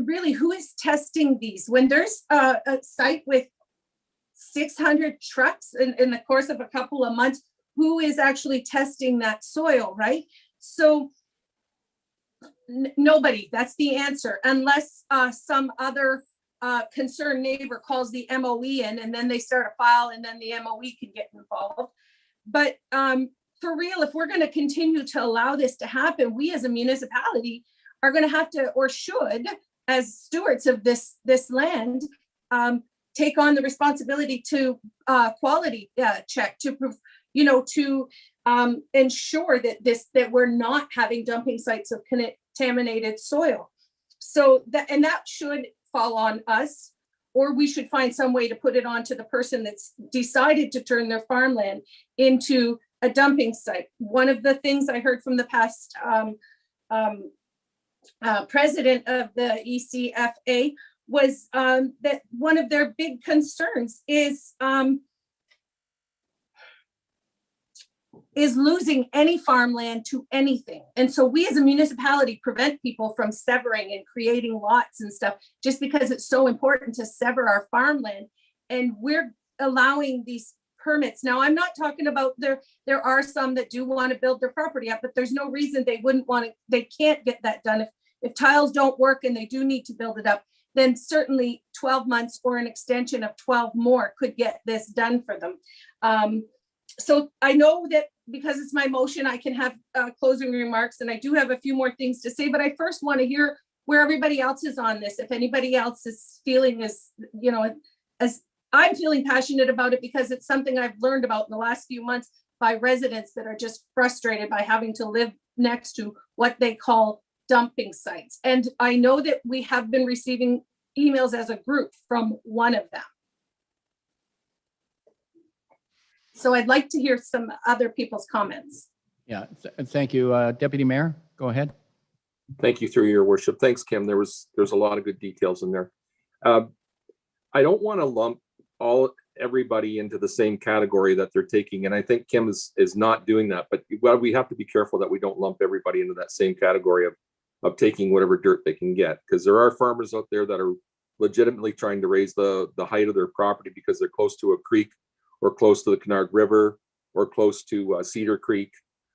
really, who is testing these? When there's a site with 600 trucks in the course of a couple of months, who is actually testing that soil, right? So nobody, that's the answer, unless some other concerned neighbor calls the MOE in, and then they start a file, and then the MOE can get involved. But for real, if we're going to continue to allow this to happen, we as a municipality are going to have to, or should, as stewards of this land, take on the responsibility to quality check, to ensure that we're not having dumping sites of contaminated soil. So that should fall on us, or we should find some way to put it on to the person that's decided to turn their farmland into a dumping site. One of the things I heard from the past president of the ECFA was that one of their big concerns is losing any farmland to anything. And so we as a municipality prevent people from severing and creating lots and stuff just because it's so important to sever our farmland. And we're allowing these permits. Now, I'm not talking about there are some that do want to build their property up, but there's no reason they wouldn't want to, they can't get that done. If tiles don't work and they do need to build it up, then certainly 12 months or an extension of 12 more could get this done for them. So I know that because it's my motion, I can have closing remarks, and I do have a few more things to say, but I first want to hear where everybody else is on this. If anybody else is feeling as I'm feeling passionate about it, because it's something I've learned about in the last few months by residents that are just frustrated by having to live next to what they call dumping sites. And I know that we have been receiving emails as a group from one of them. So I'd like to hear some other people's comments. Yeah, thank you. Deputy Mayor, go ahead. Thank you, through your worship. Thanks, Kim. There's a lot of good details in there. I don't want to lump everybody into the same category that they're taking, and I think Kim is not doing that. But we have to be careful that we don't lump everybody into that same category of taking whatever dirt they can get, because there are farmers out there that are legitimately trying to raise the height of their property because they're close to a creek, or close to the Canard River, or close to Cedar Creek.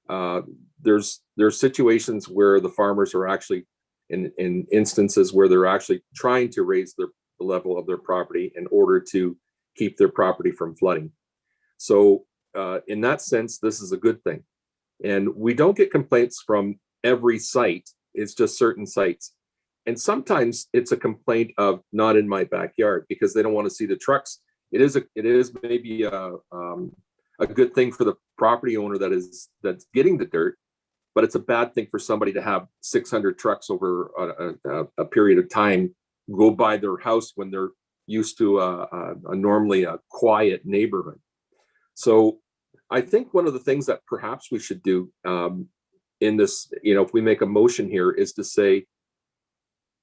There's situations where the farmers are actually in instances where they're actually trying to raise the level of their property in order to keep their property from flooding. So in that sense, this is a good thing. And we don't get complaints from every site. It's just certain sites. And sometimes it's a complaint of not in my backyard, because they don't want to see the trucks. It is maybe a good thing for the property owner that's getting the dirt, but it's a bad thing for somebody to have 600 trucks over a period of time go by their house when they're used to normally a quiet neighborhood. So I think one of the things that perhaps we should do in this, if we make a motion here, is to say,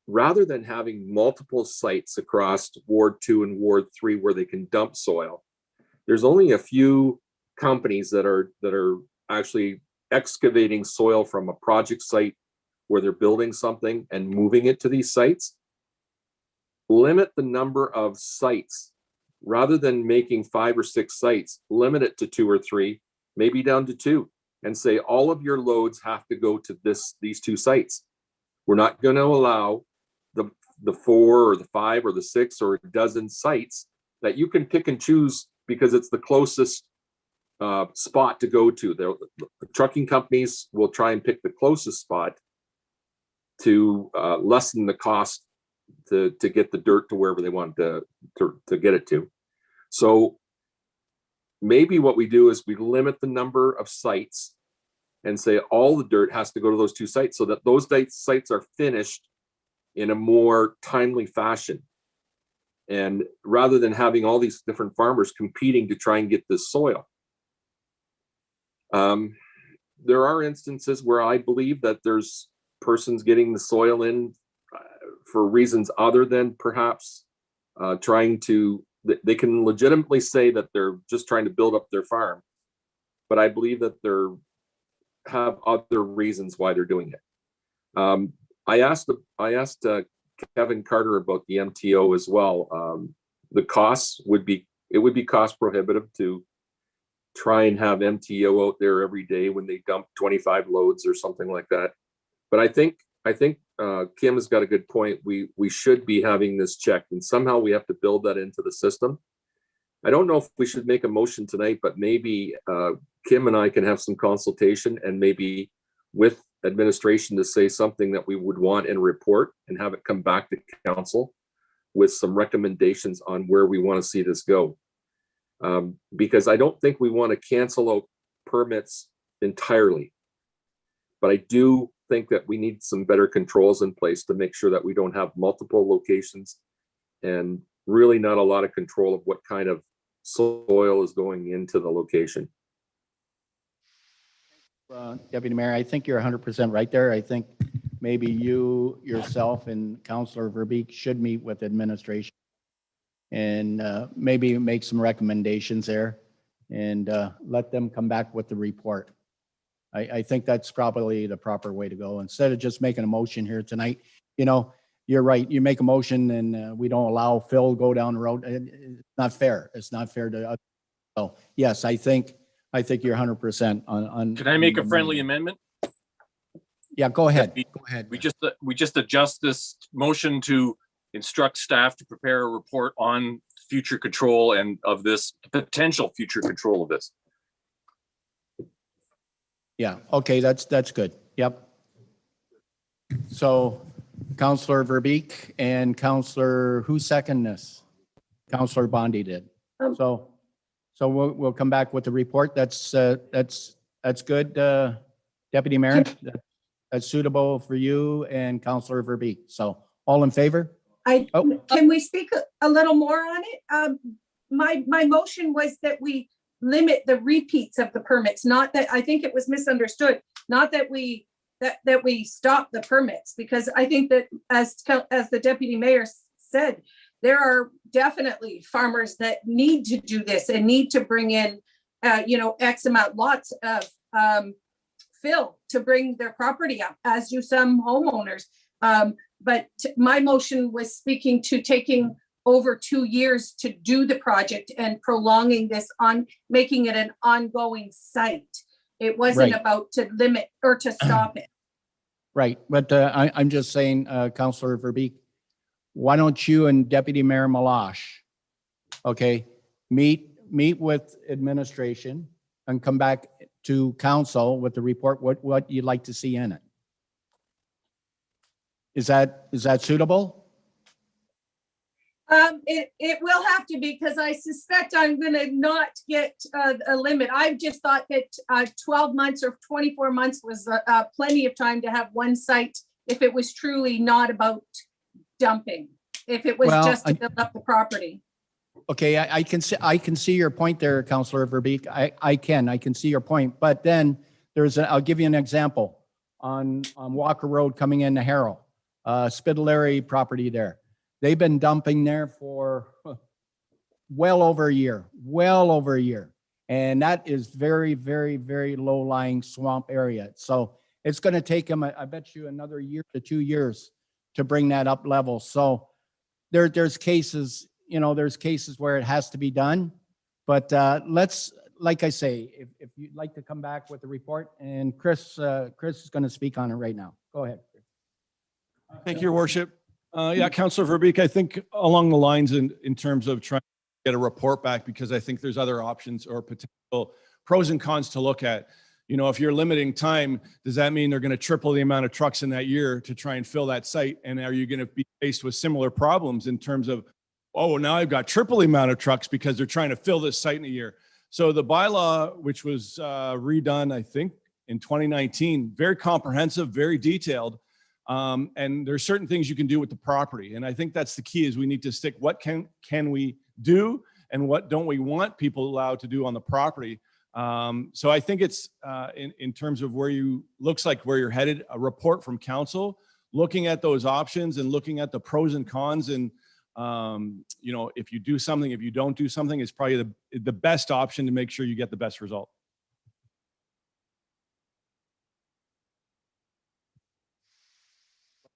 rather than having multiple sites across Ward 2 and Ward 3 where they can dump soil, there's only a few companies that are actually excavating soil from a project site where they're building something and moving it to these sites. Limit the number of sites. Rather than making 5 or 6 sites, limit it to 2 or 3, maybe down to 2, and say all of your loads have to go to these 2 sites. We're not going to allow the 4 or the 5 or the 6 or a dozen sites that you can pick and choose because it's the closest spot to go to. The trucking companies will try and pick the closest spot to lessen the cost to get the dirt to wherever they want to get it to. So maybe what we do is we limit the number of sites and say all the dirt has to go to those 2 sites, so that those sites are finished in a more timely fashion. And rather than having all these different farmers competing to try and get this soil. There are instances where I believe that there's persons getting the soil in for reasons other than perhaps trying to, they can legitimately say that they're just trying to build up their farm, but I believe that they're have other reasons why they're doing it. I asked Kevin Carter about the MTO as well. The costs would be cost prohibitive to try and have MTO out there every day when they dump 25 loads or something like that. But I think Kim has got a good point. We should be having this checked, and somehow we have to build that into the system. I don't know if we should make a motion tonight, but maybe Kim and I can have some consultation, and maybe with administration to say something that we would want in a report and have it come back to council with some recommendations on where we want to see this go. Because I don't think we want to cancel out permits entirely, but I do think that we need some better controls in place to make sure that we don't have multiple locations and really not a lot of control of what kind of soil is going into the location. Deputy Mayor, I think you're 100% right there. I think maybe you yourself and Councillor Verbeek should meet with administration and maybe make some recommendations there and let them come back with the report. I think that's probably the proper way to go. Instead of just making a motion here tonight, you know, you're right. You make a motion and we don't allow Phil go down the road. It's not fair. It's not fair to us. So yes, I think you're 100% on. Can I make a friendly amendment? Yeah, go ahead. Go ahead. We just adjust this motion to instruct staff to prepare a report on future control and of this potential future control of this. Yeah, okay, that's good. Yep. So Councillor Verbeek and Councillor, who seconded this? Councillor Bondi did. So we'll come back with the report. That's good, Deputy Mayor. That's suitable for you and Councillor Verbeek. So all in favor? Can we speak a little more on it? My motion was that we limit the repeats of the permits, not that, I think it was misunderstood, not that we stop the permits, because I think that as the Deputy Mayor said, there are definitely farmers that need to do this and need to bring in, X amount lots of fill to bring their property up, as do some homeowners. But my motion was speaking to taking over 2 years to do the project and prolonging this on, making it an ongoing site. It wasn't about to limit or to stop it. Right, but I'm just saying, Councillor Verbeek, why don't you and Deputy Mayor Malash, okay, meet with administration and come back to council with the report, what you'd like to see in it. Is that suitable? It will have to be, because I suspect I'm going to not get a limit. I've just thought that 12 months or 24 months was plenty of time to have one site if it was truly not about dumping, if it was just to build up the property. Okay, I can see your point there, Councillor Verbeek. I can see your point, but then I'll give you an example on Walker Road coming into Harrow, Spitaleri property there. They've been dumping there for well over a year. And that is very, very, very low-lying swamp area. So it's going to take them, I bet you, another year to 2 years to bring that up level. So there's cases, there's cases where it has to be done. But let's, like I say, if you'd like to come back with a report, and Chris is going to speak on it right now. Go ahead. Thank you, Your Worship. Yeah, Councillor Verbeek, I think along the lines in terms of trying to get a report back, because I think there's other options or potential pros and cons to look at. If you're limiting time, does that mean they're going to triple the amount of trucks in that year to try and fill that site? And are you going to be faced with similar problems in terms of, oh, now I've got triple the amount of trucks because they're trying to fill this site in a year? So the bylaw, which was redone, I think, in 2019, very comprehensive, very detailed. And there's certain things you can do with the property. And I think that's the key, is we need to stick what can we do and what don't we want people allowed to do on the property. So I think it's in terms of where you're headed, a report from council, looking at those options and looking at the pros and cons and You know, if you do something, if you don't do something, it's probably the best option to make sure you get the best result.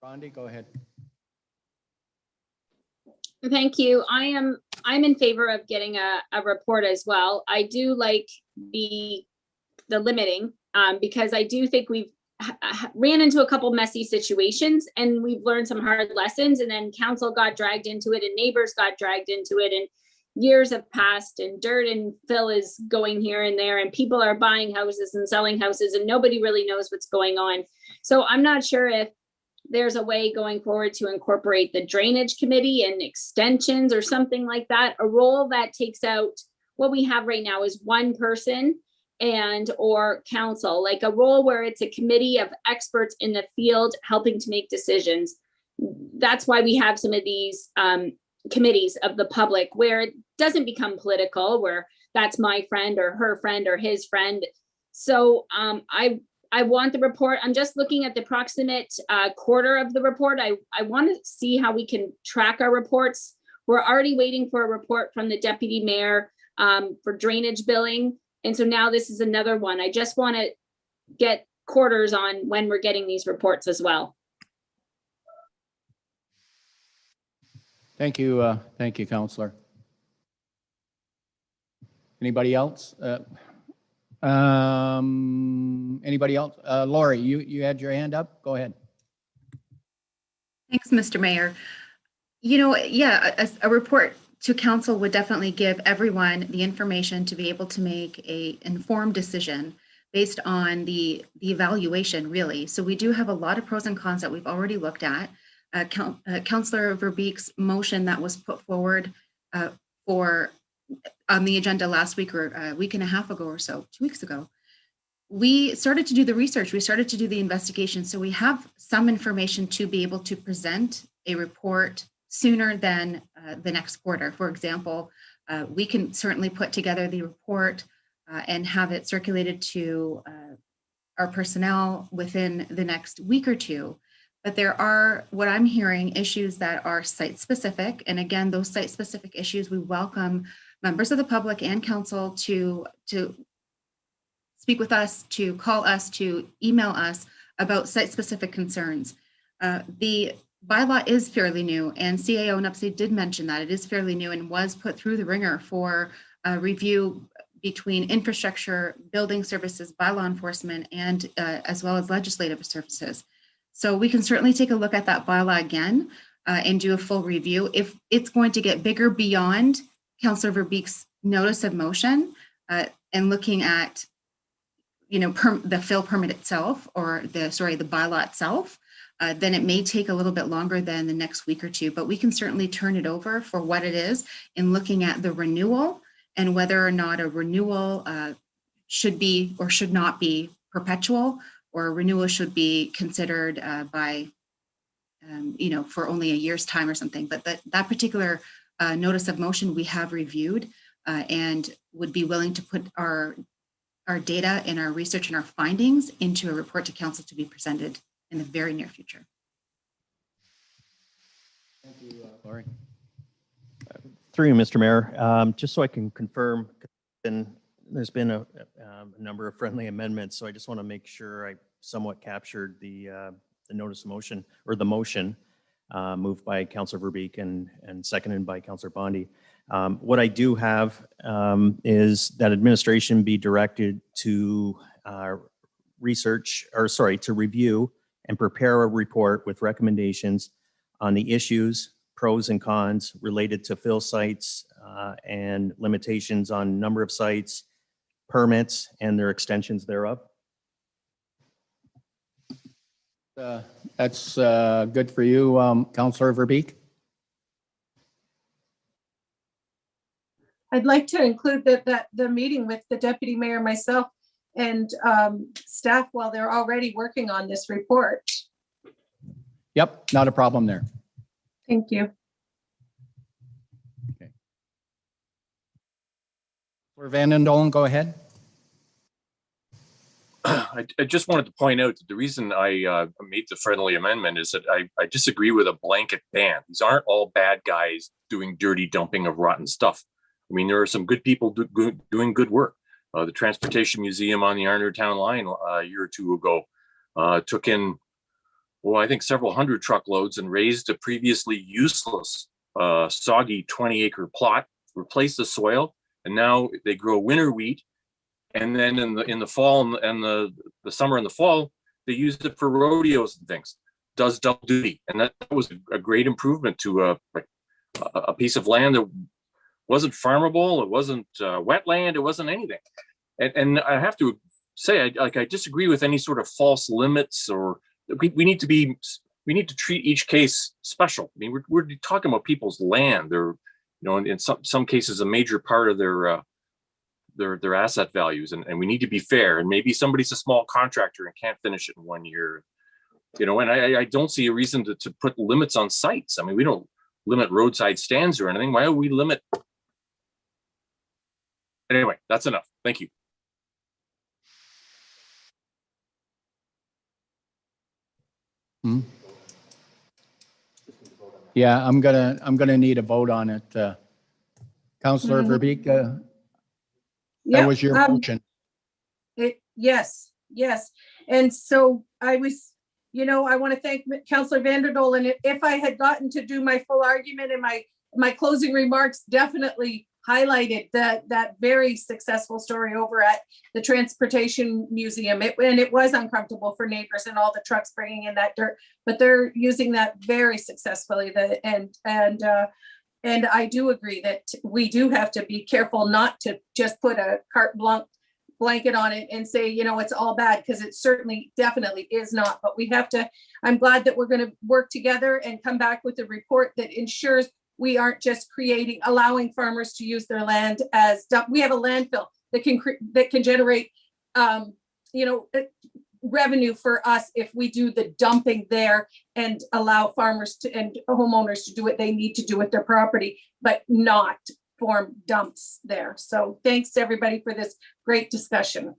Rondi, go ahead. Thank you. I'm in favor of getting a report as well. I do like the limiting, because I do think we've ran into a couple messy situations and we've learned some hard lessons, and then council got dragged into it and neighbors got dragged into it, and years have passed and dirt and fill is going here and there, and people are buying houses and selling houses and nobody really knows what's going on. So I'm not sure if there's a way going forward to incorporate the drainage committee and extensions or something like that, a role that takes out what we have right now is one person and or council, like a role where it's a committee of experts in the field helping to make decisions. That's why we have some of these committees of the public where it doesn't become political, where that's my friend or her friend or his friend. So I want the report. I'm just looking at the approximate quarter of the report. I want to see how we can track our reports. We're already waiting for a report from the deputy mayor for drainage billing. And so now this is another one. I just want to get quarters on when we're getting these reports as well. Thank you, Councillor. Anybody else? Anybody else? Lori, you had your hand up. Go ahead. Thanks, Mr. Mayor. You know, yeah, a report to council would definitely give everyone the information to be able to make an informed decision based on the evaluation, really. So we do have a lot of pros and cons that we've already looked at. Councillor Verbeek's motion that was put forward on the agenda last week or a week and a half ago or so, 2 weeks ago, we started to do the research, we started to do the investigation. So we have some information to be able to present a report sooner than the next quarter. For example, we can certainly put together the report and have it circulated to our personnel within the next week or two. But there are, what I'm hearing, issues that are site-specific. And again, those site-specific issues, we welcome members of the public and council to speak with us, to call us, to email us about site-specific concerns. The bylaw is fairly new, and CAO Nupsy did mention that it is fairly new and was put through the ringer for review between infrastructure, building services, bylaw enforcement, and as well as legislative services. So we can certainly take a look at that bylaw again and do a full review. If it's going to get bigger beyond Councillor Verbeek's notice of motion and looking at, you know, the fill permit itself or the bylaw itself, then it may take a little bit longer than the next week or two, but we can certainly turn it over for what it is in looking at the renewal and whether or not a renewal should be or should not be perpetual, or a renewal should be considered by, you know, for only a year's time or something. But that particular notice of motion we have reviewed and would be willing to put our data and our research and our findings into a report to council to be presented in the very near future. Thank you, Lori. Through you, Mr. Mayor, just so I can confirm, there's been a number of friendly amendments, so I just want to make sure I somewhat captured the notice of motion, or the motion moved by Councillor Verbeek and seconded by Councillor Bondy. What I do have is that administration be directed to to review and prepare a report with recommendations on the issues, pros and cons related to fill sites and limitations on number of sites, permits, and their extensions thereof. That's good for you, Councillor Verbeek. I'd like to include the meeting with the deputy mayor, myself, and staff while they're already working on this report. Yep, not a problem there. Thank you. Okay. For Van den Dolen, go ahead. I just wanted to point out that the reason I made the friendly amendment is that I disagree with a blanket ban. These aren't all bad guys doing dirty dumping of rotten stuff. I mean, there are some good people doing good work. The Transportation Museum on the Arner Town line a year or two ago took in, well, I think several hundred truckloads and raised a previously useless, soggy 20-acre plot, replaced the soil, and now they grow winter wheat. And then in the fall and the summer and the fall, they use it for rodeos and things. Does double duty, and that was a great improvement to a piece of land that wasn't farmable, it wasn't wetland, it wasn't anything. And I have to say, I disagree with any sort of false limits, or we need to treat each case special. I mean, we're talking about people's land. They're, you know, in some cases, a major part of their asset values, and we need to be fair. And maybe somebody's a small contractor and can't finish it in 1 year, you know, and I don't see a reason to put limits on sites. I mean, we don't limit roadside stands or anything. Why would we limit? Anyway, that's enough. Thank you. Yeah, I'm gonna need a vote on it. Councillor Verbeek, that Yeah, was your motion. Yes. And so I was, you know, I want to thank Councillor Vanderdoel, and if I had gotten to do my full argument and my closing remarks, definitely highlighted that very successful story over at the Transportation Museum. It was uncomfortable for neighbors and all the trucks bringing in that dirt, but they're using that very successfully. And I do agree that we do have to be careful not to just put a carte blanket on it and say, you know, it's all bad, because it certainly definitely is not. But we have to, I'm glad that we're going to work together and come back with a report that ensures we aren't just allowing farmers to use their land as dump. We have a landfill that can generate, you know, revenue for us if we do the dumping there and allow farmers and homeowners to do what they need to do with their property, but not form dumps there. So thanks to everybody for this great discussion.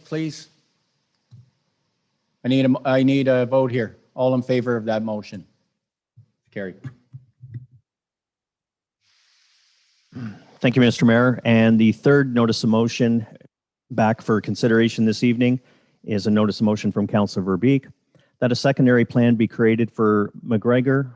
Please. I need a vote here. All in favor of that motion? Carried. Thank you, Mr. Mayor. And the third notice of motion back for consideration this evening is a notice of motion from Councillor Verbeek that a secondary plan be created for McGregor,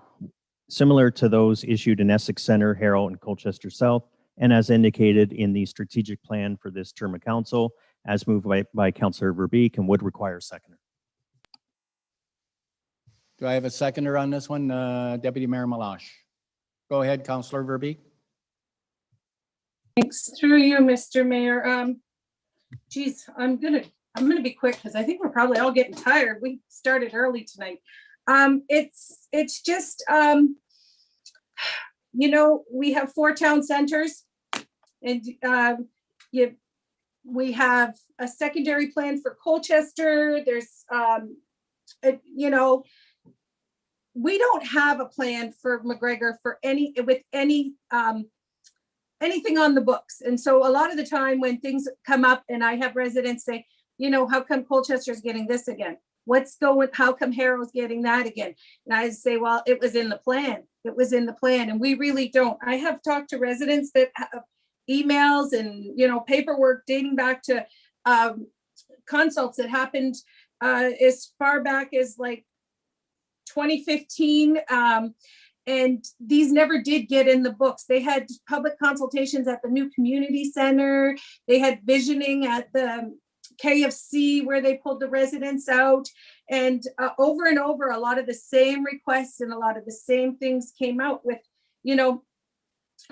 similar to those issued in Essex Center, Harrow, and Colchester South, and as indicated in the strategic plan for this term of council, as moved by Councillor Verbeek, and would require a seconder. Do I have a seconder on this one? Deputy Mayor Malash. Go ahead, Councillor Verbeek. Thanks through you, Mr. Mayor. Geez, I'm gonna be quick because I think we're probably all getting tired. We started early tonight. It's just, you know, we have 4 town centers, and we have a secondary plan for Colchester. There's, you know, we don't have a plan for McGregor for anything on the books. And so a lot of the time when things come up and I have residents say, you know, how come Colchester's getting this again? How come Harrow's getting that again? And I say, well, it was in the plan. It was in the plan. And we really don't. I have talked to residents that have emails and, you know, paperwork dating back to consults that happened as far back as like 2015. And these never did get in the books. They had public consultations at the new community center. They had visioning at the KFC where they pulled the residents out, and over and over, a lot of the same requests and a lot of the same things came out with, you know,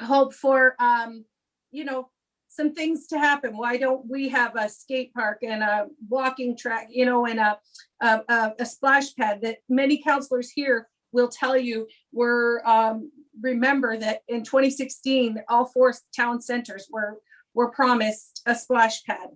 hope for, you know, some things to happen. Why don't we have a skate park and a walking track, you know, and a splash pad that many councillors here will tell you remember that in 2016, all 4 town centers were promised a splash pad.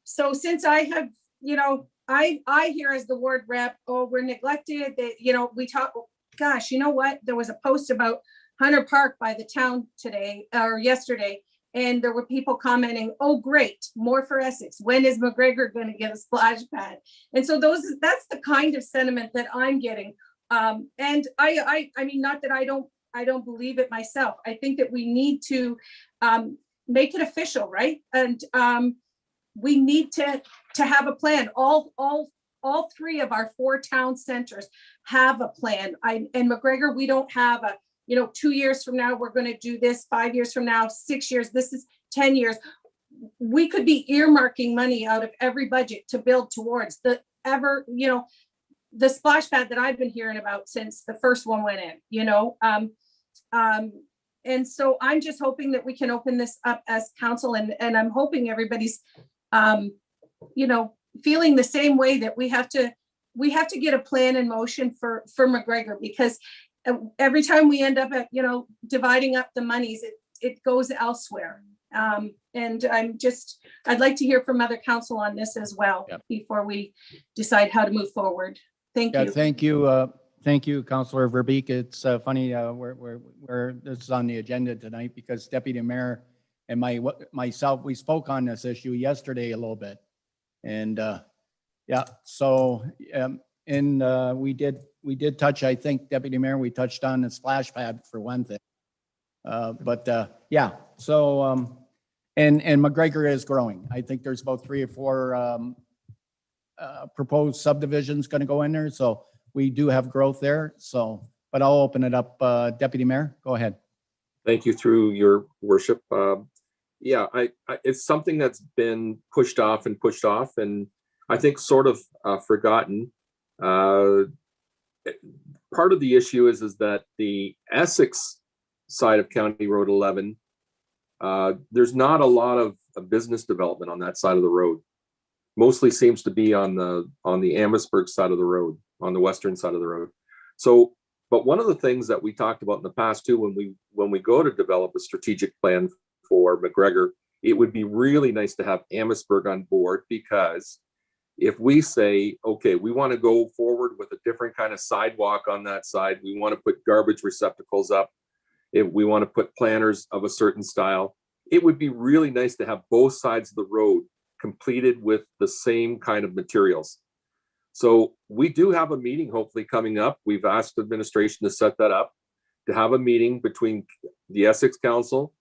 So since I have, you know, I hear as the ward rep, oh, we're neglected, that, you know, we talk, gosh, you know what? There was a post about Hunter Park by the town today or yesterday, And there were people commenting, oh, great, more for Essex. When is McGregor going to get a splash pad? And so that's the kind of sentiment that I'm getting. And I mean, not that I don't believe it myself. I think that we need to make it official, right? And we need to have a plan. All three of our 4 town centers have a plan. And McGregor, we don't have a, 2 years from now, we're going to do this, 5 years from now, 6 years, this is 10 years. We could be earmarking money out of every budget to build towards the splash pad that I've been hearing about since the first one went in, and so I'm just hoping that we can open this up as council, and I'm hoping everybody's, feeling the same way, that we have to get a plan in motion for McGregor, because every time we end up at, dividing up the monies, it goes elsewhere. And I'd like to hear from other council on this as well, before we decide how to move forward. Thank you. Thank you. Thank you, Councillor Verbeek. It's funny where this is on the agenda tonight, because Deputy Mayor and myself, we spoke on this issue yesterday a little bit. And we did touch, I think, Deputy Mayor, we touched on the splash pad for one thing. And McGregor is growing. I think there's about 3 or 4 proposed subdivisions going to go in there. So we do have growth there. So, but I'll open it up. Deputy Mayor, go ahead. Thank you, through your worship. It's something that's been pushed off, and I think sort of forgotten. Part of the issue is that the Essex side of County Road 11, there's not a lot of business development on that side of the road. Mostly seems to be on the Amherstburg side of the road, on the western side of the road. So, but one of the things that we talked about in the past too, when we go to develop a strategic plan for McGregor, it would be really nice to have Amherstburg on board, because if we say, okay, we want to go forward with a different kind of sidewalk on that side, we want to put garbage receptacles up, if we want to put planters of a certain style, it would be really nice to have both sides of the road completed with the same kind of materials. So we do have a meeting hopefully coming up. We've asked administration to set that up, to have a meeting between the Essex Council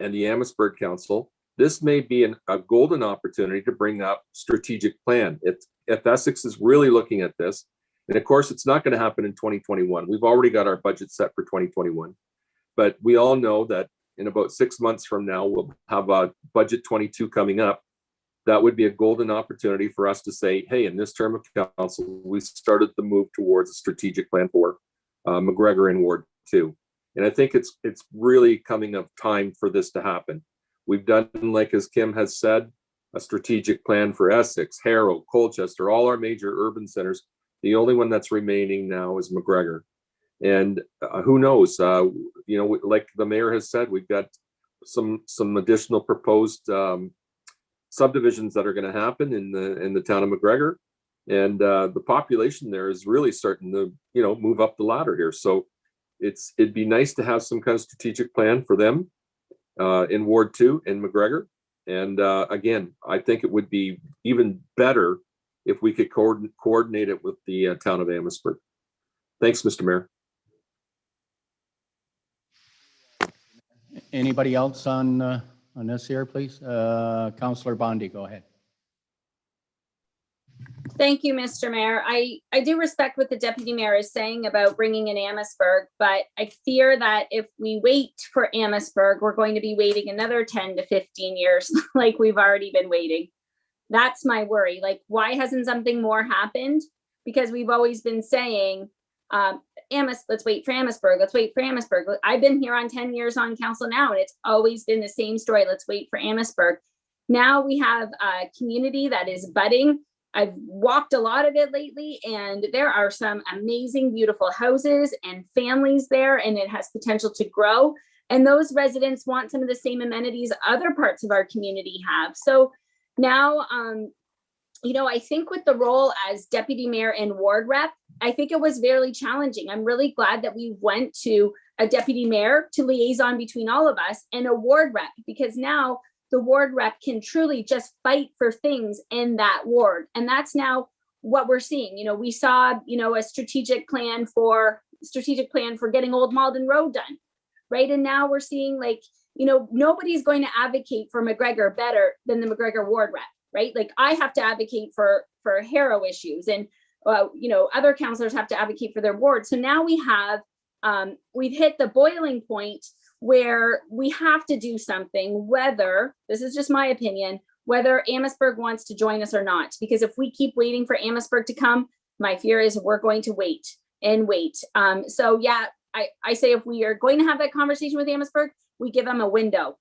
and the Amherstburg Council. This may be a golden opportunity to bring up strategic plan. If Essex is really looking at this, and of course, it's not going to happen in 2021. We've already got our budget set for 2021. But we all know that in about 6 months from now, we'll have a budget 22 coming up. That would be a golden opportunity for us to say, hey, in this term of council, we started the move towards a strategic plan for McGregor in Ward 2. And I think it's really coming of time for this to happen. We've done, like as Kim has said, a strategic plan for Essex, Harrow, Colchester, all our major urban centers. The only one that's remaining now is McGregor. And who knows, like the mayor has said, we've got some additional proposed subdivisions that are going to happen in the town of McGregor. And the population there is really starting to, move up the ladder here. So it'd be nice to have some kind of strategic plan for them in Ward 2 in McGregor. And again, I think it would be even better if we could coordinate it with the town of Amherstburg. Thanks, Mr. Mayor. Anybody else on this here, please? Councillor Bondi, go ahead. Thank you, Mr. Mayor. I do respect what the deputy mayor is saying about bringing in Amherstburg, but I fear that if we wait for Amherstburg, we're going to be waiting another 10 to 15 years like we've already been waiting. That's my worry. Like, why hasn't something more happened? Because we've always been saying, let's wait for Amherstburg. Let's wait for Amherstburg. I've been here on 10 years on council now, and it's always been the same story. Let's wait for Amherstburg. Now we have a community that is budding. I've walked a lot of it lately, and there are some amazing, beautiful houses and families there, and it has potential to grow. And those residents want some of the same amenities other parts of our community have. So now, I think with the role as deputy mayor and ward rep, I think it was very challenging. I'm really glad that we went to a deputy mayor to liaison between all of us and a ward rep, because now the ward rep can truly just fight for things in that ward. And that's now what we're seeing. We saw, a strategic plan for getting Old Malden Road done, right? And now we're seeing nobody's going to advocate for McGregor better than the McGregor ward rep, right? Like I have to advocate for Harrow issues, and other councillors have to advocate for their ward. So now we've hit the boiling point where we have to do something, whether, this is just my opinion, whether Amherstburg wants to join us or not. Because if we keep waiting for Amherstburg to come, my fear is we're going to wait and wait. So yeah, I say if we are going to have that conversation with Amherstburg, we give them a window,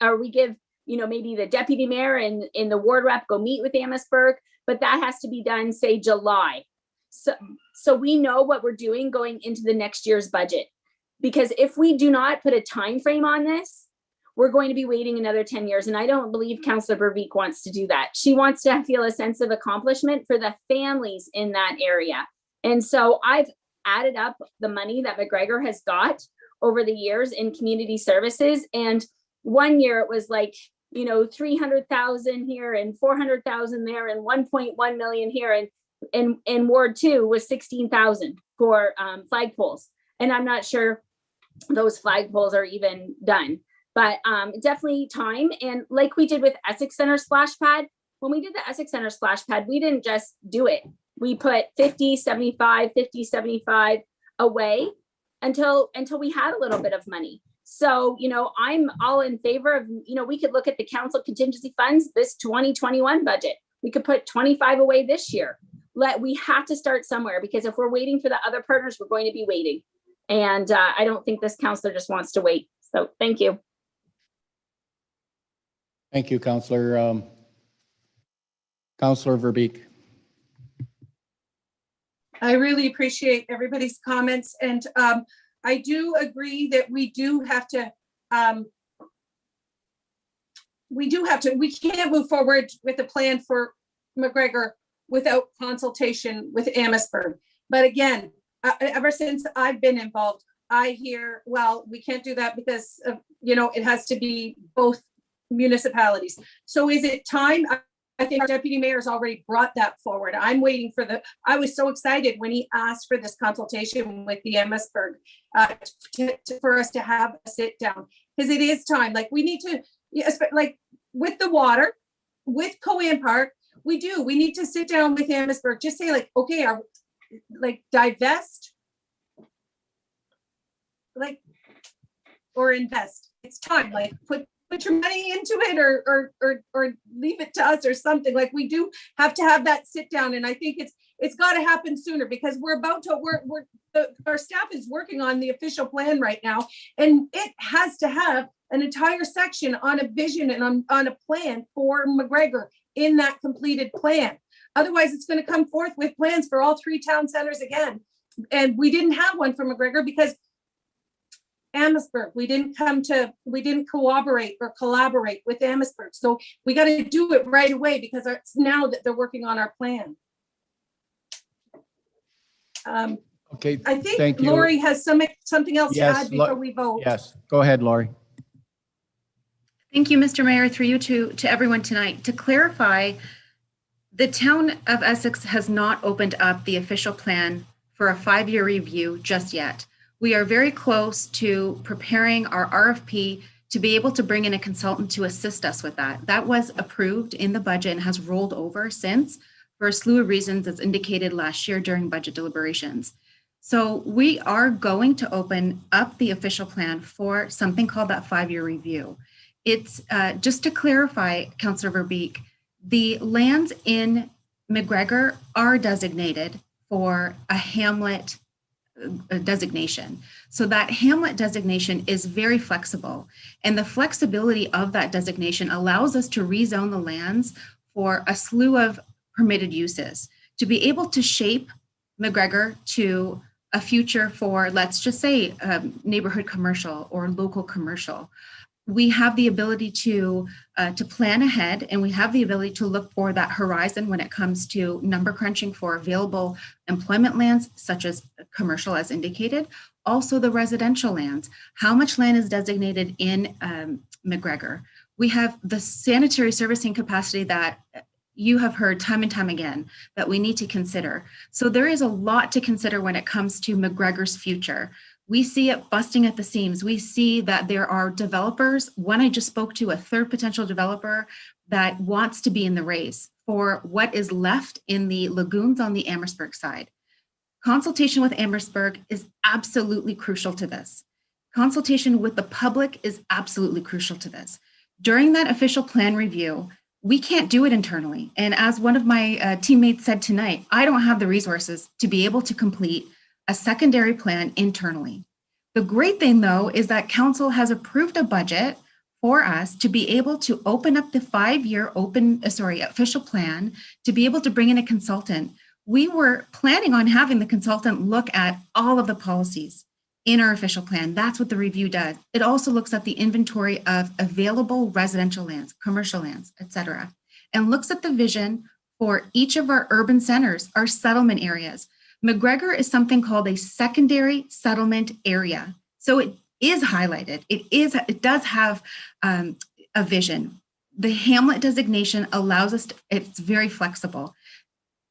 or we give, maybe the deputy mayor and the ward rep go meet with Amherstburg, but that has to be done, say July. So we know what we're doing going into the next year's budget. Because if we do not put a time frame on this, we're going to be waiting another 10 years. And I don't believe Councillor Verbeek wants to do that. She wants to feel a sense of accomplishment for the families in that area. And so I've added up the money that McGregor has got over the years in community services. And one year it was 300,000 here and 400,000 there and 1.1 million here. And Ward 2 was 16,000 for flagpoles. And I'm not sure those flagpoles are even done, but definitely time. And like we did with Essex Center Splash Pad, when we did the Essex Center Splash Pad, we didn't just do it. We put 50, 75 away until we had a little bit of money. So, I'm all in favor of, we could look at the council contingency funds, this 2021 budget. We could put 25 away this year. We have to start somewhere, because if we're waiting for the other partners, we're going to be waiting. And I don't think this councillor just wants to wait. So thank you. Thank you, Councillor. Councillor Verbeek. I really appreciate everybody's comments. And I do agree that we can't move forward with a plan for McGregor without consultation with Amherstburg. But again, ever since I've been involved, I hear, well, we can't do that because of, it has to be both municipalities. So is it time? I think our deputy mayor has already brought that forward. I'm waiting for I was so excited when he asked for this consultation with the Amherstburg for us to have a sit down, because it is time. We need to, with the water, with Coan Park, we need to sit down with Amherstburg, just say okay, divest, or invest. It's time, put your money into it, or leave it to us or something. We do have to have that sit down. And I think it's got to happen sooner, because our staff is working on the official plan right now. And it has to have an entire section on a vision and on a plan for McGregor in that completed plan. Otherwise, it's going to come forth with plans for all three town centers again. And we didn't have one for McGregor because Amherstburg, we didn't cooperate or collaborate with Amherstburg. So we got to do it right away, because it's now that they're working on our plan. Okay, I think thank you. Lori has something else to add before we vote. Yes, go ahead, Lori. Thank you, Mr. Mayor, through you to everyone tonight. To clarify, the town of Essex has not opened up the official plan for a 5-year review just yet. We are very close to preparing our RFP to be able to bring in a consultant to assist us with that. That was approved in the budget and has rolled over since, for a slew of reasons as indicated last year during budget deliberations. So we are going to open up the official plan for something called that 5-year review. It's just to clarify, Councillor Verbeek, the lands in McGregor are designated for a hamlet designation. So that hamlet designation is very flexible, and the flexibility of that designation allows us to rezone the lands for a slew of permitted uses to be able to shape McGregor to a future for, let's just say, neighborhood commercial or local commercial. We have the ability to plan ahead, and we have the ability to look for that horizon when it comes to number crunching for available employment lands, such as commercial as indicated, also the residential lands. How much land is designated in McGregor? We have the sanitary servicing capacity that you have heard time and time again that we need to consider. So there is a lot to consider when it comes to McGregor's future. We see it busting at the seams. We see that there are developers, one I just spoke to, a third potential developer that wants to be in the race for what is left in the lagoons on the Amherstburg side. Consultation with Amherstburg is absolutely crucial to this. Consultation with the public is absolutely crucial to this. During that official plan review, we can't do it internally. And as one of my teammates said tonight, I don't have the resources to be able to complete a secondary plan internally. The great thing though, is that council has approved a budget for us to be able to open up the 5-year official plan, to be able to bring in a consultant. We were planning on having the consultant look at all of the policies in our official plan. That's what the review does. It also looks at the inventory of available residential lands, commercial lands, etc., and looks at the vision for each of our urban centers, our settlement areas. McGregor is something called a secondary settlement area. So it is highlighted. It does have a vision. The hamlet designation allows us to, it's very flexible.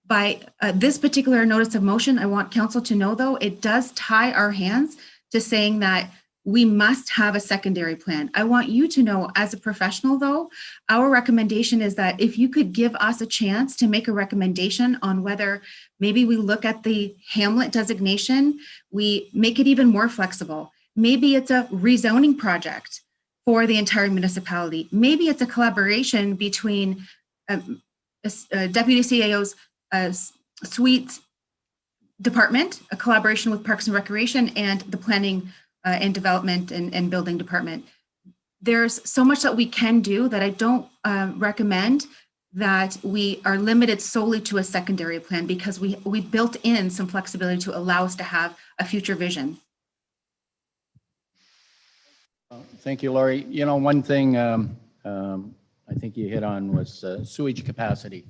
By this particular notice of motion, I want council to know though, it does tie our hands to saying that we must have a secondary plan. I want you to know as a professional though, our recommendation is that if you could give us a chance to make a recommendation on whether maybe we look at the hamlet designation, we make it even more flexible. Maybe it's a rezoning project for the entire municipality. Maybe it's a collaboration between Deputy CAO's suites department, a collaboration with Parks and Recreation and the planning and development and building department. There's so much that we can do that I don't recommend that we are limited solely to a secondary plan, because we built in some flexibility to allow us to have a future vision. Thank you, Laurie. You know, one thing I think you hit on was sewage capacity.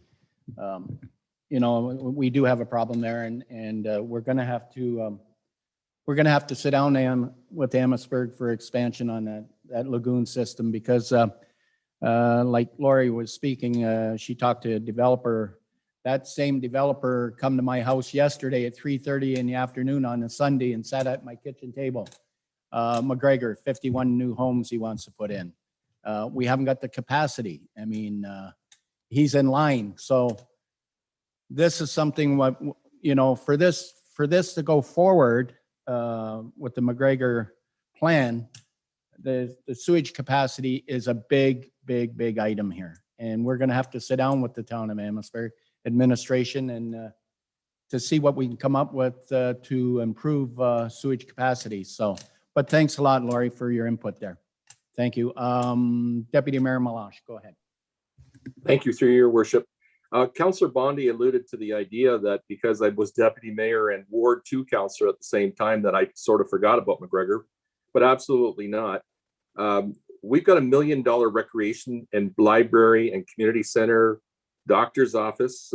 You know, we do have a problem there, and we're going to have to sit down with Amherstburg for expansion on that lagoon system, because like Laurie was speaking, she talked to a developer. That same developer come to my house yesterday at 3:30 in the afternoon on a Sunday and sat at my kitchen table. McGregor, 51 new homes he wants to put in. We haven't got the capacity. I mean, he's in line. So this is something what, you know, for this to go forward with the McGregor plan, the sewage capacity is a big item here. And we're going to have to sit down with the town of Amherstburg administration and to see what we can come up with to improve sewage capacity. So, but thanks a lot, Laurie, for your input there. Thank you. Deputy Mayor Malash, go ahead. Thank you, through your worship. Councillor Bondi alluded to the idea that because I was deputy mayor and Ward 2 councillor at the same time, that I sort of forgot about McGregor, but absolutely not. We've got $1 million recreation and library and community center, doctor's office.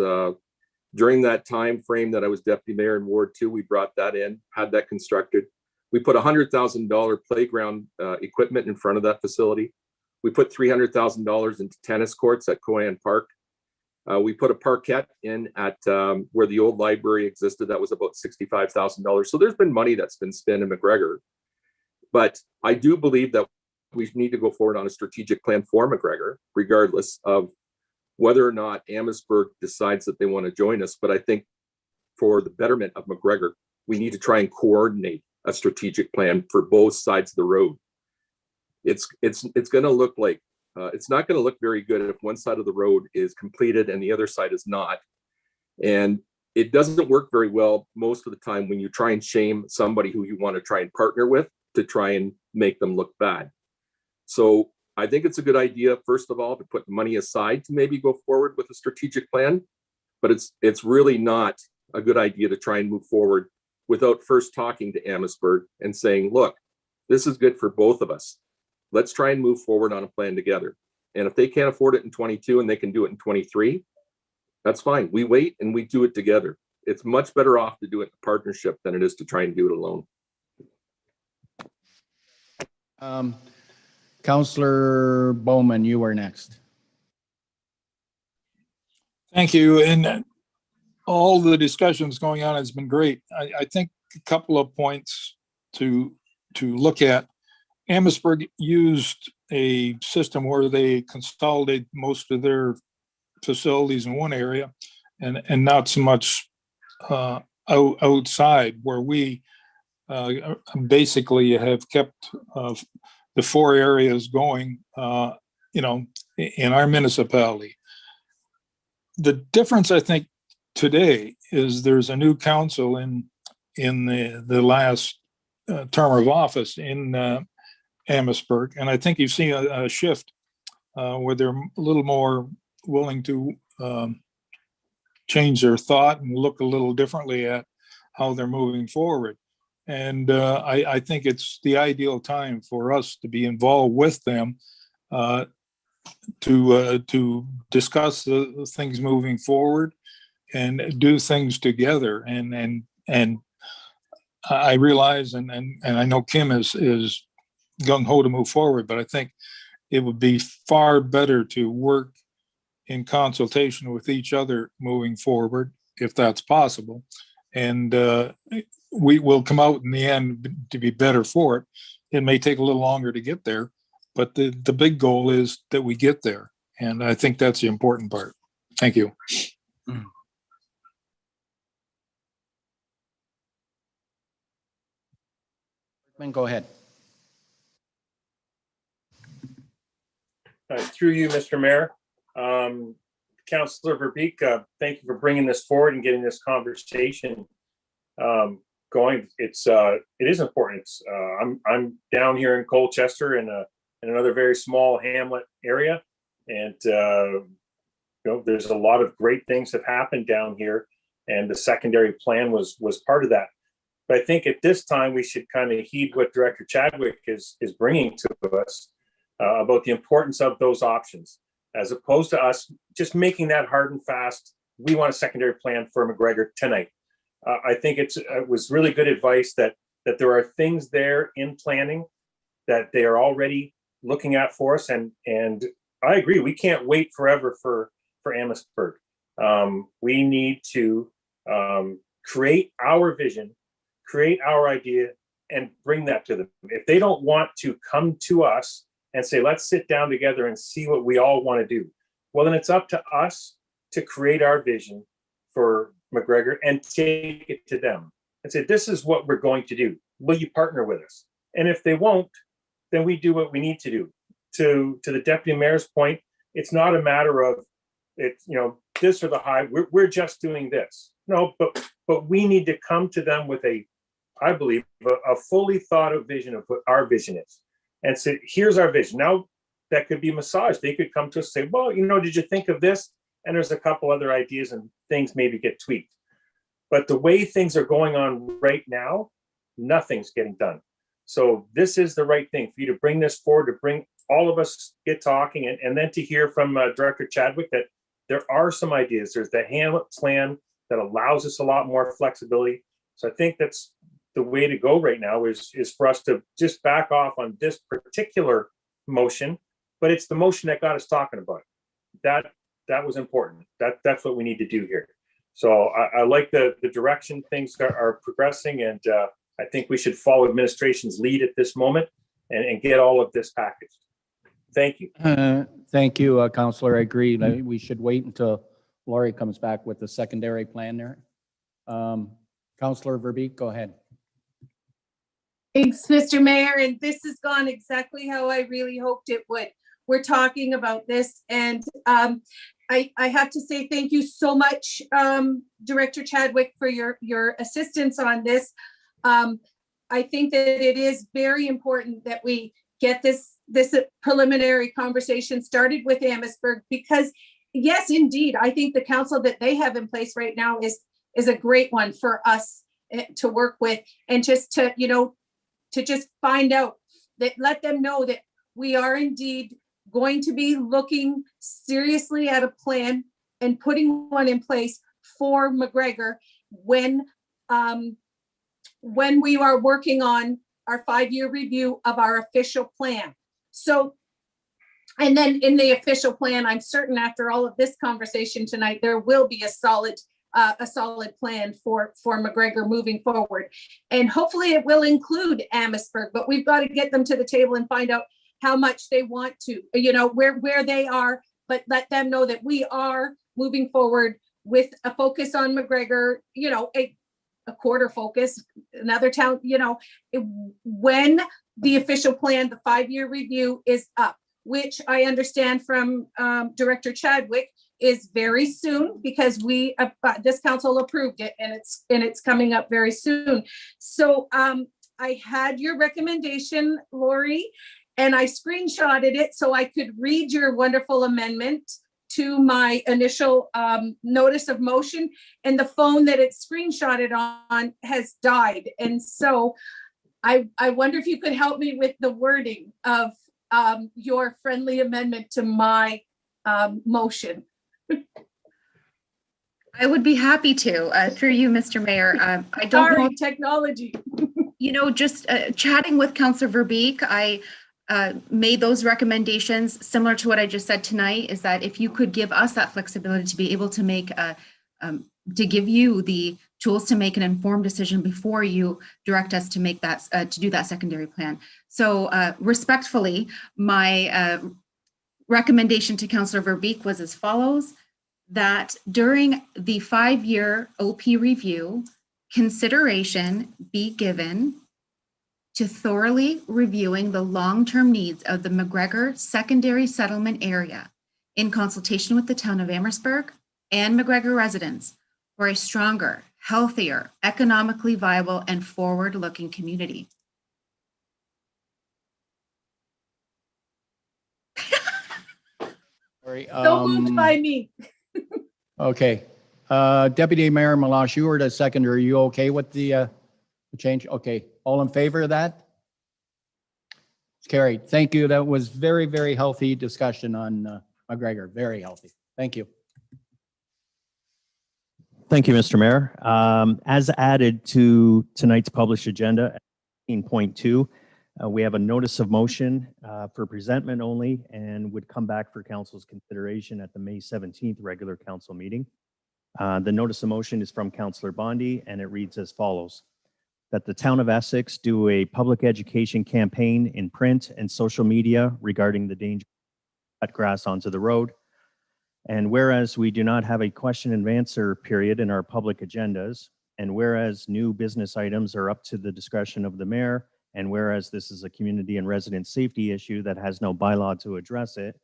During that time frame that I was deputy mayor in Ward 2, we brought that in, had that constructed. We put $100,000 playground equipment in front of that facility. We put $300,000 into tennis courts at Coan Park. We put a parquet in at where the old library existed. That was about $65,000. So there's been money that's been spent in McGregor. But I do believe that we need to go forward on a strategic plan for McGregor, regardless of whether or not Amherstburg decides that they want to join us. But I think for the betterment of McGregor, we need to try and coordinate a strategic plan for both sides of the road. It's going to look like it's not going to look very good if one side of the road is completed and the other side is not. And it doesn't work very well most of the time when you try and shame somebody who you want to try and partner with to try and make them look bad. So I think it's a good idea, first of all, to put money aside to maybe go forward with a strategic plan, but it's really not a good idea to try and move forward without first talking to Amherstburg and saying, look, this is good for both of us. Let's try and move forward on a plan together. And if they can't afford it in 22 and they can do it in 23, that's fine. We wait and we do it together. it's much better off to do it in partnership than it is to try and do it alone. Counselor Bowman, you were next. Thank you. And all the discussions going on has been great. I think a couple of points to look at. Amherstburg used a system where they consolidate most of their facilities in one area and not so much outside, where we basically have kept the 4 areas going, in our municipality. The difference, I think, today is there's a new council in the last term of office in Amherstburg, and I think you've seen a shift where they're a little more willing to change their thought and look a little differently at how they're moving forward. And I think it's the ideal time for us to be involved with them to discuss the things moving forward and do things together. And I realize, and I know Kim is gung ho to move forward, but I think it would be far better to work in consultation with each other moving forward, if that's possible. And we will come out in the end to be better for it. It may take a little longer to get there, but the big goal is that we get there. And I think that's the important part. Thank you. Go ahead. Through you, Mr. Mayor. Councillor Verbeek, thank you for bringing this forward and getting this conversation going. It is important. I'm down here in Colchester in another very small hamlet area, and there's a lot of great things have happened down here, and the secondary plan was part of that. But I think at this time we should kind of heed what Director Chadwick is bringing to us about the importance of those options, as opposed to us just making that hard and fast. We want a secondary plan for McGregor tonight. I think it was really good advice that there are things there in planning that they are already looking at for us. And I agree, we can't wait forever for Amherstburg. We need to create our vision, create our idea, and bring that to them. If they don't want to come to us and say, let's sit down together and see what we all want to do, well, then it's up to us to create our vision for McGregor and take it to them and say, this is what we're going to do. Will you partner with us? And if they won't, then we do what we need to do. To the deputy mayor's point, it's not a matter of this or the high. We're just doing this. No, but we need to come to them with I believe, a fully thought out vision of what our vision is, and say, here's our vision. Now that could be massaged. They could come to us and say, well, did you think of this? And there's a couple other ideas and things maybe get tweaked. But the way things are going on right now, nothing's getting done. So this is the right thing for you to bring this forward, to bring all of us get talking, and then to hear from Director Chadwick that there are some ideas. There's the Hamlet plan that allows us a lot more flexibility. So I think that's the way to go right now is for us to just back off on this particular motion, but it's the motion that got us talking about it. That was important. That's what we need to do here. So I like the direction things are progressing, and I think we should follow administration's lead at this moment and get all of this packaged. Thank you. Thank you, Councillor. I agree. We should wait until Laurie comes back with the secondary plan there. Councillor Verbeek, go ahead. Thanks, Mr. Mayor, and this has gone exactly how I really hoped it would. We're talking about this, and I have to say thank you so much, Director Chadwick, for your assistance on this. I think that it is very important that we get this preliminary conversation started with Amherstburg, because yes, indeed, I think the council that they have in place right now is a great one for us to work with, and just to just find out that, let them know that we are indeed going to be looking seriously at a plan and putting one in place for McGregor when we are working on our 5-year review of our official plan. So, and then in the official plan, I'm certain after all of this conversation tonight, there will be a solid plan for McGregor moving forward. And hopefully it will include Amherstburg, but we've got to get them to the table and find out how much they want to, where they are, but let them know that we are moving forward with a focus on McGregor, a quarter focus, another town, when the official plan, the 5-year review is up, which I understand from Director Chadwick is very soon, because this council approved it and it's coming up very soon. So I had your recommendation, Lori, and I screenshotted it so I could read your wonderful amendment to my initial notice of motion, and the phone that it's screenshotted on has died. And so I wonder if you could help me with the wording of your friendly amendment to my motion. I would be happy to, through you, Mr. Mayor. I don't know. Technology. Just chatting with Councillor Verbeek, I made those recommendations similar to what I just said tonight, is that if you could give us that flexibility to be able to make, to give you the tools to make an informed decision before you direct us to make that, to do that secondary plan. So respectfully, my recommendation to Councillor Verbeek was as follows: that during the 5-year OP review, consideration be given to thoroughly reviewing the long-term needs of the McGregor secondary settlement area in consultation with the town of Amherstburg and McGregor residents for a stronger, healthier, economically viable, and forward-looking community. Sorry, So moved by me. Okay. Deputy Mayor Malash, you were the seconder. Are you okay with the change? Okay. All in favor of that? It's carried. Thank you. That was very, very healthy discussion on McGregor. Very healthy. Thank you. Thank you, Mr. Mayor. As added to tonight's published agenda, 18.2, we have a notice of motion for presentment only and would come back for council's consideration at the May 17th regular council meeting. The notice of motion is from Councillor Bondi, and it reads as follows: that the town of Essex do a public education campaign in print and social media regarding the danger of cut grass onto the road. And whereas we do not have a question and answer period in our public agendas, and whereas new business items are up to the discretion of the mayor, and whereas this is a community and resident safety issue that has no bylaw to address it,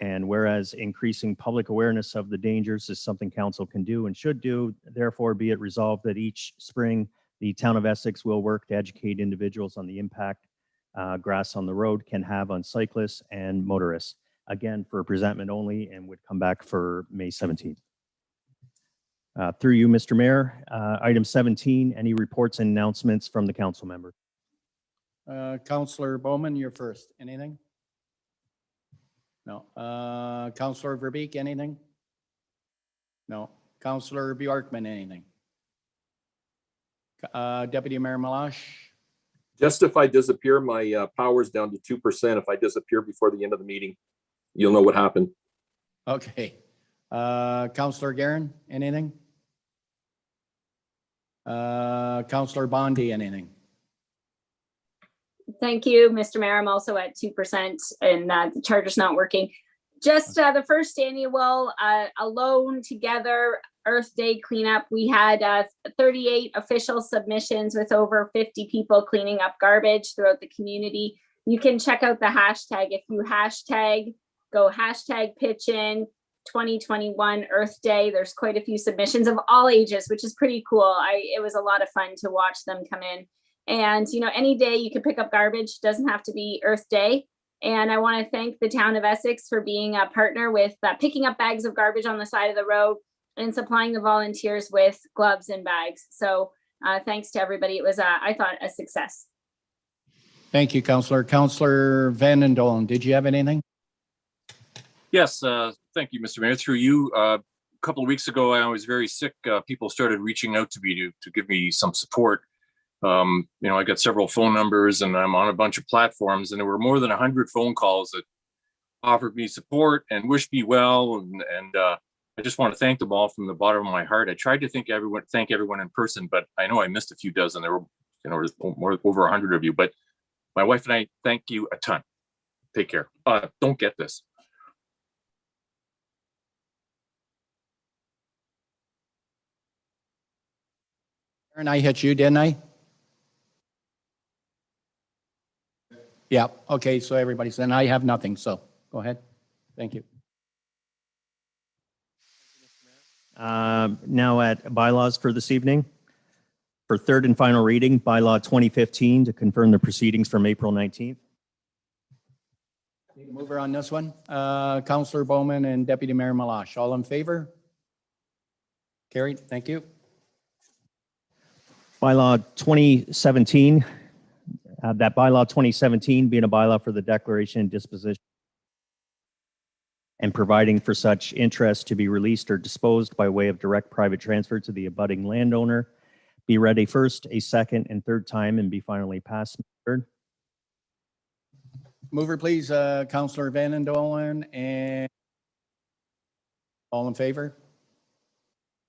and whereas increasing public awareness of the dangers is something council can do and should do, therefore be it resolved that each spring the town of Essex will work to educate individuals on the impact grass on the road can have on cyclists and motorists. Again, for presentment only, and would come back for May 17th. Through you, Mr. Mayor, item 17, any reports and announcements from the council member? Councillor Bowman, you're first. Anything? No. Councillor Verbeek, anything? No. Councillor Bjorkman, anything? Deputy Mayor Malash? Just if I disappear, my power's down to 2%. If I disappear before the end of the meeting, you'll know what happened. Okay. Councillor Guerin, anything? Councillor Bondi, anything? Thank you, Mr. Mayor. I'm also at 2% and the charger's not working. Just the first annual Alone Together Earth Day cleanup. We had 38 official submissions with over 50 people cleaning up garbage throughout the community. You can check out the hashtag. If you go hashtag pitch in 2021 Earth Day. There's quite a few submissions of all ages, which is pretty cool. It was a lot of fun to watch them come in. And, any day you can pick up garbage, doesn't have to be Earth Day. And I want to thank the town of Essex for being a partner with picking up bags of garbage on the side of the road and supplying the volunteers with gloves and bags. So thanks to everybody. It was, I thought, a success. Thank you, Councillor. Councillor Van den Dolen, did you have anything? Yes, thank you, Mr. Mayor. Through you, couple of weeks ago, I was very sick. People started reaching out to me to give me some support. I got several phone numbers and I'm on a bunch of platforms, and there were more than 100 phone calls that offered me support and wished me well. And I just want to thank them all from the bottom of my heart. I tried to thank everyone in person, but I know I missed a few dozen. There were, over 100 of you, but my wife and I thank you a ton. Take care. Don't get this. And I hit you, didn't I? Yeah, okay, so everybody said, I have nothing, so go ahead. Thank you. Now at bylaws for this evening. For third and final reading, bylaw 2015 to confirm the proceedings from April 19th. Need a mover on this one. Councillor Bowman and Deputy Mayor Malash, all in favor? Carried, thank you. Bylaw 2017, that bylaw 2017 being a bylaw for the declaration and disposition and providing for such interest to be released or disposed by way of direct private transfer to the abutting landowner, be read a first, a second, and third time and be finally passed. Third. Mover, please, Councillor Van Dolen, and all in favor?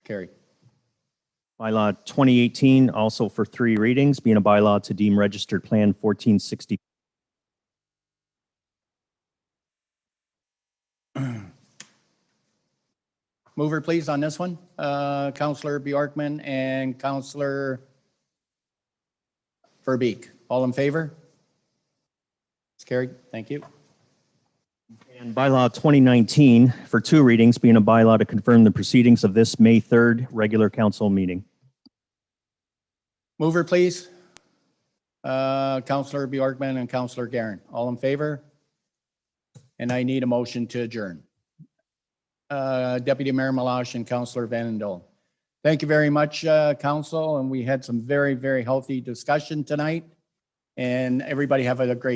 Carried. Bylaw 2018, also for three readings, being a bylaw to deem registered plan 1460. Mover, please, on this one. Councillor Bjorkman and Councillor Verbeek, all in favor? It's carried, thank you. And bylaw 2019 for two readings, being a bylaw to confirm the proceedings of this May 3rd regular council meeting. Mover, please. Councillor Bjorkman and Councillor Guerin, all in favor? And I need a motion to adjourn. Deputy Mayor Malash and Councillor Van Dolen. Thank you very much, Council, and we had some very, very healthy discussion tonight. And everybody have a great